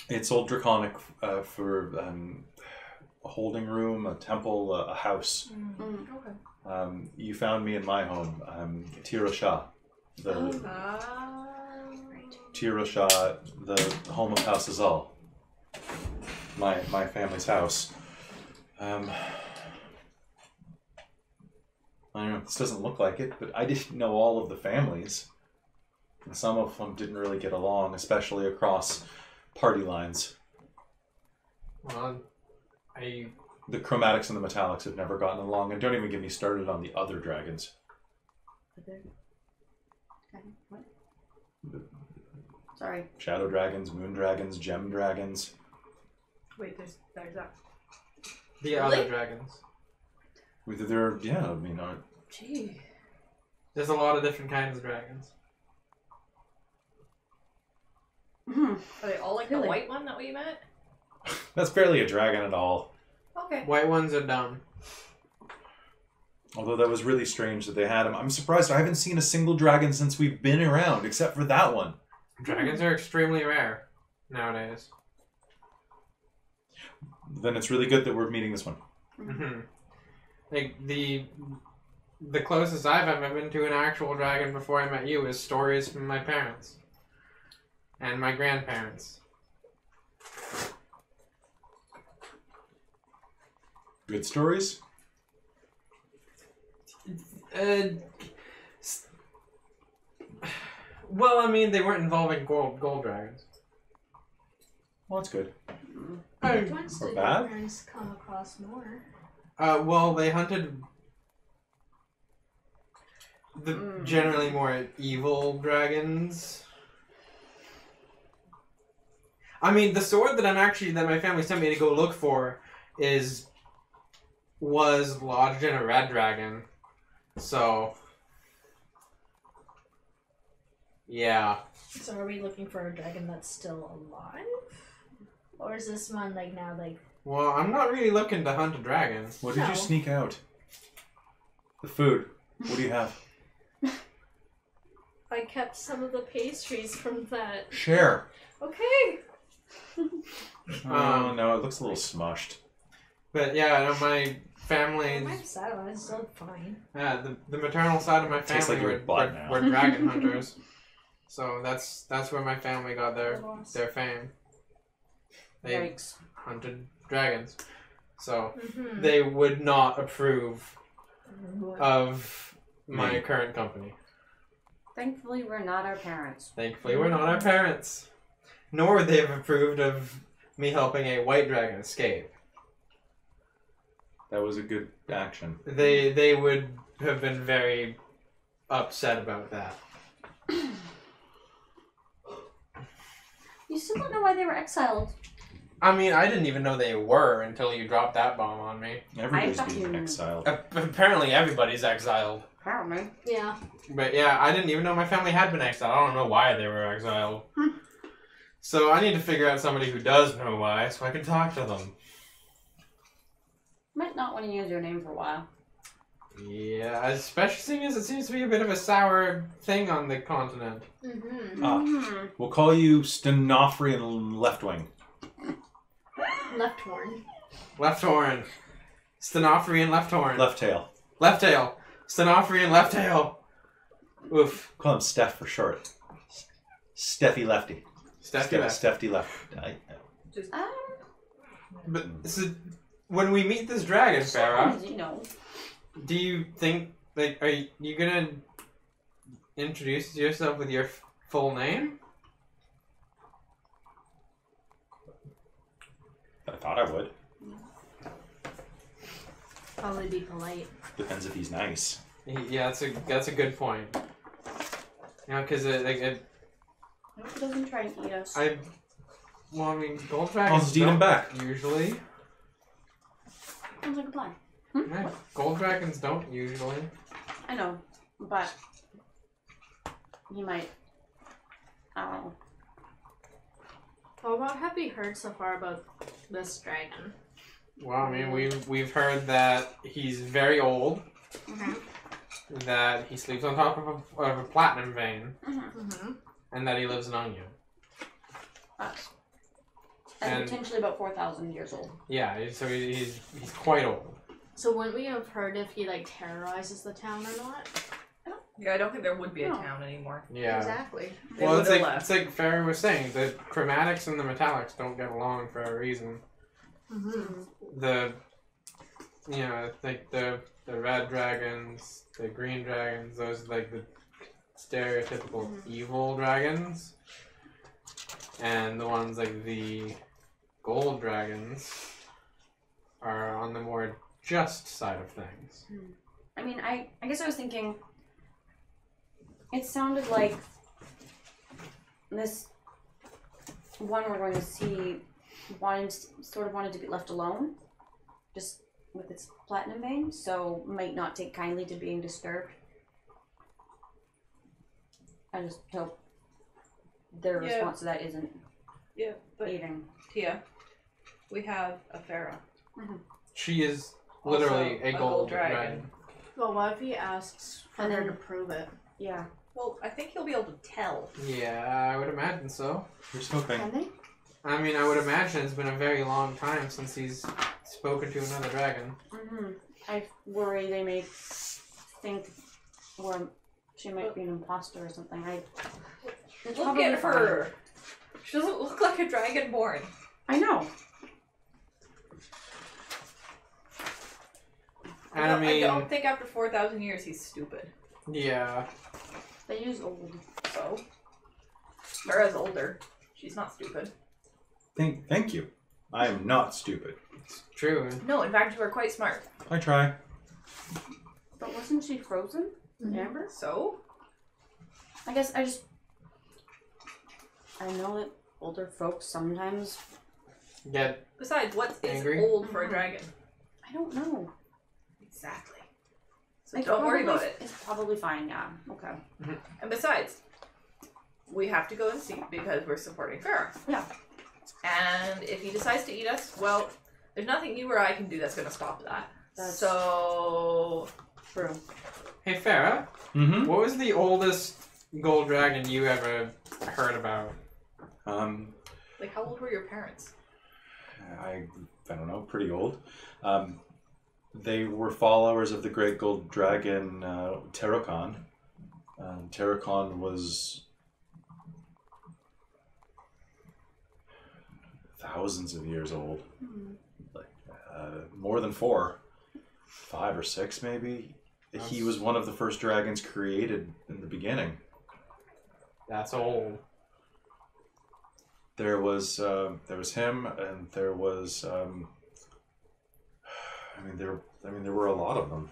It's Old Draconic for a holding room, a temple, a house. Okay. You found me in my home. Tira Shah. Tira Shah, the home of House Azal. My family's house. I don't know, this doesn't look like it, but I didn't know all of the families. And some of them didn't really get along, especially across party lines. Well, The chromatics and the metallics have never gotten along, and don't even get me started on the other dragons. What? Sorry. Shadow dragons, moon dragons, gem dragons. Wait, there's that. the other dragons. Gee. There's a lot of different kinds of dragons. Are they all like Really? the white one that we met? That's barely a dragon at all. Okay. White ones are dumb. Although that was really strange that they had him. I'm surprised I haven't seen a single dragon since we've been around, except for that one. Dragons are extremely rare nowadays. Then it's really good that we're meeting this one. Mm-hmm. Like the closest I've ever been to an actual dragon before I met you is stories from my parents and my grandparents. Good stories? Well, I mean, they weren't involving gold dragons. Well, that's good. Which ones Or did bad? your parents come across more? Well, they hunted the generally more evil dragons. I mean, the sword that my family sent me to go look for was lodged in a red dragon. So, yeah. So are we looking for a dragon that's still alive? Or is this one now Well, I'm not really looking to hunt a dragon. What did No. you sneak out? The food. What do you have? I kept some of the pastries from that. Share. Okay. Oh, no, it looks a little smushed. But yeah, no, my family, My side one is still fine. the maternal side of my Tastes family like your butt now. were dragon hunters. So that's where my family got their fame. They Yikes. hunted dragons. So Mm-hmm. they would not approve of my current company. Thankfully, we're not our parents. Thankfully, we're not our parents. Nor would they have approved of me helping a white dragon escape. That was a good action. They would have been very upset about that. You still don't know why they were exiled. I mean, I didn't even know they were until you dropped that bomb on me. Everybody's I being fucking- exiled. Apparently, everybody's exiled. Apparently. Yeah. But yeah, I didn't even know my family had been exiled. I don't know why they were exiled. So I need to figure out somebody who does know why, so I can talk to them. Might not want to use your name for a while. Yeah, especially seeing as it seems to be a bit of a sour thing on the continent. Mm-hmm. Ah, we'll call you Stenofrian Left Wing. Left horn. Left horn. Stenofrian left horn. Left tail. Left tail. Stenofrian left tail. Oof. Call him Steph for short. Steffi Lefty. Steffi left. Stefty Left. But so, when we meet this dragon, Farah, You know. do you think, are you gonna introduce yourself with your full name? I thought I would. Probably be polite. Depends if he's nice. Yeah, that's a good point. You know, because I hope he doesn't try and eat us. I mean, gold I'll dragons just eat him don't back. usually. Sounds like a plan. Yeah, gold dragons don't usually. I know, but he might. I don't know. Well, what have we heard so far about this dragon? Well, I mean, we've heard that he's very old. That he sleeps on top of a platinum vein, and that he lives in Onion. And potentially about 4,000 years old. Yeah, so he's quite old. So wouldn't we have heard if he like terrorizes the town or not? Yeah, I don't think there would be a town anymore. Yeah. Exactly. Well, it's like Farron was saying, the chromatics and the metallics don't get along for a reason. The, like the red dragons, the green dragons, those are like the stereotypical evil dragons. And the ones like the gold dragons are on the more just side of things. I mean, I guess I was thinking, it sounded like this one we're going to see wanted to be left alone, just with its platinum vein, so might not take kindly to being disturbed. I just hope their response to that isn't but eating. Tia, we have a Farah. She is literally Also a gold dragon. Well, what if he asks for her to prove it? Yeah. Well, I think he'll be able to tell. Yeah, I would imagine so. Here's hoping. Can they? I mean, I would imagine it's been a very long time since he's spoken to another dragon. I worry they may think, or she might be an imposter or something. Look at her. She doesn't look like a dragonborn. I know. And I don't think after 4,000 years he's stupid. Yeah. They use old. So, Farah's older. She's not stupid. Thank you. I am not stupid. It's true. No, in fact, you are quite smart. I try. But wasn't she frozen? Remember? So? I guess I know that older folks sometimes. Get Besides, what is angry? old for a dragon? I don't know. Exactly. So don't worry about it. It's probably fine, yeah. Okay. And besides, we have to go and see because we're supporting Farah. Yeah. And if he decides to eat us, well, there's nothing you or I can do that's going to stop that. So... True. Hey, Farah. What was the oldest gold dragon you ever heard about? Like, how old were your parents? I don't know, pretty old. They were followers of the great gold dragon Terracon. Terracon was thousands of years old. Like more than 4, 5 or 6 maybe. He was one of the first dragons created in the beginning. That's old. There was him, and there was there were a lot of them.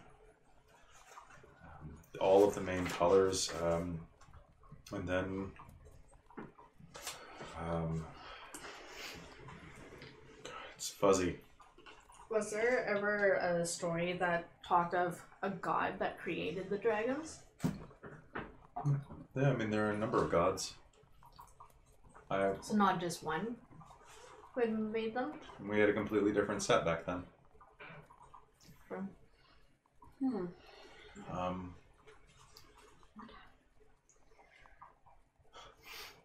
All of the main colors, and then it's fuzzy. Was there ever a story that talked of a god that created the dragons? Yeah, I mean there are a number of gods. So not just one who had made them? We had a completely different set back then. Wonder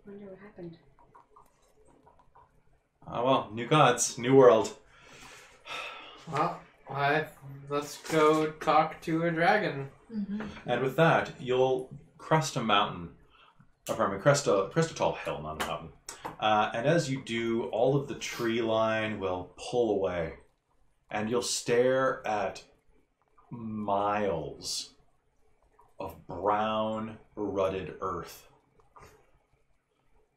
what happened. Well, new gods, new world. Well, let's go talk to a dragon. And with that, you'll crest a mountain. Crest a tall hill, not a mountain. And as you do, all of the tree line will pull away. And you'll stare at miles of brown, rutted earth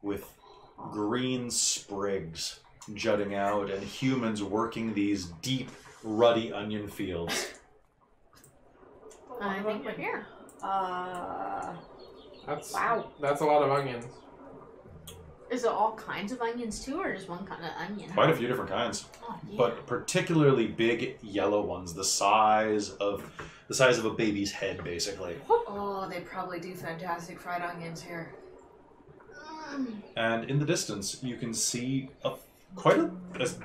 with green sprigs jutting out and humans working these deep, ruddy onion fields. I think we're here. That's Wow. That's a lot of onions. Is it all kinds of onions too, or just one kind of onion? Quite a few different kinds, Oh, yeah. but particularly big yellow ones, the size of a baby's head, basically. Oh, they probably do fantastic fried onions here. And in the distance, you can see quite a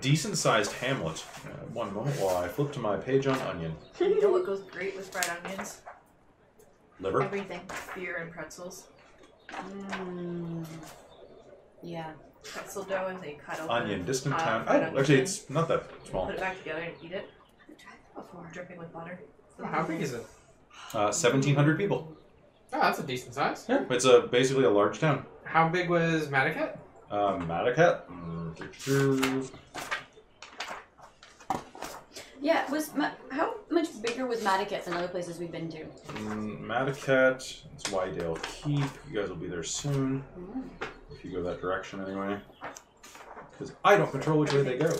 decent-sized hamlet. One moment while I flip to my page on onion. You know what goes great with fried onions? Liver. Everything. Beer and pretzels. Yeah. Pretzel dough and they cut open. Onion, distant town. fried Oh, onion. actually, it's not that small. Put it back together and eat it. I haven't tried that before. Dripping with butter. How big is it? 1,700 people. Oh, that's a decent size. Yeah, it's basically a large town. How big was Madaket? Madaket. Yeah, how much bigger was Madaket than other places we've been to? Madaket. It's Wydale Keep. You guys will be there soon. If you go that direction, anyway. Because I don't control which way they go.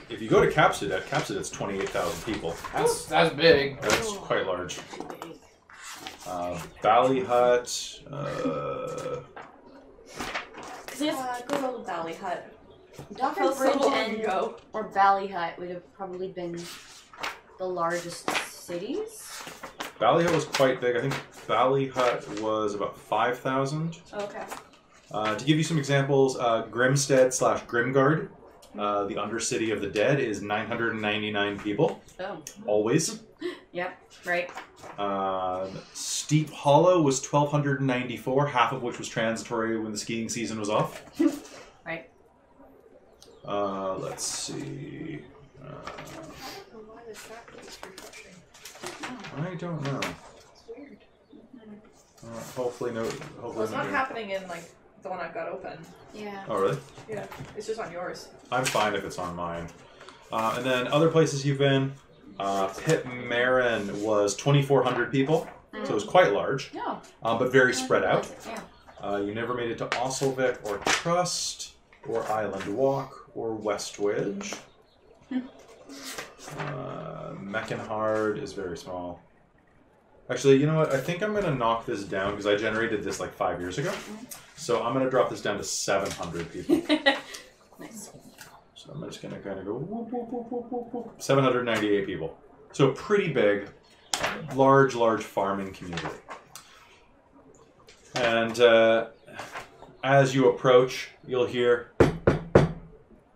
If you go to Capsidet's 28,000 people. That's big. That's quite large. Ballyhut. Good old Valley Hut. Dawker How so Bridge long and ago? or Ballyhut would have probably been the largest cities. Ballyhut was quite big. I think Ballyhut was about 5,000. Okay. To give you some examples, Grimstead/Grimgard, the Undercity of the Dead, is 999 people. Oh. Always. Yep. Right. Steep Hollow was 1,294, half of which was transitory when the skiing season was off. Right. Let's see. Why the track is refreshing? I don't know. It's weird. Hopefully no. Well, it's not happening in like the one I've got open. Yeah. Oh really? Yeah, it's just on yours. I'm fine if it's on mine. And then other places you've been. Pit Marin was 2,400 people, so it was quite large, No. but very spread out. Yeah. You never made it to Osselvik or Trust or Island Walk or Westwidge. Meckenhard is very small. Actually, you know what? I think I'm going to knock this down because I generated this like 5 years ago. So I'm going to drop this down to 700 people. Nice. So I'm just going to kind of go whoop, whoop, whoop, whoop, whoop, whoop. 798 people. So pretty big, large farming community. And as you approach, you'll hear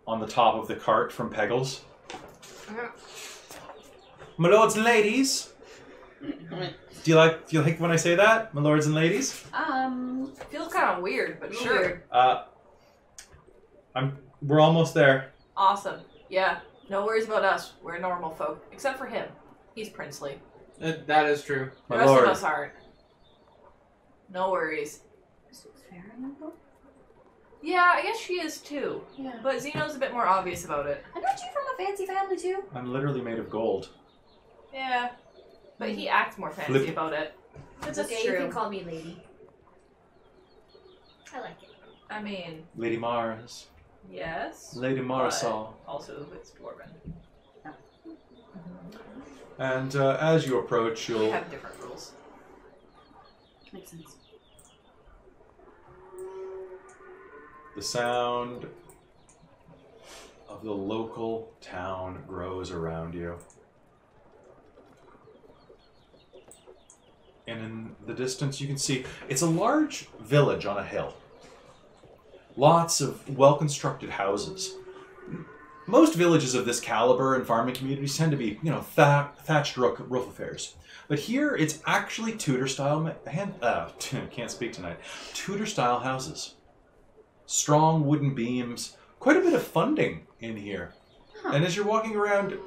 on the top of the cart from Peggles. My lords and ladies. Do you like when I say that, my lords and ladies? Feels kind of weird, but sure. We're almost there. Awesome. Yeah. No worries about us. We're normal folk, except for him. He's princely. That is true. The My rest lord. of us aren't. No worries. Is Farah in that book? Yeah, I guess she is too. Yeah. But Zeno's a bit more obvious about it. And aren't you from a fancy family too? I'm literally made of gold. Yeah. But he acts more fancy Flip. about it. It's That's okay, true. you can call me lady. I like it. I mean, Lady Mars. yes. Lady Marisol. But also, it's dwarven. And as you approach, We you'll have different rules. Makes sense. the sound of the local town grows around you. And in the distance you can see it's a large village on a hill. Lots of well-constructed houses. Most villages of this caliber and farming communities tend to be, thatched roof affairs. But here it's actually Tudor-style, can't speak tonight, Tudor-style houses. Strong wooden beams, quite a bit of funding in here. And as you're walking around,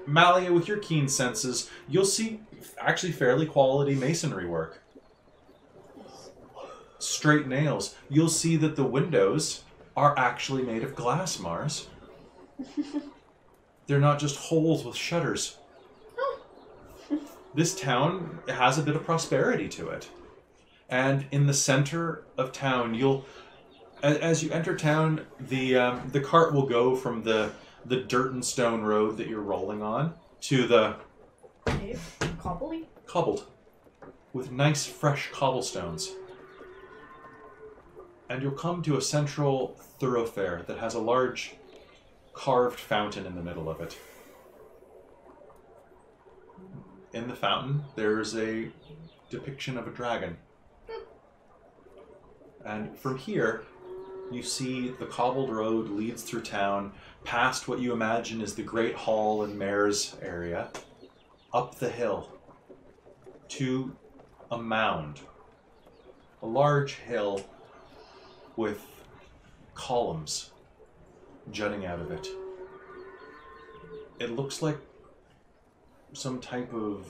Malia, with your keen senses, you'll see actually fairly quality masonry work. Straight nails. You'll see that the windows are actually made of glass, Mars. They're not just holes with shutters. This town has a bit of prosperity to it. And in the center of town, as you enter town, the cart will go from the dirt and stone road that you're rolling on to the Cobbly? cobbled with nice fresh cobblestones. and you'll come to a central thoroughfare that has a large carved fountain in the middle of it. In the fountain, there's a depiction of a dragon. And from here, you see the cobbled road leads through town, past what you imagine is the Great Hall and Mayor's area, up the hill, to a mound. A large hill with columns jutting out of it. It looks like some type of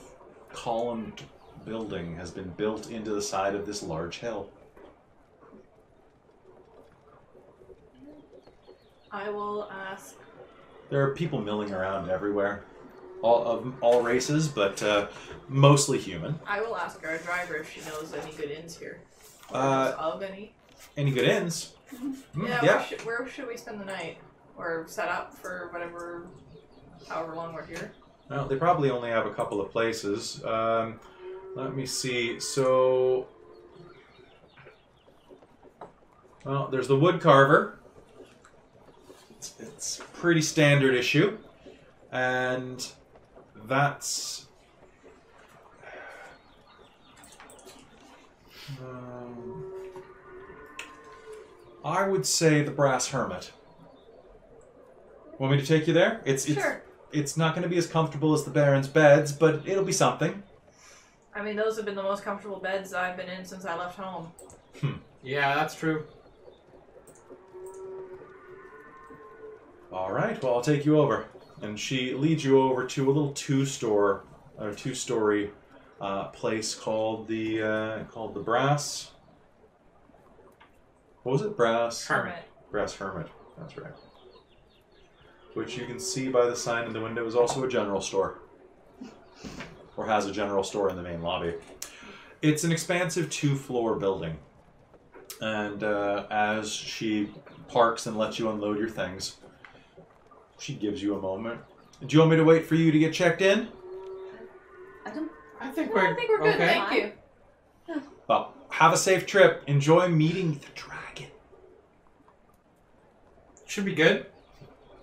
columned building has been built into the side of this large hill. I will ask. There are people milling around everywhere, all races, but mostly human. I will ask our driver if she knows any good inns here. Or Uh, knows of any. Any good inns? Yeah. Where should we spend the night? Or set up for however long we're here? Well, they probably only have a couple of places. Let me see. So, well, there's the wood carver. It's pretty standard issue, and that's I would say the Brass Hermit. Want me to take you there? Sure. It's not going to be as comfortable as the Baron's beds, but it'll be something. I mean, those have been the most comfortable beds I've been in since I left home. Yeah, that's true. All right, well, I'll take you over. And she leads you over to a little two-story place called the Brass. What was it? Brass Hermit. That's right. Which you can see by the sign in the window is also a general store. Or has a general store in the main lobby. It's an expansive 2-floor building. And as she parks and lets you unload your things, she gives you a moment. Do you want me to wait for you to get checked in? I think No, we're I think we're good, okay. thank you. Well, have a safe trip. Enjoy meeting the dragon. Should be good.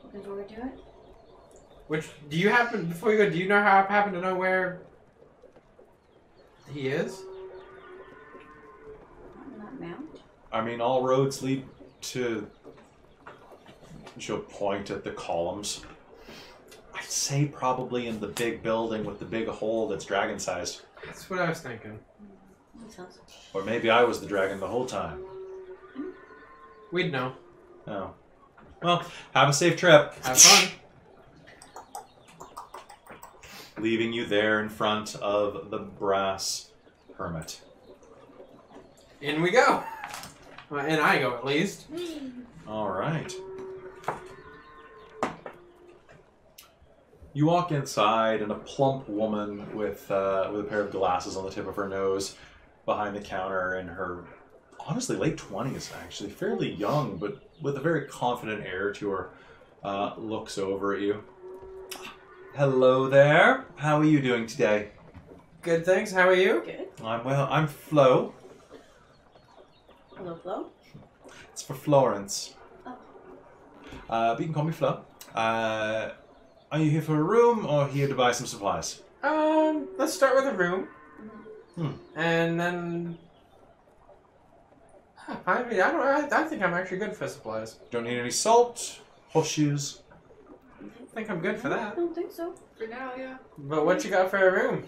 Looking forward to it. Which, do you happen, before you go, do you know how I happen to know where he is? Not mount. I mean, all roads lead to... She'll point at the columns. I'd say probably in the big building with the big hole that's dragon-sized. That's what I was thinking. Makes sense. Or maybe I was the dragon the whole time. We'd know. Oh. Well, have a safe trip. Have fun. Leaving you there in front of the Brass Hermit. In we go. Well, in I go, at least. All right. You walk inside, and a plump woman with a pair of glasses on the tip of her nose behind the counter in her, honestly, late 20s, actually. Fairly young, but with a very confident air to her, looks over at you. Hello there. How are you doing today? Good, thanks. How are you? Good. I'm well. I'm Flo. Hello, Flo. It's for Florence. Oh. But you can call me Flo. Are you here for a room or here to buy some supplies? Let's start with a room. Hmm. And then... I mean, I think I'm actually good for supplies. Don't need any salt, horseshoes. I think I'm good for I that. don't think so. For now, yeah. But what you got for a room?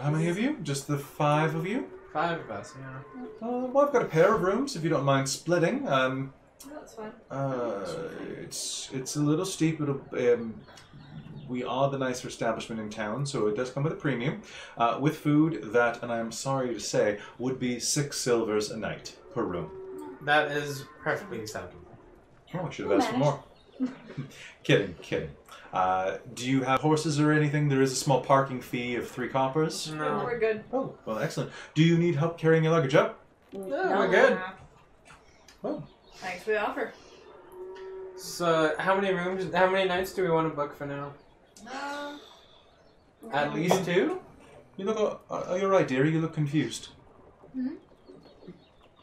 How many of you? Just the 5 of you? 5 of us, yeah. Well, I've got a pair of rooms if you don't mind splitting. That's fine. It's a little steep. We are the nicer establishment in town, so it does come with a premium. With food that, and I'm sorry to say, would be 6 silvers a night per room. That is perfectly acceptable. Oh, I should have asked for more. Kidding. Do you have horses or anything? There is a small parking fee of 3 coppers. No. We're good. Oh, well, excellent. Do you need help carrying your luggage up? No, we're good. Oh. Thanks for the offer. So, how many nights do we want to book for now? At least 2? You look. Are you alright, dear? You look confused.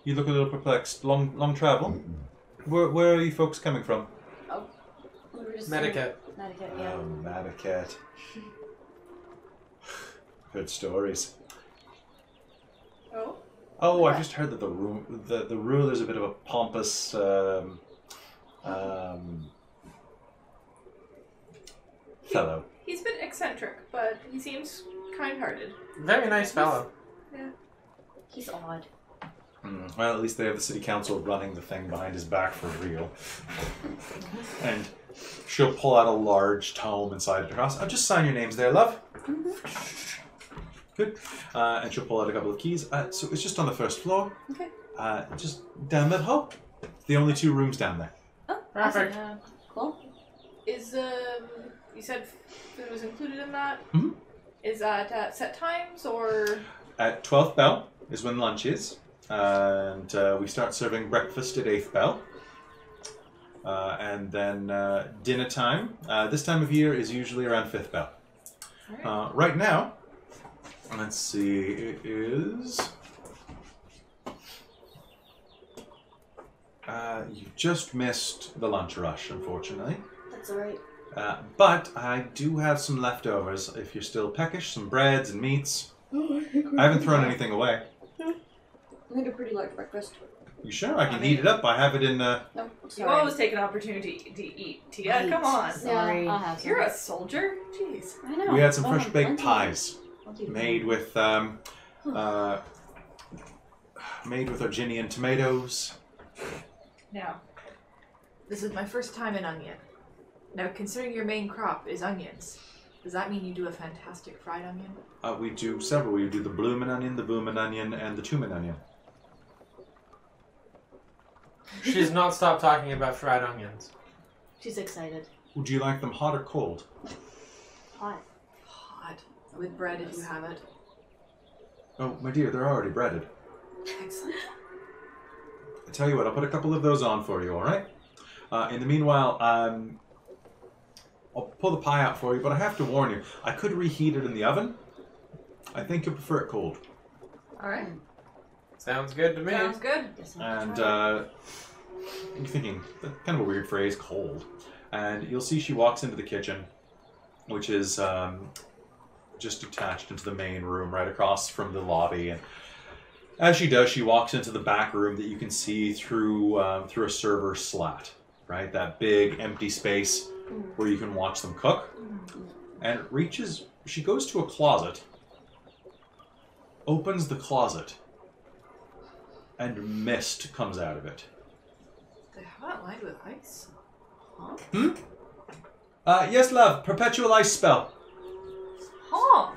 You look a little perplexed. Long travel? Where are you folks coming from? We were just Medicat. Medicat, yeah. Madacat. Heard stories. Oh. Oh, I've just heard that the ruler's a bit of a pompous fellow. He's a bit eccentric, but he seems kind-hearted. Very nice fellow. He's odd. Well, at least they have the city council running the thing behind his back for real. And she'll pull out a large tome inside her house. I'll just sign your names there, love. Good. And she'll pull out a couple of keys. So it's just on the first floor. Okay. Just down that hall. The only 2 rooms down there. Oh, Perfect. awesome. Cool. Is you said food was included in that? Mhm. Is that at set times or? At 12th bell is when lunch is. And we start serving breakfast at 8th bell. And then dinner time. This time of year is usually around 5th bell. Right now, let's see, it is... you've just missed the lunch rush, unfortunately. That's alright. But I do have some leftovers if you're still peckish, some breads and meats. I haven't thrown anything away. We had a pretty large breakfast. You sure? I can heat it up. I have it in... No, You sorry. always take an opportunity to eat, Tia. Right. Come on. Sorry. Yeah, I'll have some. You're a soldier. Jeez. I know. We had some Oh, fresh baked plenty. pies Plenty. made with Virginian tomatoes. Now, this is my first time in onion. Now, considering your main crop is onions, does that mean you do a fantastic fried onion? We do several. We do the bloomin' onion, the boomin' onion, and the tumin onion. She's not stopped talking about fried onions. She's excited. Would you like them hot or cold? Hot. Hot. With bread if you have it. Oh, my dear, they're already breaded. Excellent. I tell you what, I'll put a couple of those on for you, all right? In the meanwhile, I'll pull the pie out for you, but I have to warn you, I could reheat it in the oven. I think you'll prefer it cold. Alright. Sounds good to me. Sounds good. And you're thinking, that's kind of a weird phrase, cold. And you'll see she walks into the kitchen, which is just attached into the main room right across from the lobby. And as she does, she walks into the back room that you can see through a server slat, right? That big empty space where you can watch them cook. And she goes to a closet, opens the closet, and mist comes out of it. They haven't lined with ice. Huh? Yes, love. Perpetual ice spell. Huh.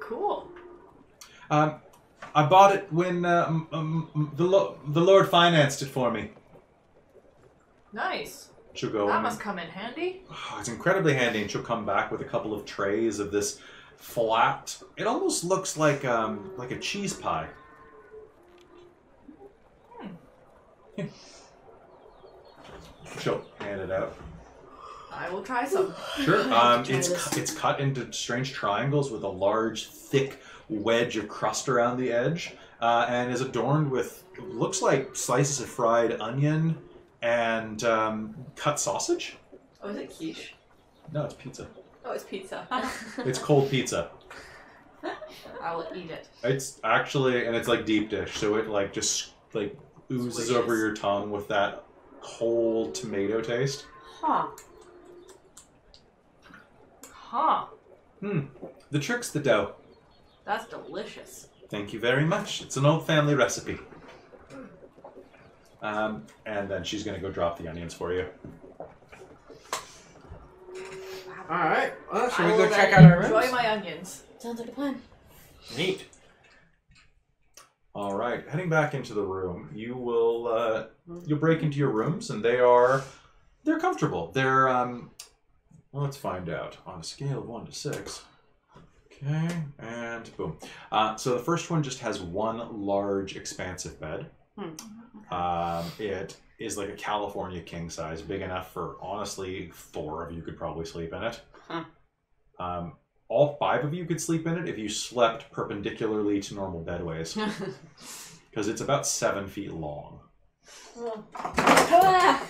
Cool. I bought it when the Lord financed it for me. Nice. She'll go. That must come in handy. Oh, it's incredibly handy, and she'll come back with a couple of trays of this flat. It almost looks like a cheese pie. She'll hand it out. I will try some. Sure. It's cut into strange triangles with a large, thick wedge of crust around the edge, and is adorned with looks like slices of fried onion and cut sausage. Oh, is it quiche? No, it's pizza. Oh, it's pizza. It's cold pizza. I will eat it. It's actually, and it's like deep dish, so it like just like oozes over your tongue with that cold tomato taste. Huh. Huh. The trick's the dough. That's delicious. Thank you very much. It's an old family recipe. And then she's going to go drop the onions for you. Alright, well, should I we will go check then out our enjoy rooms? my onions. Sounds like a plan. Neat. All right, heading back into the room, you'll break into your rooms, and they're comfortable. They're well, let's find out on a scale of 1 to 6. Okay, and boom. So the first one just has one large, expansive bed. It is like a California king size, big enough for honestly 4 of you could probably sleep in it. All 5 of you could sleep in it if you slept perpendicularly to normal bedways. because it's about 7 feet long. Ah,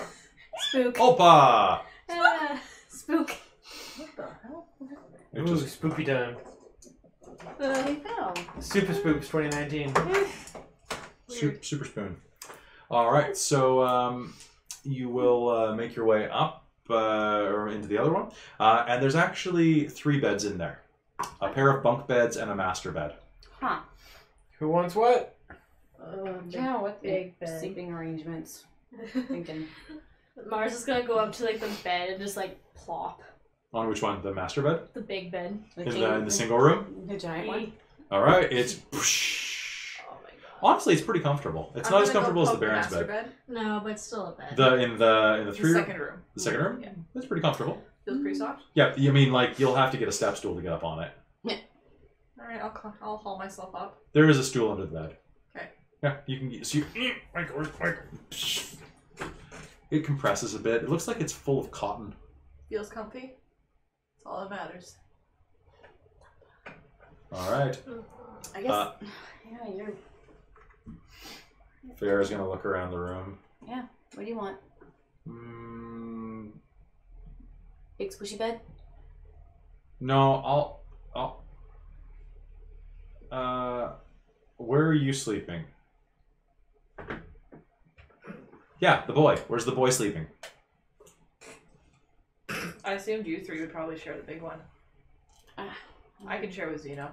spook. Opa! Ah, spook. What the hell? It Ooh, just, spooky time. There you go. Super Spooks 2019. super spoon. All right, so you will make your way up or into the other one, and there's actually 3 beds in there, a pair of bunk beds and a master bed. Huh. Who wants what? Yeah, what big bed. sleeping arrangements? Thinking. Mars is gonna go up to like the bed and just like plop. On which one? The master bed? The big bed. In the single room? The giant one. All right, it's. Oh my god. Honestly, it's pretty comfortable. It's I'm not as gonna go comfortable as the poke Baron's master bed. No, but still a bed. In the The 3 second room. The second room? Yeah. It's pretty comfortable. Feels pretty soft. Yeah, you mean like you'll have to get a step stool to get up on it. Alright, I'll haul myself up. There is a stool under the bed. Okay. Yeah, you can. So it compresses a bit. It looks like it's full of cotton. Feels comfy. That's all that matters. All right. I guess. Yeah, you're. Farrah's gonna look around the room. Yeah. What do you want? Big squishy bed? No, where are you sleeping? Yeah, the boy. Where's the boy sleeping? I assumed you 3 would probably share the big one. I can share with Zeno.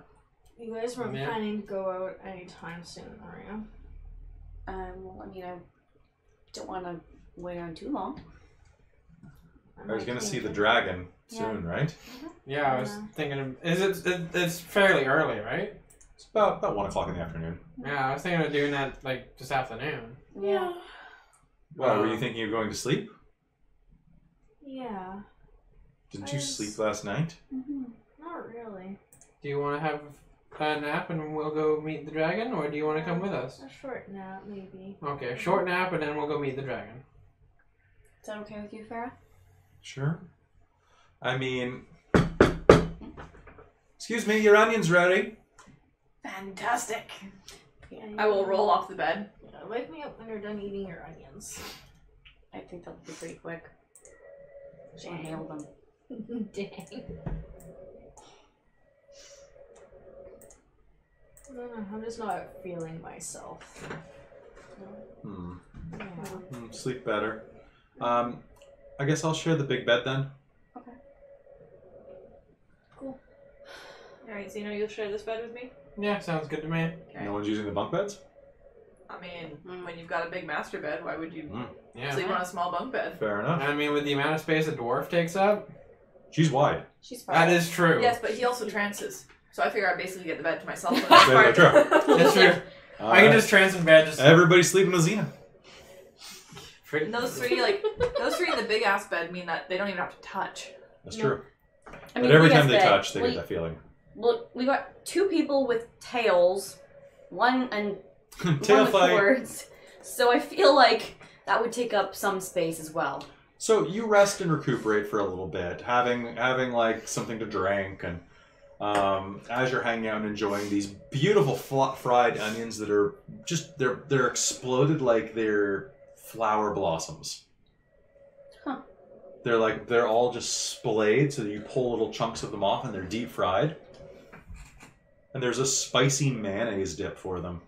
You guys weren't Yeah. planning to go out anytime soon, are you? Well, I mean, I don't want to wait on too long. I was gonna see the dragon soon, right? Yeah, I was thinking of. It's fairly early, right? It's about 1 o'clock in the afternoon. Yeah, I was thinking of doing that like this afternoon. Yeah. Why were you thinking of going to sleep? Yeah. Didn't you sleep last night? Not really. Do you want to have a nap and we'll go meet the dragon, or do you want to come with us? A short nap, maybe. Okay, a short nap and then we'll go meet the dragon. Is that okay with you, Farrah? Sure. I mean, excuse me, your onion's ready. Fantastic. Yeah, I will roll off the bed. Yeah, wake me up when you're done eating your onions. I think that'll be pretty quick. She'll nail them. Dang. I don't know, I'm just not feeling myself. Yeah. Sleep better. I guess I'll share the big bed then. Okay. Cool. Alright, Zeno, you'll share this bed with me? Yeah, sounds good to me. Okay. No one's using the bunk beds? I mean, when you've got a big master bed, why would you Yeah. sleep on a small bunk bed? Fair enough. I mean, with the amount of space a dwarf takes up, She's wide. She's fine. that is true. Yes, but he also trances. So I figure I basically get the bed to myself. That's very true. That's true. I can just trance in bed. Just Everybody's sleeping with Xena. And those 3, those 3 in the big ass bed mean that they don't even have to touch. That's No. true. I But every yes, time they bed. touch, they Well, get that feeling. Look, we got 2 people with tails, one and Tail one with fight. words. So I feel like that would take up some space as well. So you rest and recuperate for a little bit, having like something to drink, and as you're hanging out and enjoying these beautiful fried onions that are just they're exploded like they're flower blossoms. Huh. They're all just splayed, so that you pull little chunks of them off, and they're deep fried. And there's a spicy mayonnaise dip for them.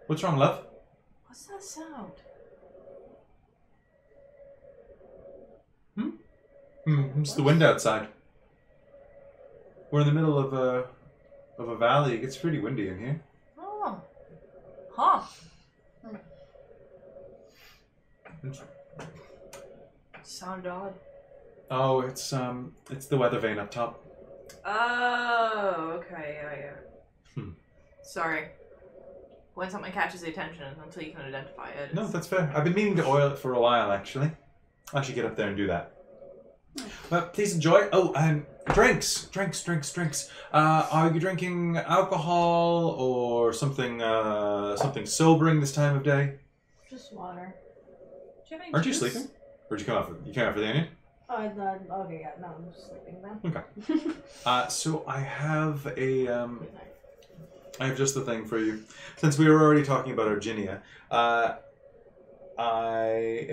What's wrong, love? What's that sound? It's the wind outside. We're in the middle of a valley. It gets pretty windy in here. Oh. Huh. Sounded odd. Oh, it's the weather vane up top. Oh, okay, yeah. Hmm. Sorry. When something catches the attention until you can identify it. No, that's fair. I've been meaning to oil it for a while, actually. I should get up there and do that. But please enjoy. Oh, and drinks. Are you drinking alcohol or something sobering this time of day? Just water. Do you have any Aren't you juice? sleeping? Or did you come out for the onion? Okay, yeah, no, I'm just sleeping then. Okay. So I have I have just the thing for you. Since we were already talking about Arginia, have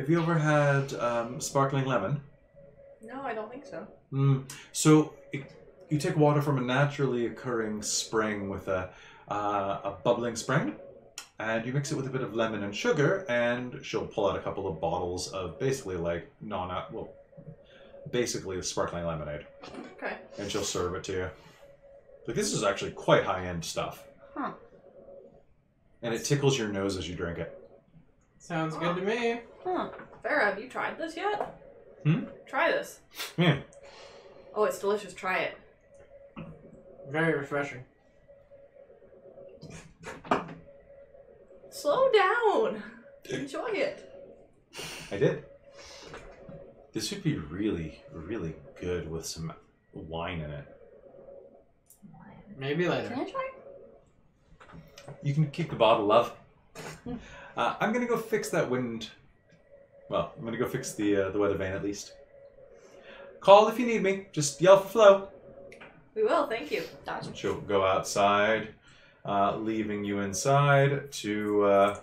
you ever had sparkling lemon? No, I don't think so. So you take water from a naturally occurring spring with a bubbling spring, and you mix it with a bit of lemon and sugar, and she'll pull out a couple of bottles of basically like basically a sparkling lemonade. Okay. And she'll serve it to you. Like, this is actually quite high-end stuff. Huh. And it tickles your nose as you drink it. Sounds good to me. Huh. Farrah, have you tried this yet? Hmm? Try this. Yeah. Oh, it's delicious. Try it. Very refreshing. Slow down. Enjoy it. I did. This would be really, really good with some wine in it. Maybe later. Can I try? You can keep the bottle, love. I'm gonna go fix that wind. Well, I'm gonna go fix the weather vane at least. Call if you need me. Just yell for Flo. We will. Thank you. She'll go outside, leaving you inside to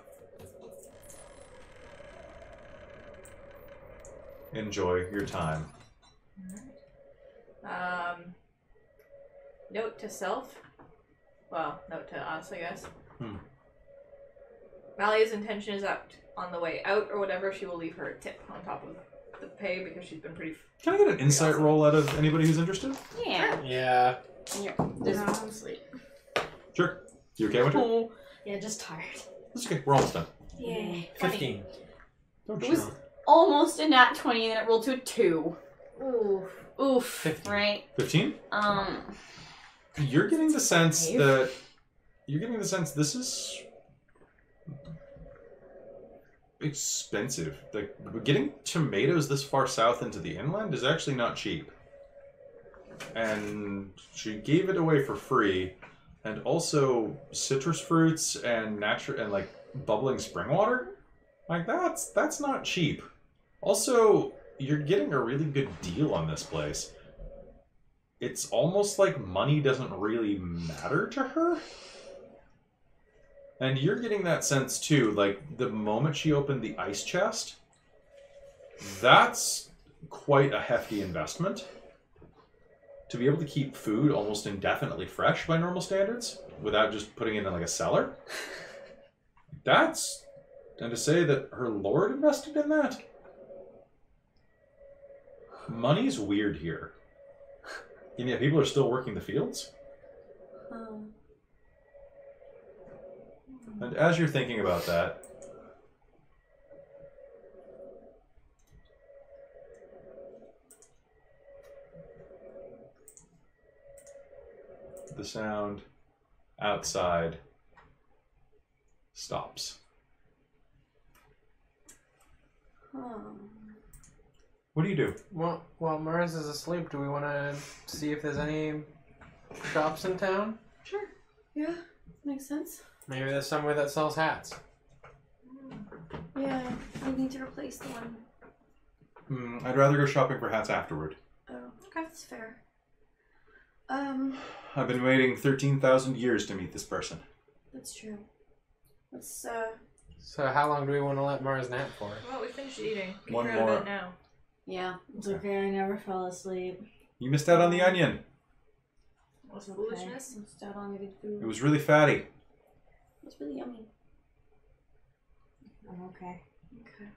enjoy your time. Note to self. Well, note to us, I guess. Malia's intention is that on the way out or whatever, she will leave her a tip on top of the pay because she's been pretty. Can I get an insight awesome. roll out of anybody who's interested? Yeah. Yeah. There's no sleep. Sure. You okay with it? Yeah, just tired. That's okay. We're almost done. Yay. 15. Don't It you was know? almost a nat 20 and then it rolled to a 2. Ooh. Oof. 15. Right? 15? You're getting the sense that this is expensive. Like, getting tomatoes this far south into the inland is actually not cheap. And she gave it away for free, and also citrus fruits and like bubbling spring water. Like, that's not cheap. Also, you're getting a really good deal on this place. It's almost like money doesn't really matter to her. And you're getting that sense too, like the moment she opened the ice chest, that's quite a hefty investment. To be able to keep food almost indefinitely fresh by normal standards, without just putting it in like a cellar. And to say that her lord invested in that? Money's weird here. And yet people are still working the fields? And as you're thinking about that, the sound outside stops. What do you do? Well, while Mars is asleep, do we want to see if there's any shops in town? Sure. Yeah, makes sense. Maybe there's somewhere that sells hats. Yeah, I need to replace the one. I'd rather go shopping for hats afterward. Oh, okay, that's fair. I've been waiting 13,000 years to meet this person. That's true. Let's, So how long do we want to let Mars nap for? Well, we finished eating. One We're out of more. bed now. yeah. It's okay, I never fell asleep. You missed out on the onion. What's Okay. foolishness? Let's start on the good food. It was really fatty. It's really yummy. I'm okay. Okay.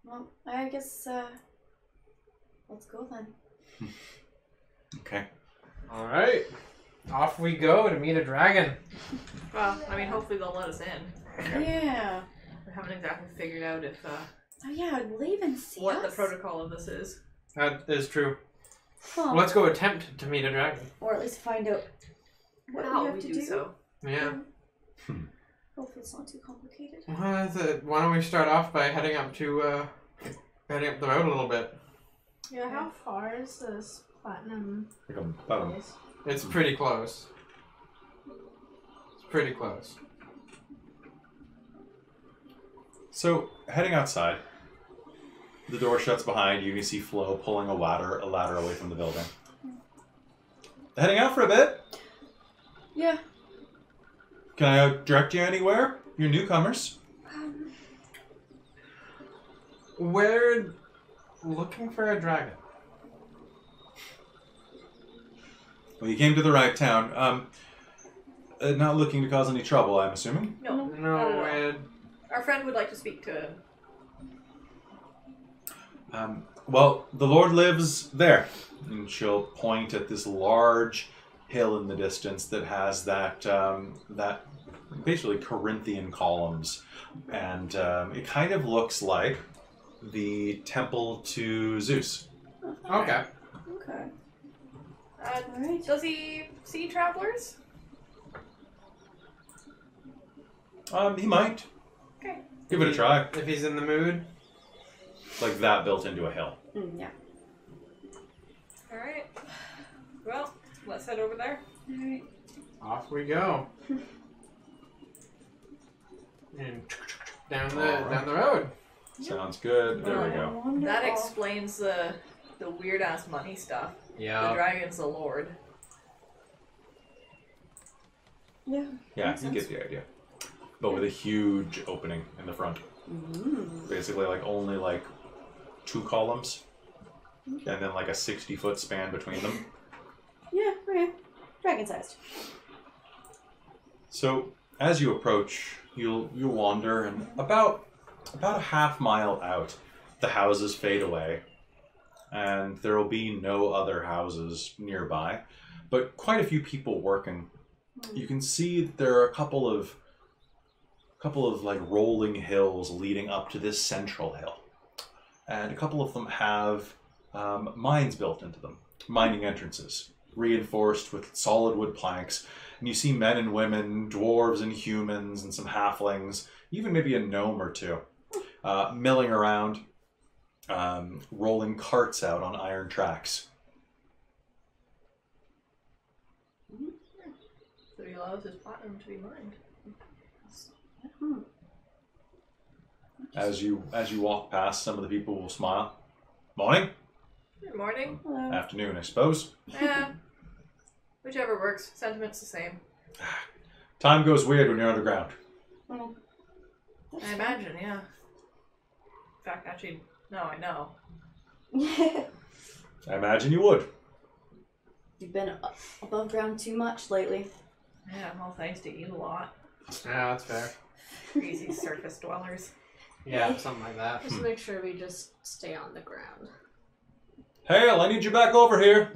Well, I guess, let's go then. Okay. Alright. Off we go to meet a dragon. Well, I mean, hopefully they'll let us in. Yeah. We haven't exactly figured out if Oh yeah, will they even see what us? the protocol of this is. That is true. Huh. Let's go attempt to meet a dragon. Or at least find out what How we have we to do do. so. Yeah. Hopefully it's not too complicated. Why don't we start off by heading up the road a little bit? Yeah, how far is this platinum Like about place? It's pretty close. It's pretty close. So, heading outside, The door shuts behind you, and you see Flo pulling a ladder away from the building. Heading out for a bit? Yeah. Can I direct you anywhere? You're newcomers. We're looking for a dragon. Well, you came to the right town. Not looking to cause any trouble, I'm assuming? No. No, and Our friend would like to speak to him. Well, the Lord lives there. And she'll point at this large hill in the distance that has that basically Corinthian columns. And it kind of looks like the temple to Zeus. okay. Okay. Alright. Does he see travelers? He might. Okay. Give it a try. If he's in the mood. Like that built into a hill. Yeah. Alright. Well, let's head over there. Alright. Off we go. And down the road. Sounds good. There we go. That explains the weird ass money stuff. The Yeah. dragon's the lord. Yeah. Yeah, Makes you get the idea. But with a huge opening in the front. Basically, like only like 2 columns. And then like a 60-foot span between them. Yeah, okay. Dragon sized. So as you approach, you'll wander, and about a half mile out, the houses fade away, and there will be no other houses nearby, but quite a few people working. You can see that there are a couple of like rolling hills leading up to this central hill, and a couple of them have mines built into them, mining entrances, reinforced with solid wood planks. And you see men and women, dwarves and humans, and some halflings, even maybe a gnome or two, milling around, rolling carts out on iron tracks. So he allows his platinum to be mined. As you walk past, some of the people will smile. Morning, Good morning. Hello. afternoon, I suppose. Yeah. Whichever works. Sentiment's the same. Time goes weird when you're underground. I imagine, yeah. In fact, actually, no, I know. I imagine you would. You've been above ground too much lately. Yeah, well, thanks to you a lot. Yeah, that's fair. Crazy surface dwellers. Yeah, something like that. Just make sure we just stay on the ground. Hale, I need you back over here.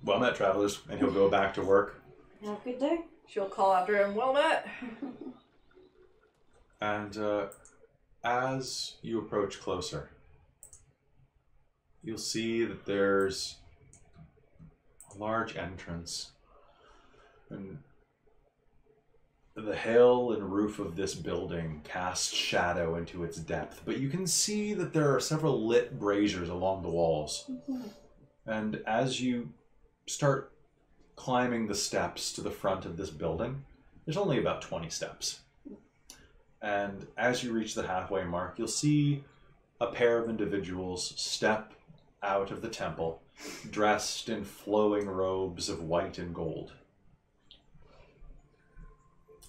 Well met, travelers. And he'll go back to work. Have a good day. She'll call after him, well met. And as you approach closer, you'll see that there's a large entrance. And the hill and roof of this building cast shadow into its depth, but you can see that there are several lit braziers along the walls. And as you start climbing the steps to the front of this building, there's only about 20 steps. And as you reach the halfway mark, you'll see a pair of individuals step out of the temple, dressed in flowing robes of white and gold.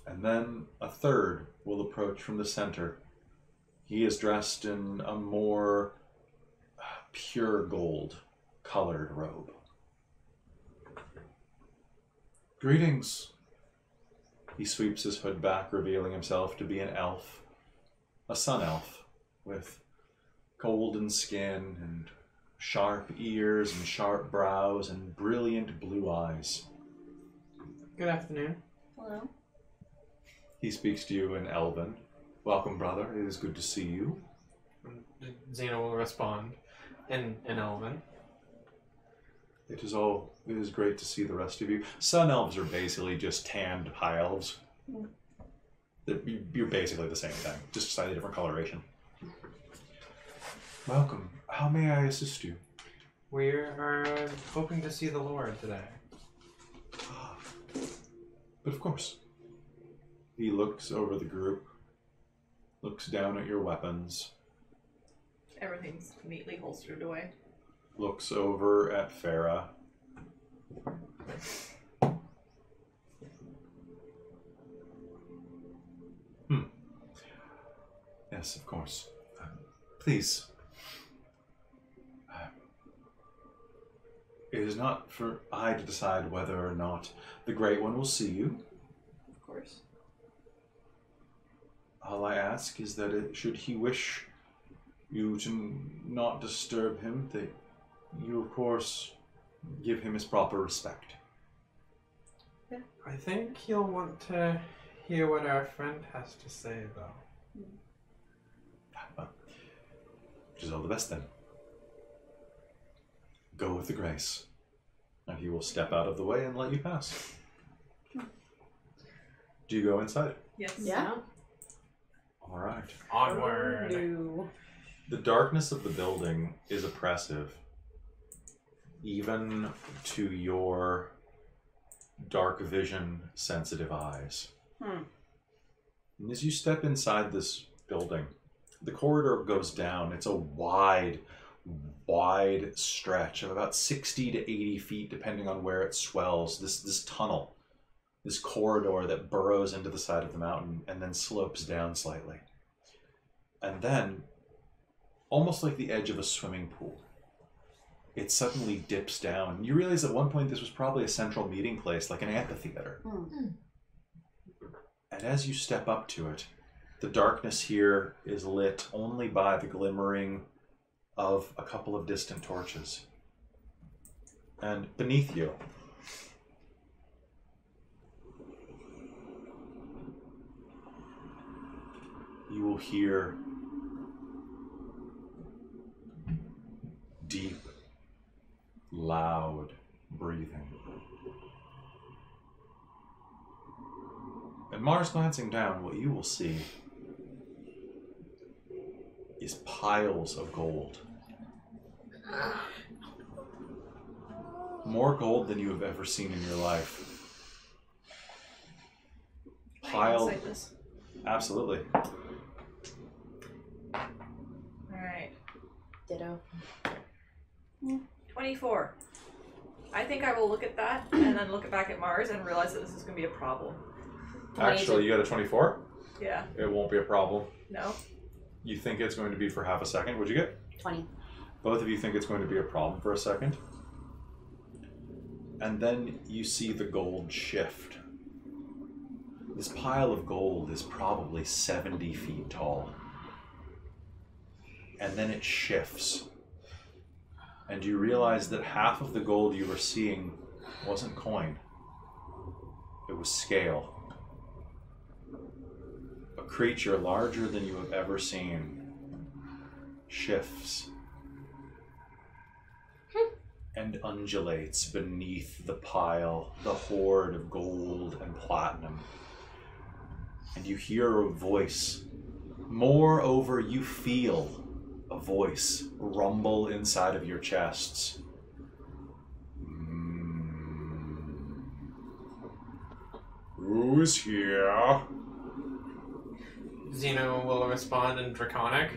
And then a third will approach from the center. He is dressed in a more pure gold colored robe. Greetings. He sweeps his hood back, revealing himself to be an elf, a sun elf, with golden skin and sharp ears and sharp brows and brilliant blue eyes. Good afternoon. Hello. He speaks to you in Elven. Welcome, brother. It is good to see you. Xena will respond in Elven. It is great to see the rest of you. Sun elves are basically just tanned high elves. You're basically the same thing, just slightly different coloration. Welcome. How may I assist you? We are hoping to see the Lord today. But of course. He looks over the group, looks down at your weapons, everything's neatly holstered away. Looks over at Farah. Yes, of course. Please. It is not for I to decide whether or not the Great One will see you. Of course. All I ask is that should he wish you to not disturb him, that you, of course, give him his proper respect. Yeah, I think he'll want to hear what our friend has to say, though. Well, which is all the best then. Go with the grace, and he will step out of the way and let you pass. Do you go inside? Yes. Yeah. All right. Onward. No. The darkness of the building is oppressive, even to your dark vision sensitive eyes. And as you step inside this building, the corridor goes down. It's a wide stretch of about 60 to 80 feet, depending on where it swells. This tunnel, this corridor that burrows into the side of the mountain and then slopes down slightly. And then, almost like the edge of a swimming pool, it suddenly dips down. You realize at one point this was probably a central meeting place, like an amphitheater. And as you step up to it, the darkness here is lit only by the glimmering of a couple of distant torches. And beneath you, you will hear deep, loud breathing. And Mars, glancing down, what you will see is piles of gold. More gold than you have ever seen in your life. Piled. Inside this. Absolutely. Alright. Ditto. 24. I think I will look at that and then look back at Mars and realize that this is going to be a problem. Actually, you got a 24? Yeah. It won't be a problem. No? You think it's going to be for half a second. What'd you get? 20. Both of you think it's going to be a problem for a second. And then you see the gold shift. This pile of gold is probably 70 feet tall. And then it shifts. And you realize that half of the gold you were seeing wasn't coin. It was scale. A creature larger than you have ever seen shifts and undulates beneath the pile, the hoard of gold and platinum. And you hear a voice. Moreover, you feel a voice rumble inside of your chests. Who is here? Zeno will respond in Draconic.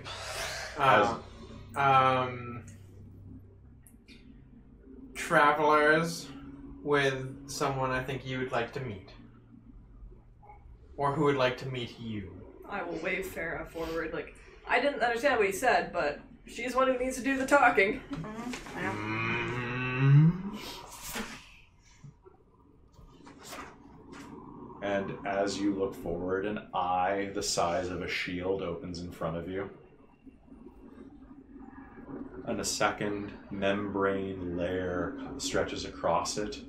Travelers with someone I think you would like to meet. Or who would like to meet you. I will wave Farah forward. Like, I didn't understand what he said, but she's one who needs to do the talking. And as you look forward, an eye the size of a shield opens in front of you. And a second membrane layer stretches across it.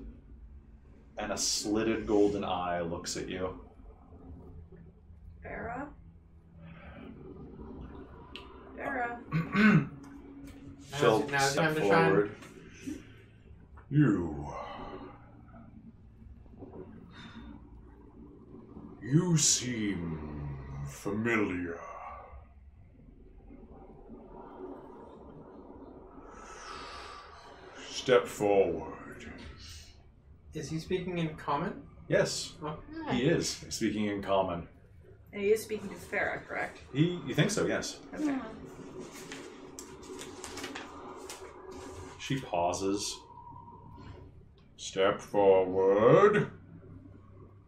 And a slitted golden eye looks at you. Farah? Farah? She'll Now's step time to shine. forward. You seem familiar. Step forward. Is he speaking in common? Yes, Oh. he is speaking in common. And he is speaking to Farah, correct? You think so, yes. Okay. She pauses. Step forward.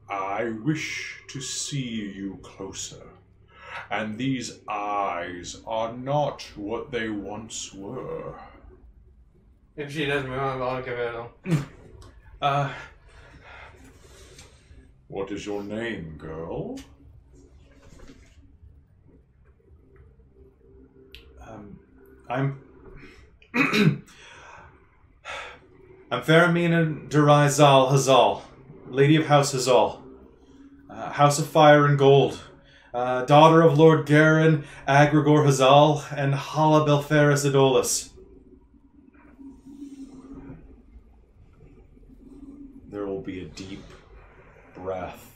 I wish to see you closer. And these eyes are not what they once were. If she doesn't move on, I'll give it a... What is your name, girl? I'm Faramina Durai Zal Hazal, Lady of House Hazal, House of Fire and Gold, daughter of Lord Garen Agrigor Hazal and Hala Belferis Adolis. There will be a deep breath.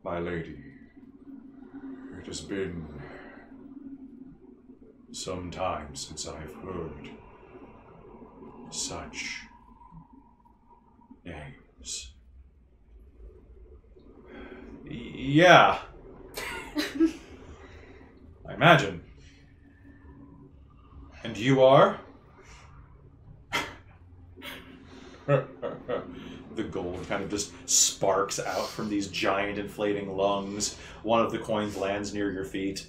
My lady, it has been some time since I've heard such names. Yeah. I imagine. And you are? The gold kind of just sparks out from these giant inflating lungs. One of the coins lands near your feet.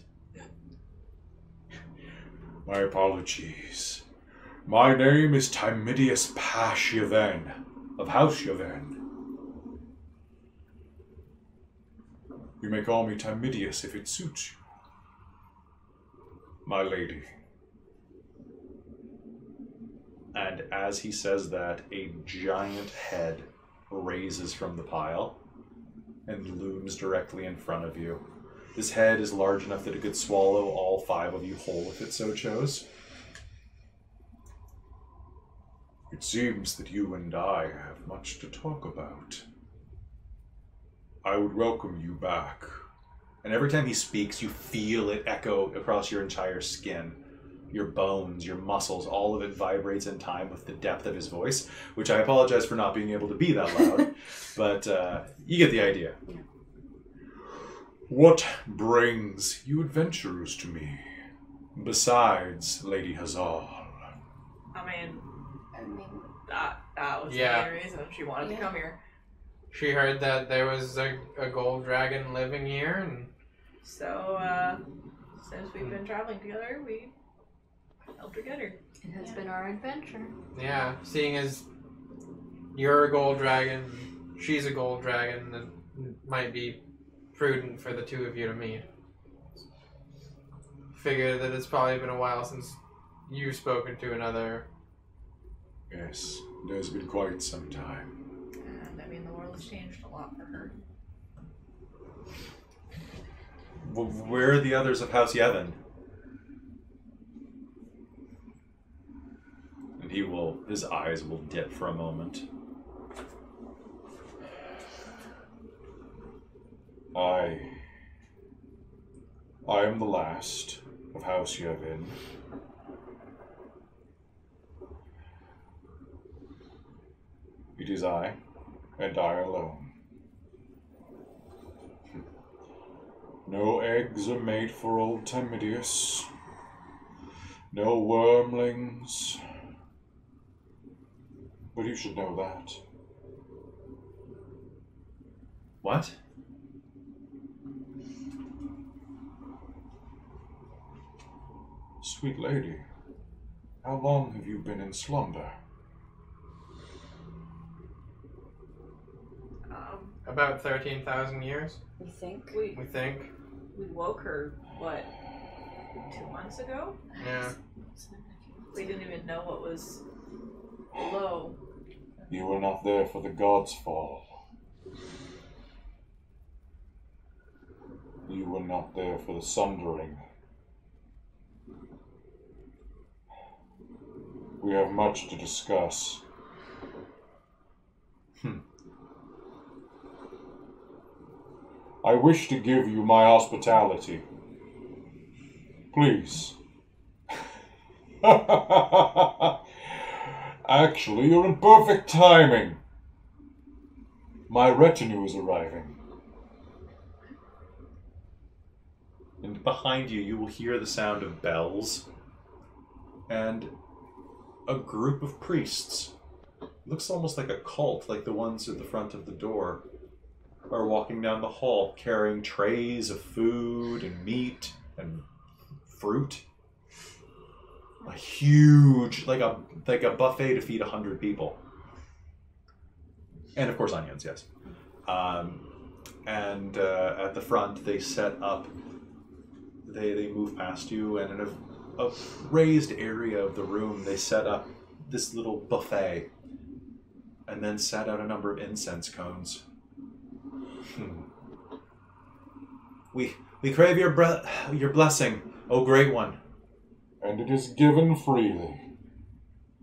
My apologies. My name is Timidius Pash Yavin, of House Yavin. You may call me Timidius if it suits you. My lady. And as he says that, a giant head raises from the pile and looms directly in front of you. This head is large enough that it could swallow all 5 of you whole if it so chose. It seems that you and I have much to talk about. I would welcome you back. And every time he speaks, you feel it echo across your entire skin. Your bones, your muscles, all of it vibrates in time with the depth of his voice, which I apologize for not being able to be that loud, but you get the idea. Yeah. What brings you adventurers to me, besides Lady Hazal? I mean, that was the Yeah. main reason she wanted to come here. She heard that there was a gold dragon living here, and So, since we've been traveling together, we helped her get her. It has been our adventure. yeah, seeing as you're a gold dragon, she's a gold dragon, it might be prudent for the two of you to meet. Figure that it's probably been a while since you've spoken to another. Yes, it has been quite some time. And I mean, the world has changed a lot for her. Where are the others of House Yevon? And his eyes will dip for a moment. I am the last of House Yevon. It is I, and I alone. No eggs are made for old Timidius. No wormlings. But you should know that. What? Sweet lady, how long have you been in slumber? About 13,000 years, We think. We think. woke her, what, 2 months ago? Yeah. We didn't even know what was below. You were not there for the gods' fall. You were not there for the sundering. We have much to discuss. I wish to give you my hospitality. Please. Actually, you're in perfect timing. My retinue is arriving. And behind you, you will hear the sound of bells and a group of priests. Looks almost like a cult, like the ones at the front of the door, are walking down the hall carrying trays of food and meat and fruit. A huge, like a buffet to feed 100 people. And of course onions, yes. And at the front, they set up, they move past you, and in a raised area of the room, they set up this little buffet, and then set out a number of incense cones. We crave your blessing, O Great One. And it is given freely,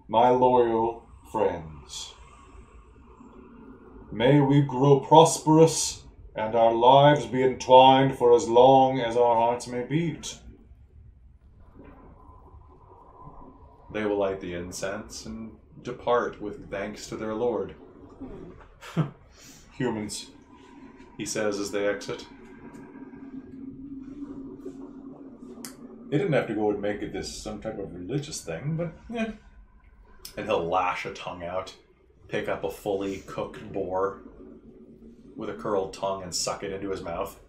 my loyal friends. May we grow prosperous and our lives be entwined for as long as our hearts may beat. They will light the incense and depart with thanks to their Lord. Humans, he says as they exit. They didn't have to go and make it this some type of religious thing, but yeah. And he'll lash a tongue out, pick up a fully cooked boar with a curled tongue and suck it into his mouth.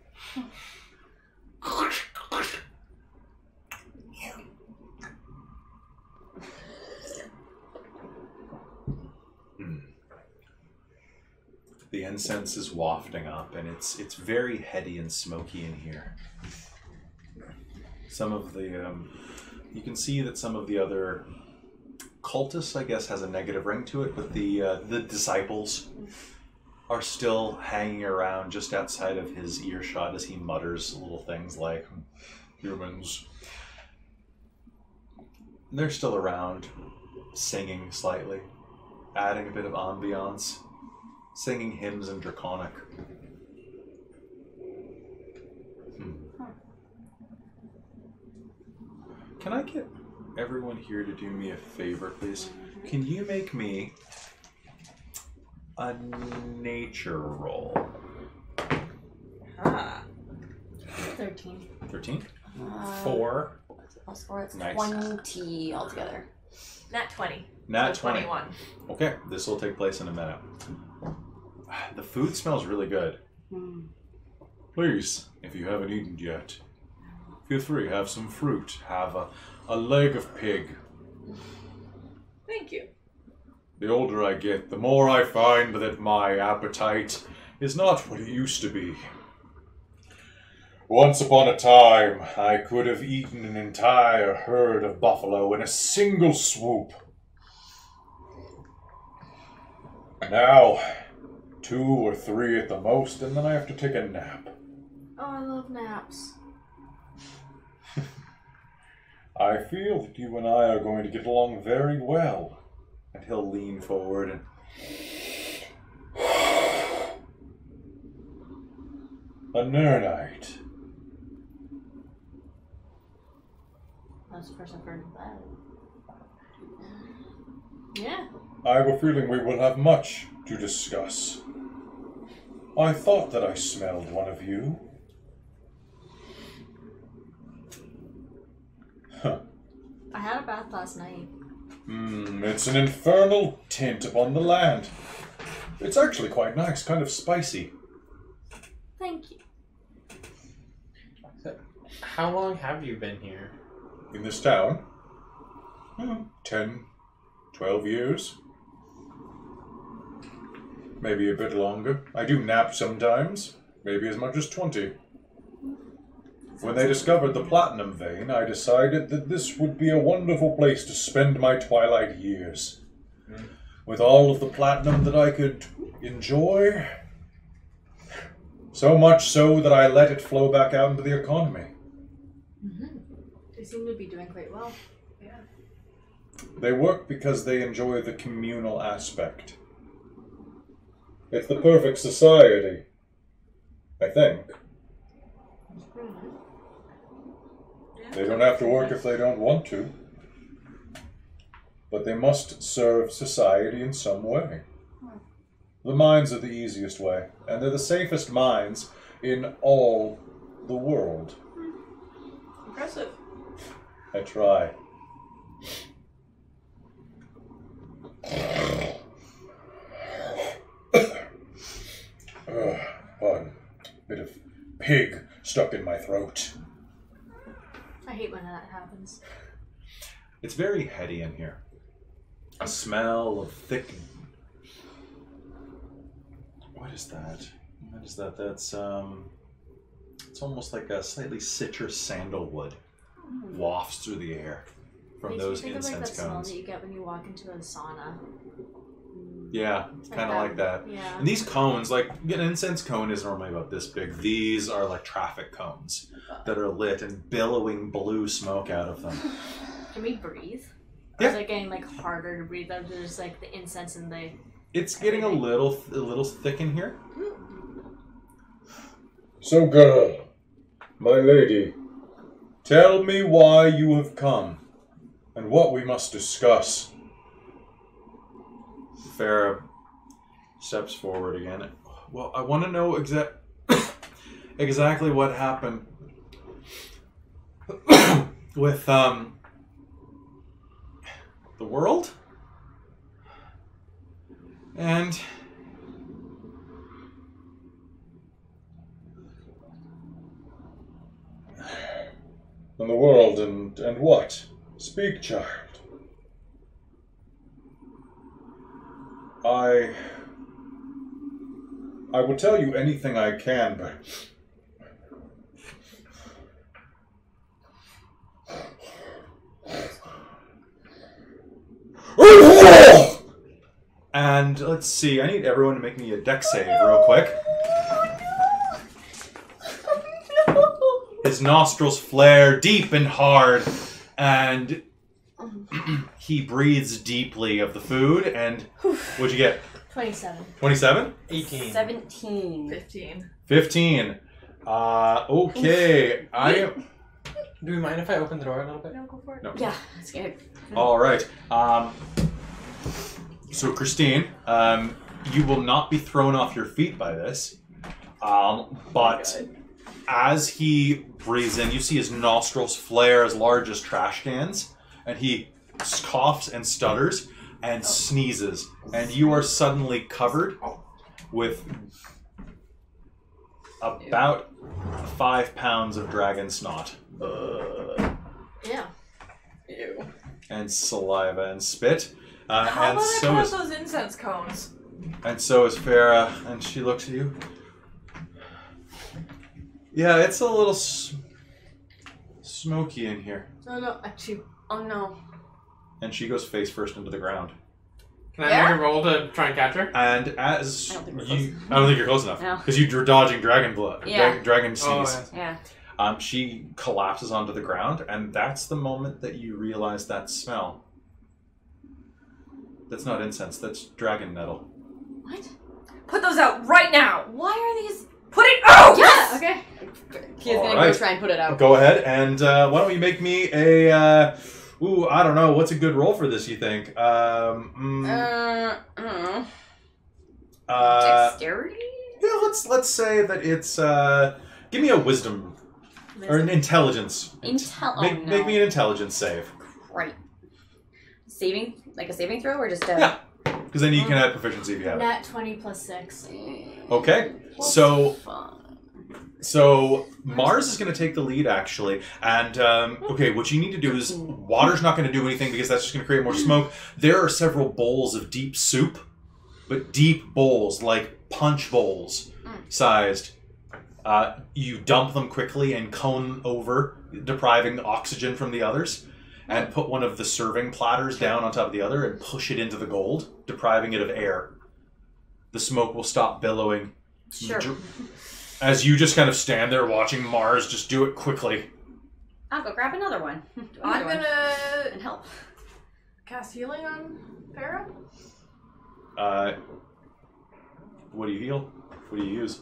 The incense is wafting up, and it's very heady and smoky in here. Some of the, you can see that some of the other cultists, I guess, has a negative ring to it, but the disciples are still hanging around just outside of his earshot as he mutters little things like, humans. They're still around, singing slightly, adding a bit of ambiance, singing hymns in Draconic. Can I get everyone here to do me a favor, please? Can you make me a nature roll? 13. 13? 4. Plus 4, it's Nice. 20 altogether. Nat 20. Nat So 20. 21. Okay, this will take place in a minute. The food smells really good. Please, if you haven't eaten yet, feel free, have some fruit, have a leg of pig. Thank you. The older I get, the more I find that my appetite is not what it used to be. Once upon a time, I could have eaten an entire herd of buffalo in a single swoop. Now, 2 or 3 at the most, and then I have to take a nap. Oh, I love naps. I feel that you and I are going to get along very well. And he'll lean forward and... A Nernite. That's the first I've heard of that. Yeah. I have a feeling we will have much to discuss. I thought that I smelled one of you. Huh. I had a bath last night. It's an infernal tint upon the land. It's actually quite nice, kind of spicy. Thank you. How long have you been here? In this town? 10, 12 years. Maybe a bit longer. I do nap sometimes. Maybe as much as 20. When they discovered the platinum vein, I decided that this would be a wonderful place to spend my twilight years. With all of the platinum that I could enjoy. So much so that I let it flow back out into the economy. They seem to be doing quite well. Yeah. They work because they enjoy the communal aspect. It's the perfect society, I think. They don't have to work if they don't want to. But they must serve society in some way. The mines are the easiest way, and they're the safest mines in all the world. Impressive. I try. One bit of pig stuck in my throat. I hate when that happens. It's very heady in here. A smell of thick. What is that? What is that? That's it's almost like a slightly citrus sandalwood wafts through the air from Makes those me think of, like, incense that smell cones. that you get when you walk into a sauna. Yeah, it's kind of like that. Yeah. And these cones, like an incense cone is normally about this big. These are like traffic cones that are lit and billowing blue smoke out of them. Can we breathe? Or Yeah. is it getting like harder to breathe out? There's like the incense and the. It's getting a little thick in here. So, girl, my lady, tell me why you have come, and what we must discuss. Farah steps forward again. Well, I want to know exactly what happened with the world and the world and what? Speak, child. I will tell you anything I can, but and let's see. I need everyone to make me a dex save real quick. His nostrils flare deep and hard, and he breathes deeply of the food. And what'd you get? 27. 27? 18. 17. 15. 15. Okay. Do we mind if I open the door a little bit? No, go for it. No. Yeah, it's good. All right. So, Christine, you will not be thrown off your feet by this. But as he breathes in, you see his nostrils flare as large as trash cans, and he coughs and stutters and sneezes, and you are suddenly covered with about 5 pounds of dragon snot. Yeah. Ew. And saliva and spit. How And about I so put out is those incense cones? and so is Farah, and she looks at you. Yeah, it's a little smoky in here. Oh no, achoo. Oh no. And she goes face first into the ground. Can I make a roll to try and catch her? And as I don't think we're you, I don't think you're close enough No. because you're dodging dragon blood, Yeah. dragon sneeze. Oh, Yeah. She collapses onto the ground, and that's the moment that you realize that smell. That's not incense. That's dragon nettle. What? Put those out right now! Why are these? Put it out! Yeah. Okay. Kia's gonna Alright. go try and put it out. Go ahead, and why don't you make me a? I don't know. What's a good roll for this? You think? I don't know. Dexterity? Yeah, let's say that it's. Give me a wisdom or an intelligence. Make me an intelligence save. Right. Saving, like a saving throw, or just a? Yeah, because then you can add proficiency if you have it. Nat 20 plus 6. Okay, so Mars is going to take the lead actually, and okay, what you need to do is water's not going to do anything because that's just going to create more smoke. There are several bowls of deep soup, but deep bowls like punch bowls sized. You dump them quickly and cone over, depriving oxygen from the others, and put one of the serving platters down on top of the other and push it into the gold, depriving it of air. The smoke will stop billowing. Sure. As you just kind of stand there watching Mars just do it quickly. I'll go grab another one. I'm and gonna help. cast healing on Farah. What do you heal? What do you use?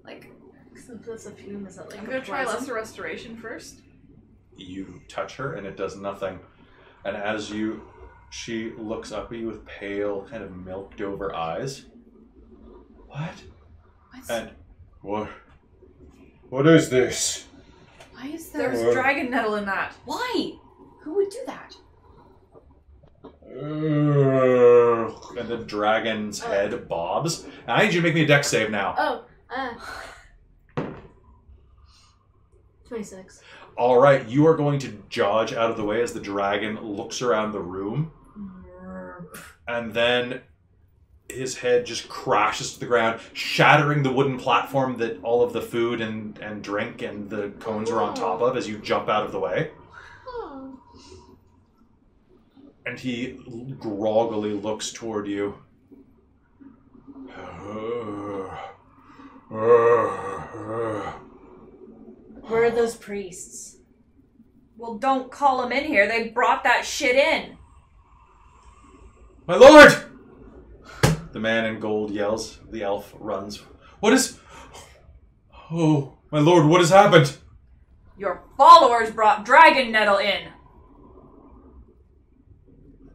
Like, Since it's a fume, is it like I'm gonna try poison? lesser restoration first. You touch her and it does nothing. And as she looks up at you with pale, kind of milked over eyes. What? What? And what? What is this? Why is there... There's dragon nettle in that. Why? Who would do that? And the dragon's head bobs. And I need you to make me a dex save now. Oh, 26. All right, you are going to dodge out of the way as the dragon looks around the room. And then his head just crashes to the ground, shattering the wooden platform that all of the food and drink and the cones are on top of as you jump out of the way. And he groggily looks toward you. Where are those priests? Well, don't call them in here. They brought that shit in. My lord! The man in gold yells. The elf runs. What is... Oh, my lord, what has happened? Your followers brought dragon nettle in.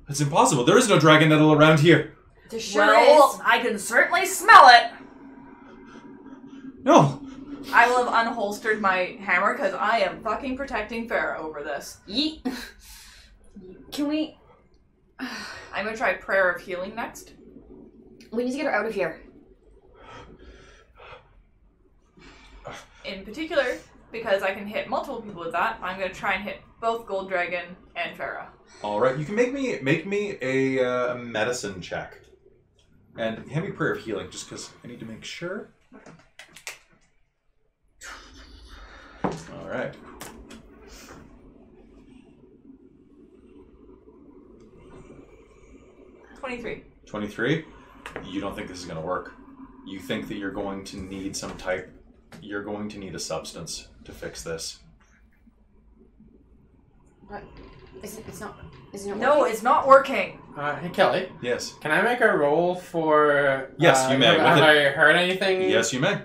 It's impossible. There is no dragon nettle around here. There sure is. I can certainly smell it. No. I will have unholstered my hammer because I am fucking protecting Farah over this. Yeet. Can we... I'm going to try Prayer of Healing next. We need to get her out of here. In particular, because I can hit multiple people with that, I'm going to try and hit both Gold Dragon and Farah. All right, you can make me a medicine check. And hand me Prayer of Healing, just because I need to make sure. All right. 23. 23? You don't think this is going to work. You think that you're going to need you're going to need a substance to fix this. What? It's not No, working? it's not working. Hey, Kelly. Yes. Can I make a roll for... Yes, you may. Have I heard anything? Yes, you may.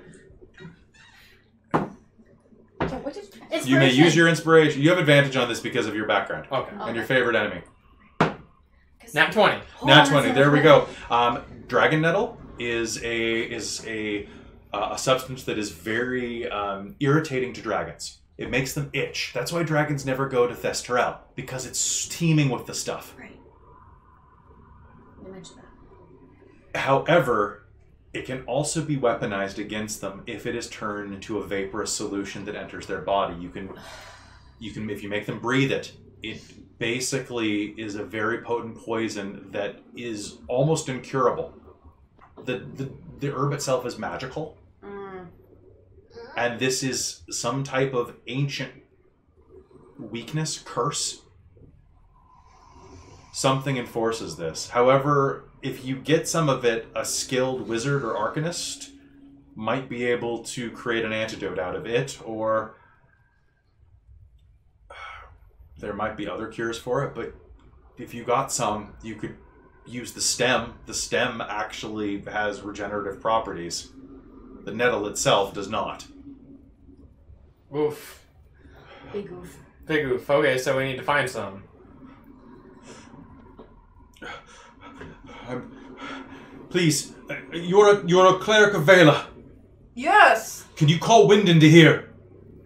Yeah, what did... You may use your inspiration. You have advantage on this because of your background. Okay. And your favorite enemy. Nat 20. Nat 20. There we go. Dragon nettle is a substance that is very irritating to dragons. It makes them itch. That's why dragons never go to Thestorel, because it's teeming with the stuff. Right. You mentioned that. However, it can also be weaponized against them if it is turned into a vaporous solution that enters their body. You can if you make them breathe it, it basically is a very potent poison that is almost incurable. The herb itself is magical. And this is some type of ancient weakness, curse. Something enforces this. However, if you get some of it, a skilled wizard or arcanist might be able to create an antidote out of it, or there might be other cures for it, but if you got some, you could use the stem. The stem actually has regenerative properties. The nettle itself does not. Oof. Big oof. Big oof. Okay, so we need to find some. Please, you're a cleric of Vela. Yes! Can you call wind into here?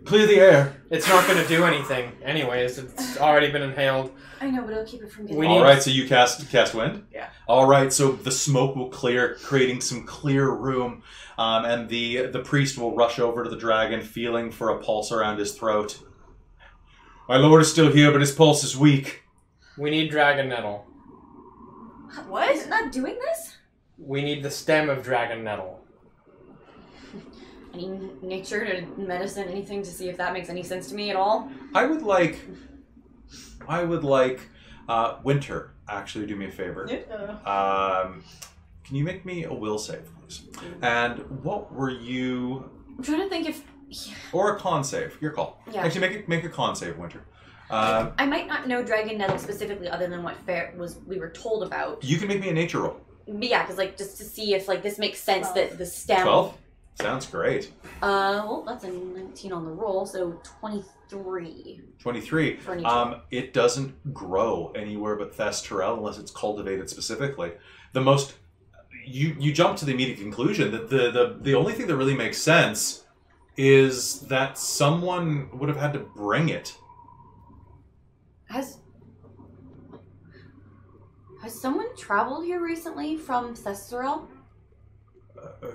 Clear the air. It's not going to do anything. Anyways, it's already been inhaled. I know, but it'll keep it from getting... All right, so you cast wind? Yeah. All right, so the smoke will clear, creating some clear room, and the priest will rush over to the dragon, feeling for a pulse around his throat. My lord is still here, but his pulse is weak. We need dragon nettle. What? Is it not doing this? We need the stem of dragon nettle. Any nature to medicine, anything to see if that makes any sense to me at all? I would like Winter, actually do me a favor. Can you make me a will save, please? And what were you... I'm trying to think if... Or a con save, your call. Yeah. Actually, make a con save, Winter. I might not know dragon nettle specifically other than what we were told about. You can make me a nature roll. But yeah, because just to see if this makes sense that the stem... 12? Sounds great. Well, that's a 19 on the roll, so 23. 23. For nature. It doesn't grow anywhere but Thestorel unless it's cultivated specifically. The most... You jump to the immediate conclusion that the only thing that really makes sense is that someone would have had to bring it. Has someone traveled here recently from Thesserel?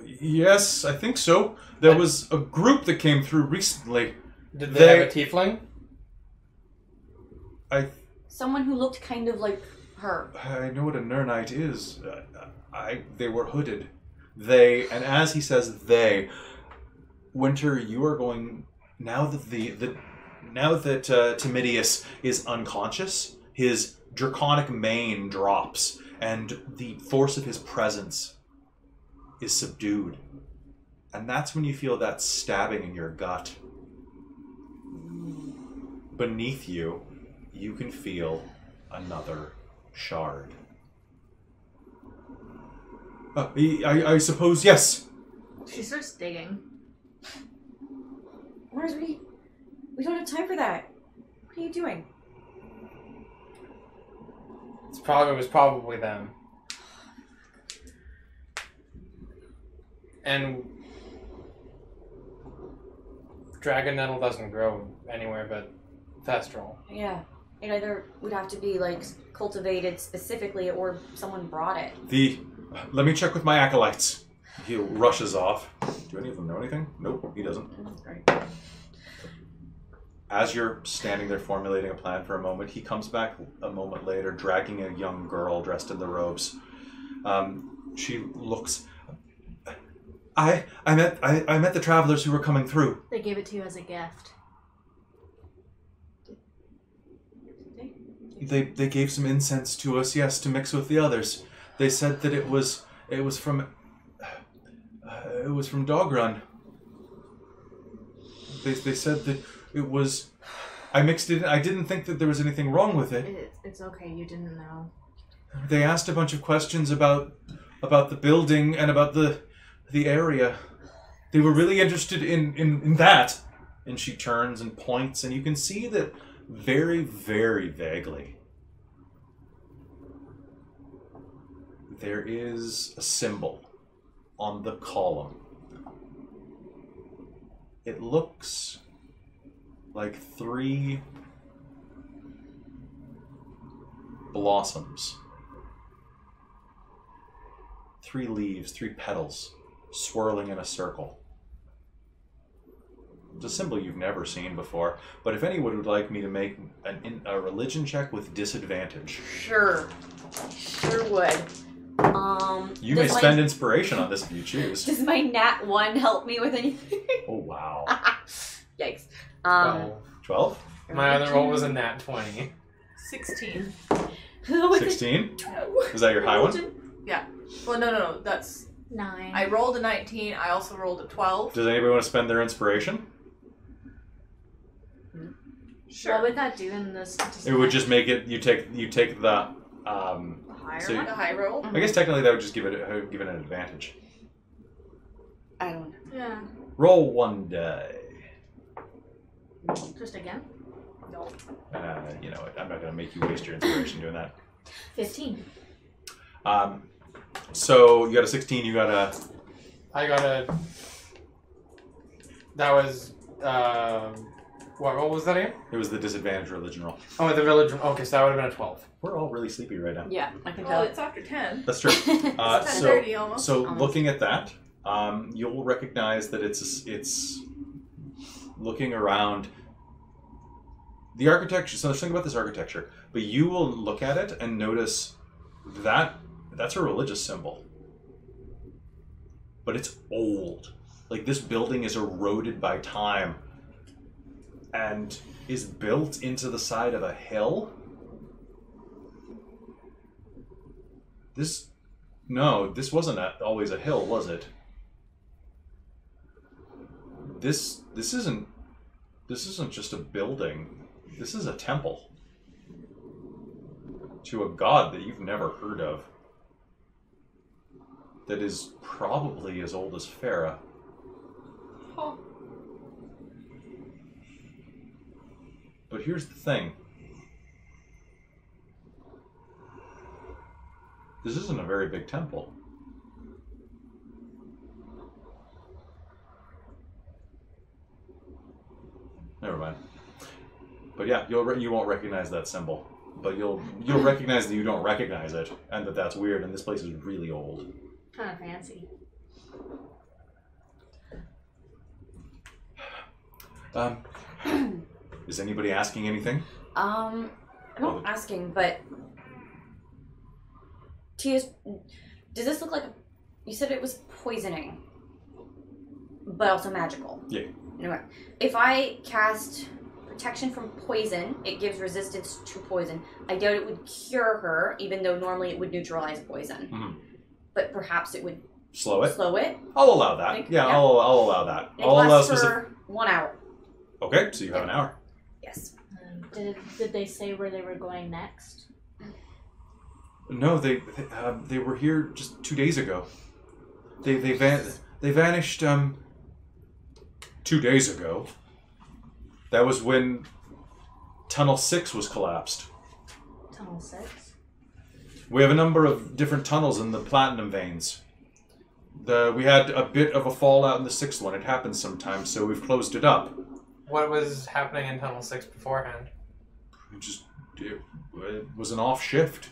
Yes, I think so. There was a group that came through recently. Did they have a tiefling? Someone who looked kind of like her. I know what a Nernite is. They were hooded. And as he says they, Winter, you are going, now that now that Timidius is unconscious, his draconic mane drops, and the force of his presence is subdued. And that's when you feel that stabbing in your gut. Beneath you, you can feel another shard. I suppose, yes. She starts digging. Mars, we don't have time for that. What are you doing? It was probably them. And dragon nettle doesn't grow anywhere but Thestral. Yeah. It either would have to be like cultivated specifically or someone brought it. Let me check with my acolytes. He rushes off. Do any of them know anything? Nope, he doesn't. Right. As you're standing there formulating a plan for a moment, he comes back a moment later, dragging a young girl dressed in the robes. She looks. I met the travelers who were coming through. They gave it to you as a gift. They gave some incense to us, yes, to mix with the others. They said that it was from Dogrun. They said that it was. I mixed it. I didn't think that there was anything wrong with it. It's okay. You didn't know. They asked a bunch of questions about the building and about the area. They were really interested in that. And she turns and points, and you can see that very, very vaguely. There is a symbol on the column. It looks like 3 blossoms. 3 leaves, 3 petals, swirling in a circle. It's a symbol you've never seen before, but if anyone would like me to make a religion check with disadvantage. Sure would. You may spend inspiration on this if you choose. Does my nat 1 help me with anything? Oh, wow. Yikes. 12? My other roll was a nat 20. 16. 16? Is that your high one? Yeah. Well, no. That's 9. I rolled a 19. I also rolled a 12. Does anybody want to spend their inspiration? Sure. What would that do in this? It would just make it, you take the Higher so one? The high roll? I guess technically that would just give it an advantage. I don't know. Yeah. Roll 1 die. Just again? No. You know what? I'm not going to make you waste your inspiration doing that. 15. So you got a 16. You got a. I got a. That was. What roll was that again? It was the disadvantage religion roll. Oh, the village. Okay, so that would have been a 12. We're all really sleepy right now. Yeah, I can Well, tell. it's after 10. That's true. It's 10:30 almost. So Almost. looking at that, you'll recognize that it's looking around the architecture. So there's something about this architecture, but you will look at it and notice that that's a religious symbol, but it's old. Like this building is eroded by time and is built into the side of a hill. This wasn't always a hill, was it? This isn't just a building. This is a temple to a god that you've never heard of. That is probably as old as Farah. Huh. But here's the thing. This isn't a very big temple. Never mind. But yeah, you won't recognize that symbol. But you'll recognize that you don't recognize it, and that that's weird, and this place is really old. Kind of fancy. Is anybody asking anything? I'm not asking, but Tia, does this look like you said it was poisoning, but also magical? Yeah. Anyway, if I cast protection from poison, it gives resistance to poison. I doubt it would cure her, even though normally it would neutralize poison. Mm-hmm. But perhaps it would Slow it? slow it. I'll allow that. Think- Yeah, yeah. I'll allow that. It I'll allow lasts specific. for 1 hour. Okay, so you have an hour. Yes. Did they say where they were going next? No, they were here just 2 days ago. They vanished 2 days ago. That was when Tunnel 6 was collapsed. Tunnel 6? We have a number of different tunnels in the platinum veins. We had a bit of a fallout in the 6th one. It happens sometimes, so we've closed it up. What was happening in Tunnel 6 beforehand? It was an off shift.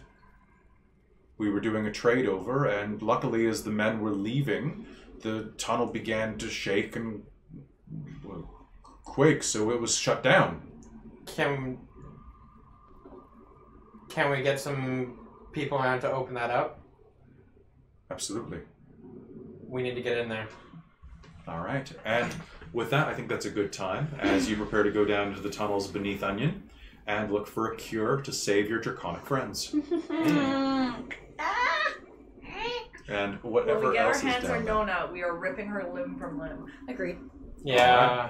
We were doing a trade over, and luckily as the men were leaving, the tunnel began to shake and quake, so it was shut down. Can we get some people around to open that up? Absolutely. We need to get in there. All right, and with that, I think that's a good time as you prepare to go down to the tunnels beneath Onion and look for a cure to save your draconic friends. And whatever When we get our else is hands or down there. Nona, we are ripping her limb from limb. Agreed. Yeah.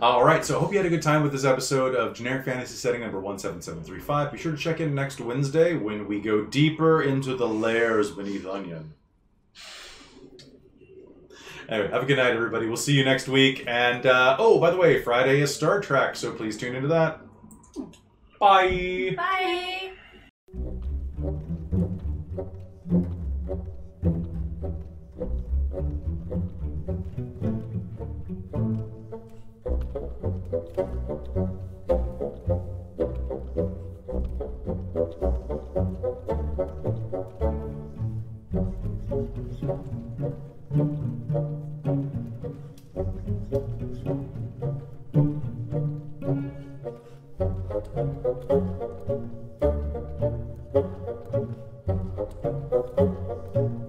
All right, so I hope you had a good time with this episode of Generic Fantasy Setting number 17735. Be sure to check in next Wednesday when we go deeper into the layers beneath Onion. Anyway, have a good night, everybody. We'll see you next week. And, oh, by the way, Friday is Star Trek, so please tune into that. Bye! Bye! Thank you.